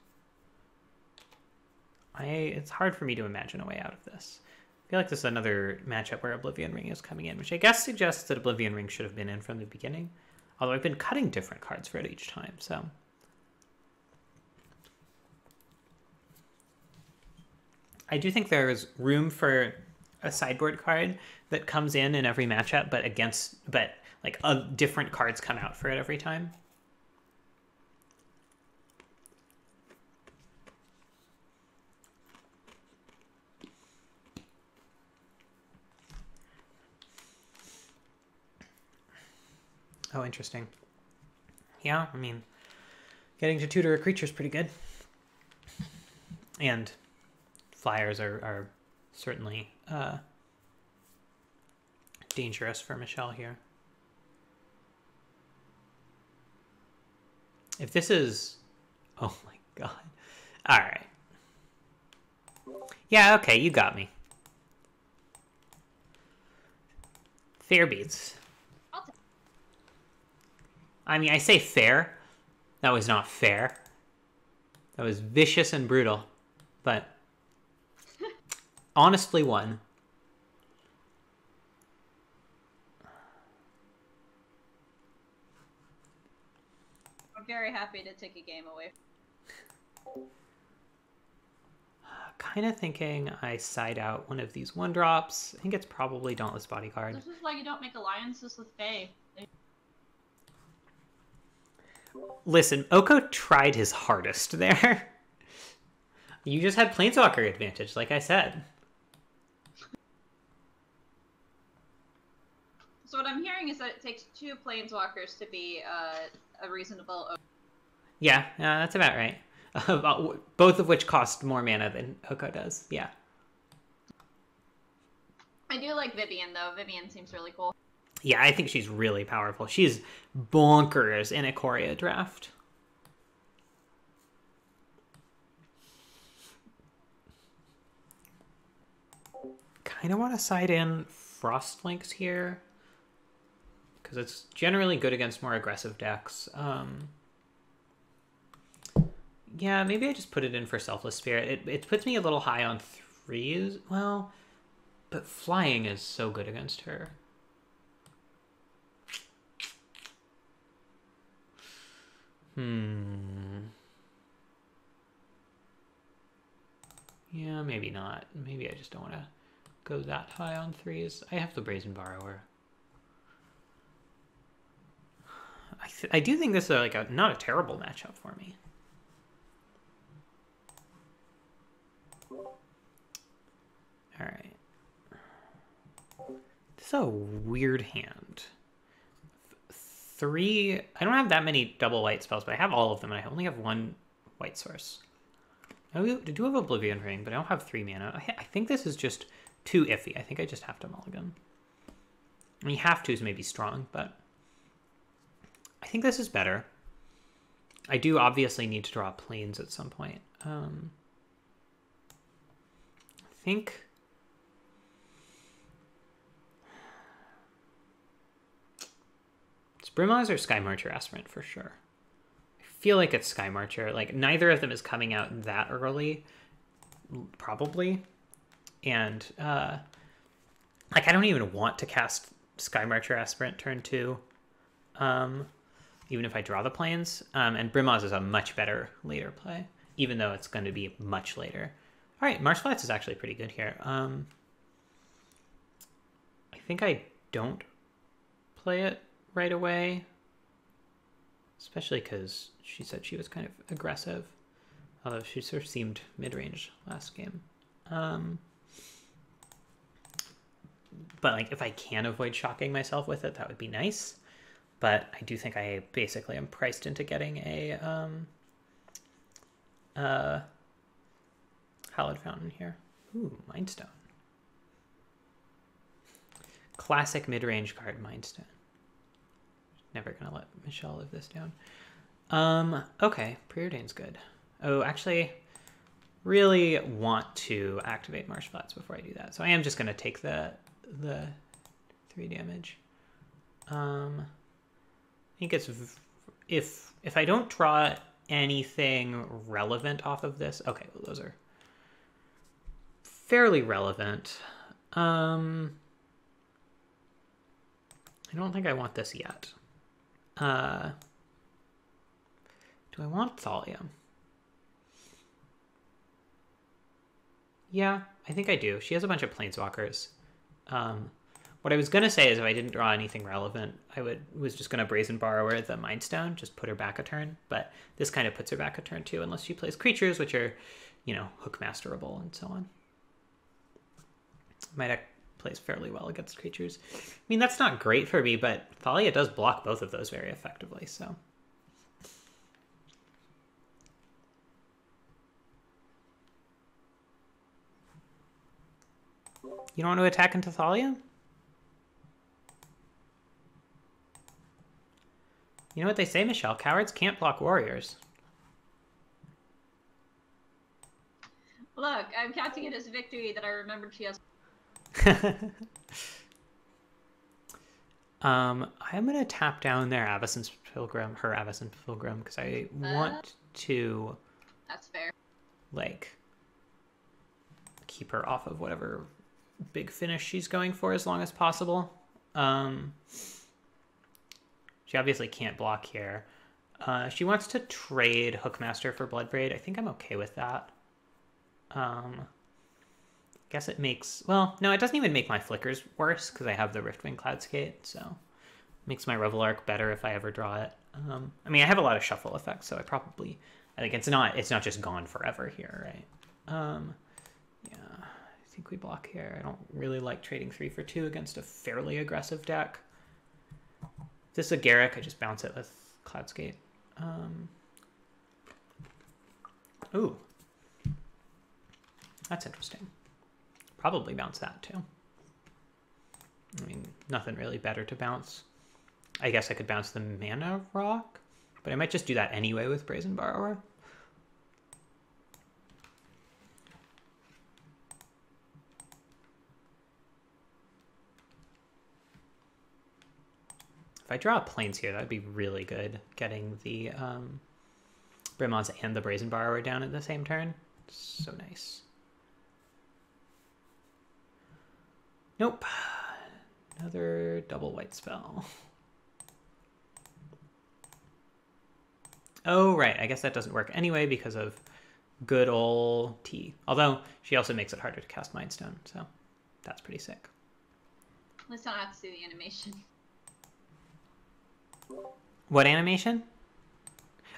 It's hard for me to imagine a way out of this. I feel like this is another matchup where Oblivion Ring is coming in, which I guess suggests that Oblivion Ring should have been in from the beginning. Although I've been cutting different cards for it each time, so. I do think there's room for a sideboard card that comes in every matchup, but like different cards come out for it every time. Oh, interesting. Yeah, I mean, getting to tutor a creature is pretty good. And flyers are certainly dangerous for Michelle here. If this is... Oh my god. Alright. Yeah, okay, you got me. Fair beats. I mean, I say fair. That was not fair. That was vicious and brutal. But honestly won. I'm very happy to take a game away. Kind of thinking I side out one of these 1-drops. I think it's probably Dauntless Bodyguard. This is why you don't make alliances with Fae. Listen, Oko tried his hardest there. You just had Planeswalker advantage, like I said. So what I'm hearing is that it takes 2 Planeswalkers to be a reasonable... Yeah, that's about right. Both of which cost more mana than Oko does, yeah. I do like Vivian, though. Vivian seems really cool. Yeah, I think she's really powerful. She's bonkers in a Ikoria draft. Kind of want to side in Frostlinks here, because it's generally good against more aggressive decks. Yeah, maybe I just put it in for Selfless Spirit. It puts me a little high on 3s. Well, but flying is so good against her. Yeah, maybe not. Maybe I just don't want to go that high on 3s. I have the Brazen Borrower. I do think this is like not a terrible matchup for me. All right. This is a weird hand. 3... I don't have that many double white spells, but I have all of them, and I only have 1 white source. I do have Oblivion Ring, but I don't have 3 mana. I think this is just too iffy. I think I just have to mulligan. I mean, have to is maybe strong, but I think this is better. I do obviously need to draw planes at some point. I think... It's Brimaz or Skymarcher Aspirant for sure. I feel like it's Sky Marcher. Like, neither of them is coming out that early, probably. And, like, I don't even want to cast Sky Marcher Aspirant turn 2, even if I draw the planes. And Brimaz is a much better later play, even though it's going to be much later. All right, Marsh Flats is actually pretty good here. I think I don't play it right away, especially because she said she was kind of aggressive, although she sort of seemed mid-range last game. But like, if I can avoid shocking myself with it, that would be nice. But I do think I basically am priced into getting a Hallowed Fountain here. Ooh, Mind Stone. Classic mid-range card, Mind Stone. Never gonna let Michelle live this down. Okay, Preordain's good. Oh, actually, really want to activate Marsh Flats before I do that. So I am just gonna take the 3 damage. I think it's if I don't draw anything relevant off of this. Okay, well, those are fairly relevant. I don't think I want this yet. Do I want Thalia? Yeah, I think I do. She has a bunch of Planeswalkers. What I was going to say is if I didn't draw anything relevant, I was just going to Brazen Borrower the Mind Stone, just put her back a turn. But this kind of puts her back a turn too, unless she plays creatures, which are, you know, Hookmasterable and so on. My deck plays fairly well against creatures. I mean, that's not great for me, but Thalia does block both of those very effectively, so. You don't want to attack into Thalia? You know what they say, Michelle? Cowards can't block warriors. Look, I'm counting it as victory that I remembered she has. I'm gonna tap down their Avacyn's Pilgrim, her Avacyn's Pilgrim, because I want to. That's fair. Like, keep her off of whatever big finish she's going for as long as possible. She obviously can't block here. She wants to trade Hookmaster for Bloodbraid. I think I'm okay with that. Guess it makes... Well, no, it doesn't even make my flickers worse because I have the Riftwing Cloudskate, so it makes my Revel Arc better if I ever draw it. I mean, I have a lot of shuffle effects, so I think it's not just gone forever here, right? Yeah, I think we block here. I don't really like trading 3 for 2 against a fairly aggressive deck. If this is a Garruk, I just bounce it with Cloudskate. Ooh. That's interesting. Probably bounce that too. I mean, nothing really better to bounce. I guess I could bounce the Mana Rock, but I might just do that anyway with Brazen Borrower. If I draw planes here, that'd be really good, getting the Brimaz and the Brazen Borrower down at the same turn. So nice. Nope. Another double white spell. Oh, right. I guess that doesn't work anyway because of good old T. Although, she also makes it harder to cast Mind Stone, so that's pretty sick. At least I don't have to see the animation. What animation?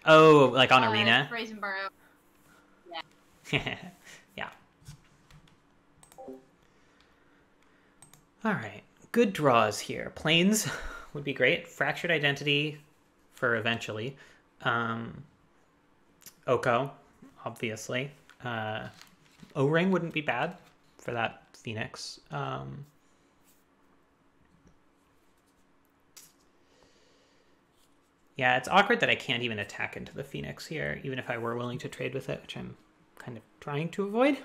Oh, like on Arena? Brazen Burrow. Yeah. Yeah. All right. Good draws here. Planes would be great. Fractured Identity for eventually. Oko, obviously. O-Ring wouldn't be bad for that Phoenix. Yeah, it's awkward that I can't even attack into the Phoenix here, even if I were willing to trade with it, which I'm kind of trying to avoid.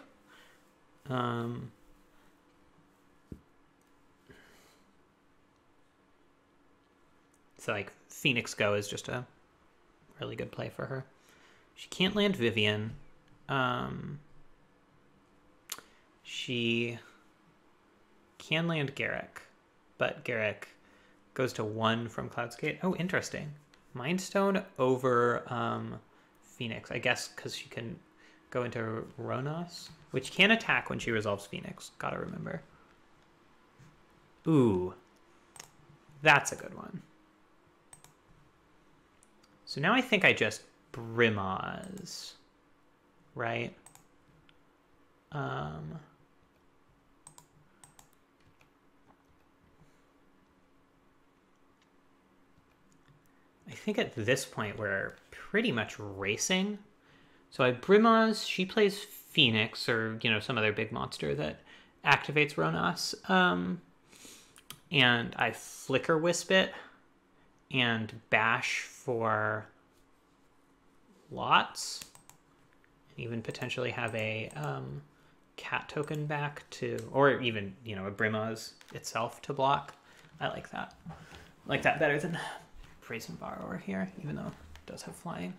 So, like, Phoenix Go is just a really good play for her. She can't land Vivian. She can land Garrick, but Garrick goes to 1 from Cloudskate. Oh, interesting. Mind Stone over Phoenix. I guess because she can go into Ronos, which can attack when she resolves Phoenix. Gotta remember. Ooh. That's a good one. So now I think I just Brimaz, right? I think at this point we're pretty much racing. So I Brimaz, she plays Phoenix or, you know, some other big monster that activates Ronos. And I Flicker Wisp it and bash for lots. And even potentially have a cat token back to, or even, you know, a Brimaz itself to block. I like that. I like that better than Brazen Borrower here, even though it does have flying.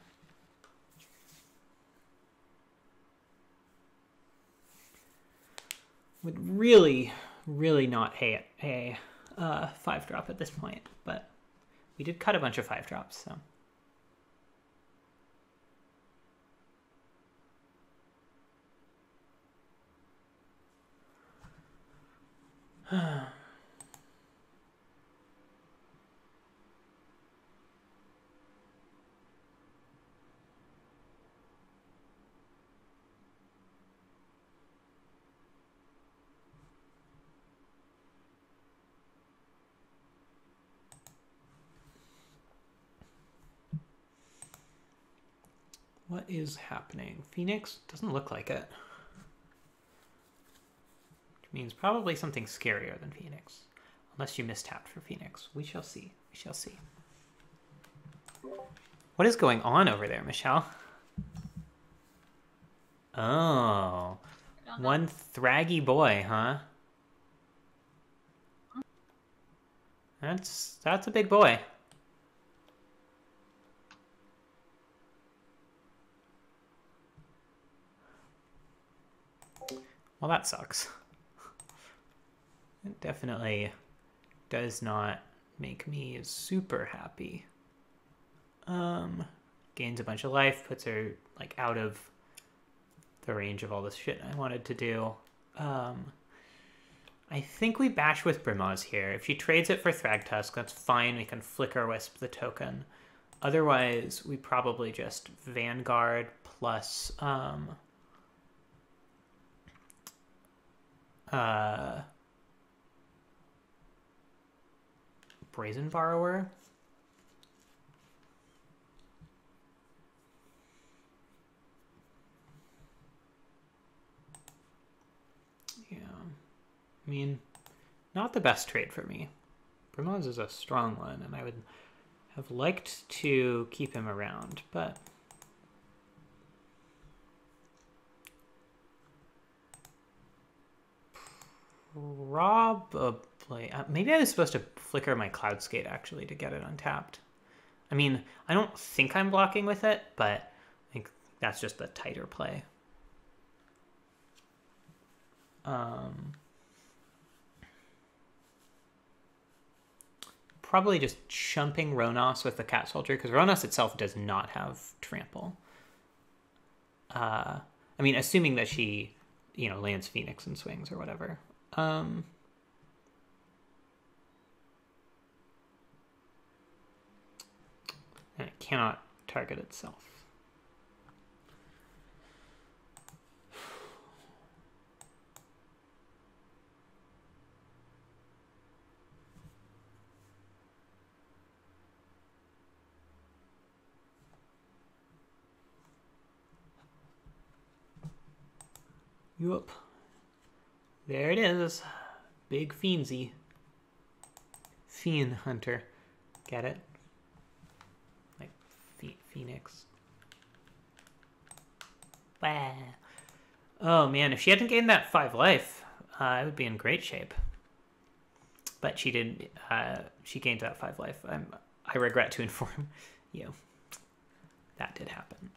Would really, really not hate a 5-drop at this point, but we did cut a bunch of 5-drops, so. What is happening? Phoenix? Doesn't look like it. Which means probably something scarier than Phoenix. Unless you mistapped for Phoenix. We shall see. We shall see. What is going on over there, Michelle? Oh. One thraggy boy, huh? That's a big boy. Well, that sucks. It definitely does not make me super happy. Gains a bunch of life, puts her like out of the range of all this shit I wanted to do. I think we bash with Brimaz here. If she trades it for Thragtusk, that's fine. We can Flicker Wisp the token. Otherwise, we probably just Vanguard plus Brazen Borrower. Yeah, I mean, not the best trade for me. Brimaz is a strong one, and I would have liked to keep him around, but probably. Maybe I was supposed to flicker my Cloudskate actually to get it untapped. I mean, I don't think I'm blocking with it, but I think that's just the tighter play. Probably just chumping Ronos with the Cat Soldier, because Ronos itself does not have trample. I mean, assuming that she, you know, lands Phoenix and swings or whatever. And it cannot target itself. Yup. There it is. Big Fiendsy. Fiend Hunter. Get it? Like Phoenix. Bah. Oh man, if she hadn't gained that 5 life, I would be in great shape. But she didn't. She gained that 5 life. I regret to inform you. that did happen.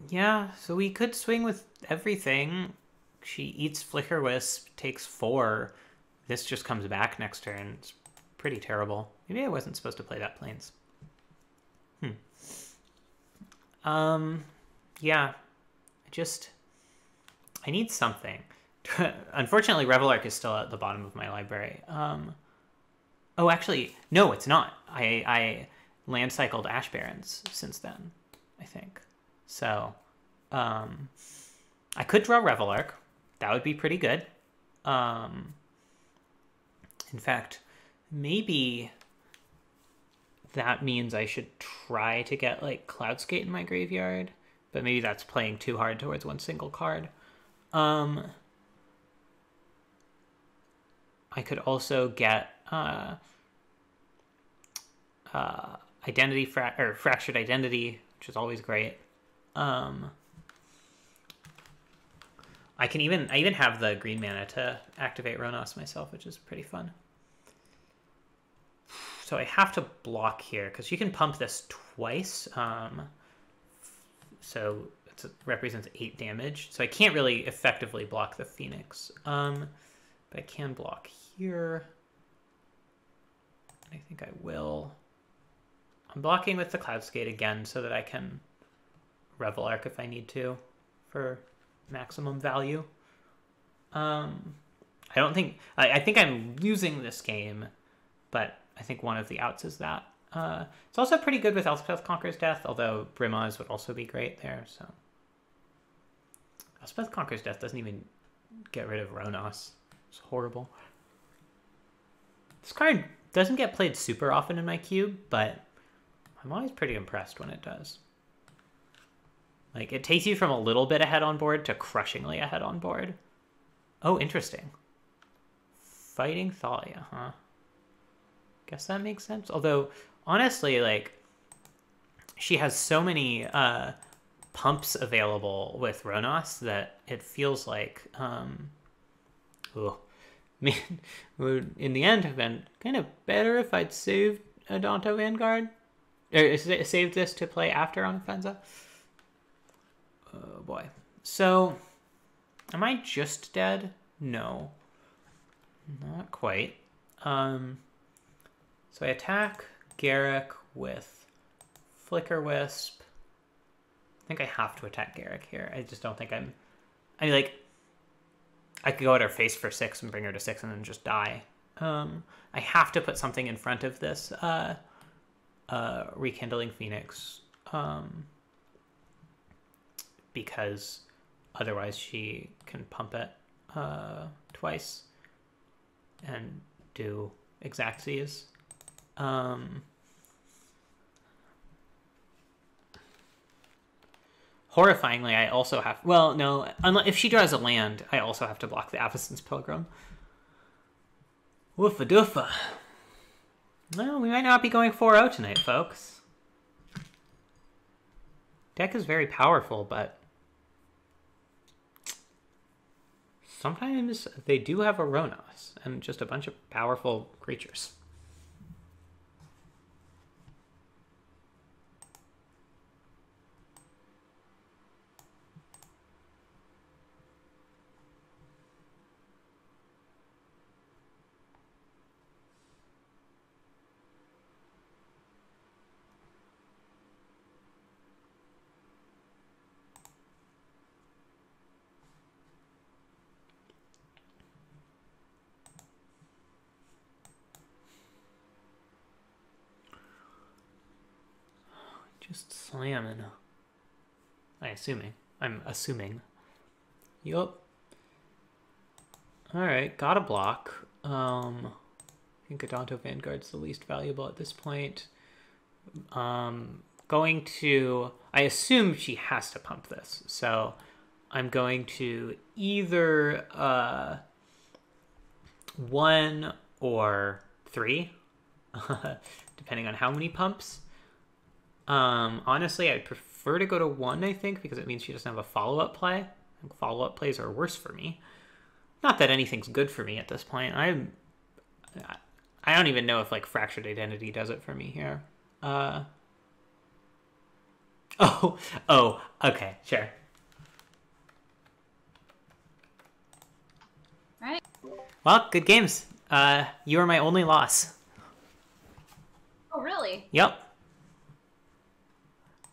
Yeah, so we could swing with everything. She eats Flicker Wisp, takes 4. This just comes back next turn. It's pretty terrible. Maybe I wasn't supposed to play that Plains. Yeah. I need something. Unfortunately, Revelark is still at the bottom of my library. Oh, actually, no, it's not. I land cycled Ash Barrens since then, I think. So, I could draw Revelark. That would be pretty good. In fact, maybe that means I should try to get like Cloudskate in my graveyard, but maybe that's playing too hard towards one single card. I could also get Fractured Identity, which is always great. I even have the green mana to activate Ronos myself, which is pretty fun. So I have to block here because you can pump this twice. So it represents 8 damage. So I can't really effectively block the Phoenix. But I can block here. I think I will. I'm blocking with the Cloudskate again so that I can Revelark if I need to for maximum value. I think I'm losing this game, but I think one of the outs is that. It's also pretty good with Elspeth Conquers Death, although Brimaz would also be great there. So Elspeth Conquers Death doesn't even get rid of Ronos. It's horrible. This card doesn't get played super often in my cube, but I'm always pretty impressed when it does. Like, it takes you from a little bit ahead on board to crushingly ahead on board. Oh, interesting. Fighting Thalia, huh? Guess that makes sense. Although, honestly, like, she has so many pumps available with Ronos that it feels like, would in the end have been kind of better if I'd saved Adonto Vanguard. Or saved this to play after on Fenza. Oh boy. So, am I just dead? No. Not quite. So I attack Garruk with Flicker Wisp. I think I have to attack Garruk here. I just don't think I mean, like, I could go at her face for 6 and bring her to 6 and then just die. I have to put something in front of this Rekindling Phoenix. Because otherwise she can pump it twice and do Exactsies. Horrifyingly, I also have... Well, no. If she draws a land, I also have to block the Avacyn's Pilgrim. Woofa doofa. Well, we might not be going 4-0 tonight, folks. Deck is very powerful, but... sometimes they do have a Ronos and just a bunch of powerful creatures. Just slamming. I'm assuming. Yup. Alright, got a block. I think Adonto Vanguard's the least valuable at this point. Going to... I assume she has to pump this, so I'm going to either 1 or 3, depending on how many pumps. Honestly, I'd prefer to go to 1, I think, because it means she doesn't have a follow-up play. I think follow-up plays are worse for me. Not that anything's good for me at this point. I I don't even know if like Fractured Identity does it for me here. Oh, okay, sure. Right. Well, good games. You are my only loss. Oh, really? Yep.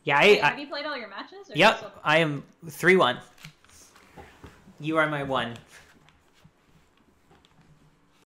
Yeah, Wait, have you played all your matches? Or Yep, I am 3-1. You are my 1.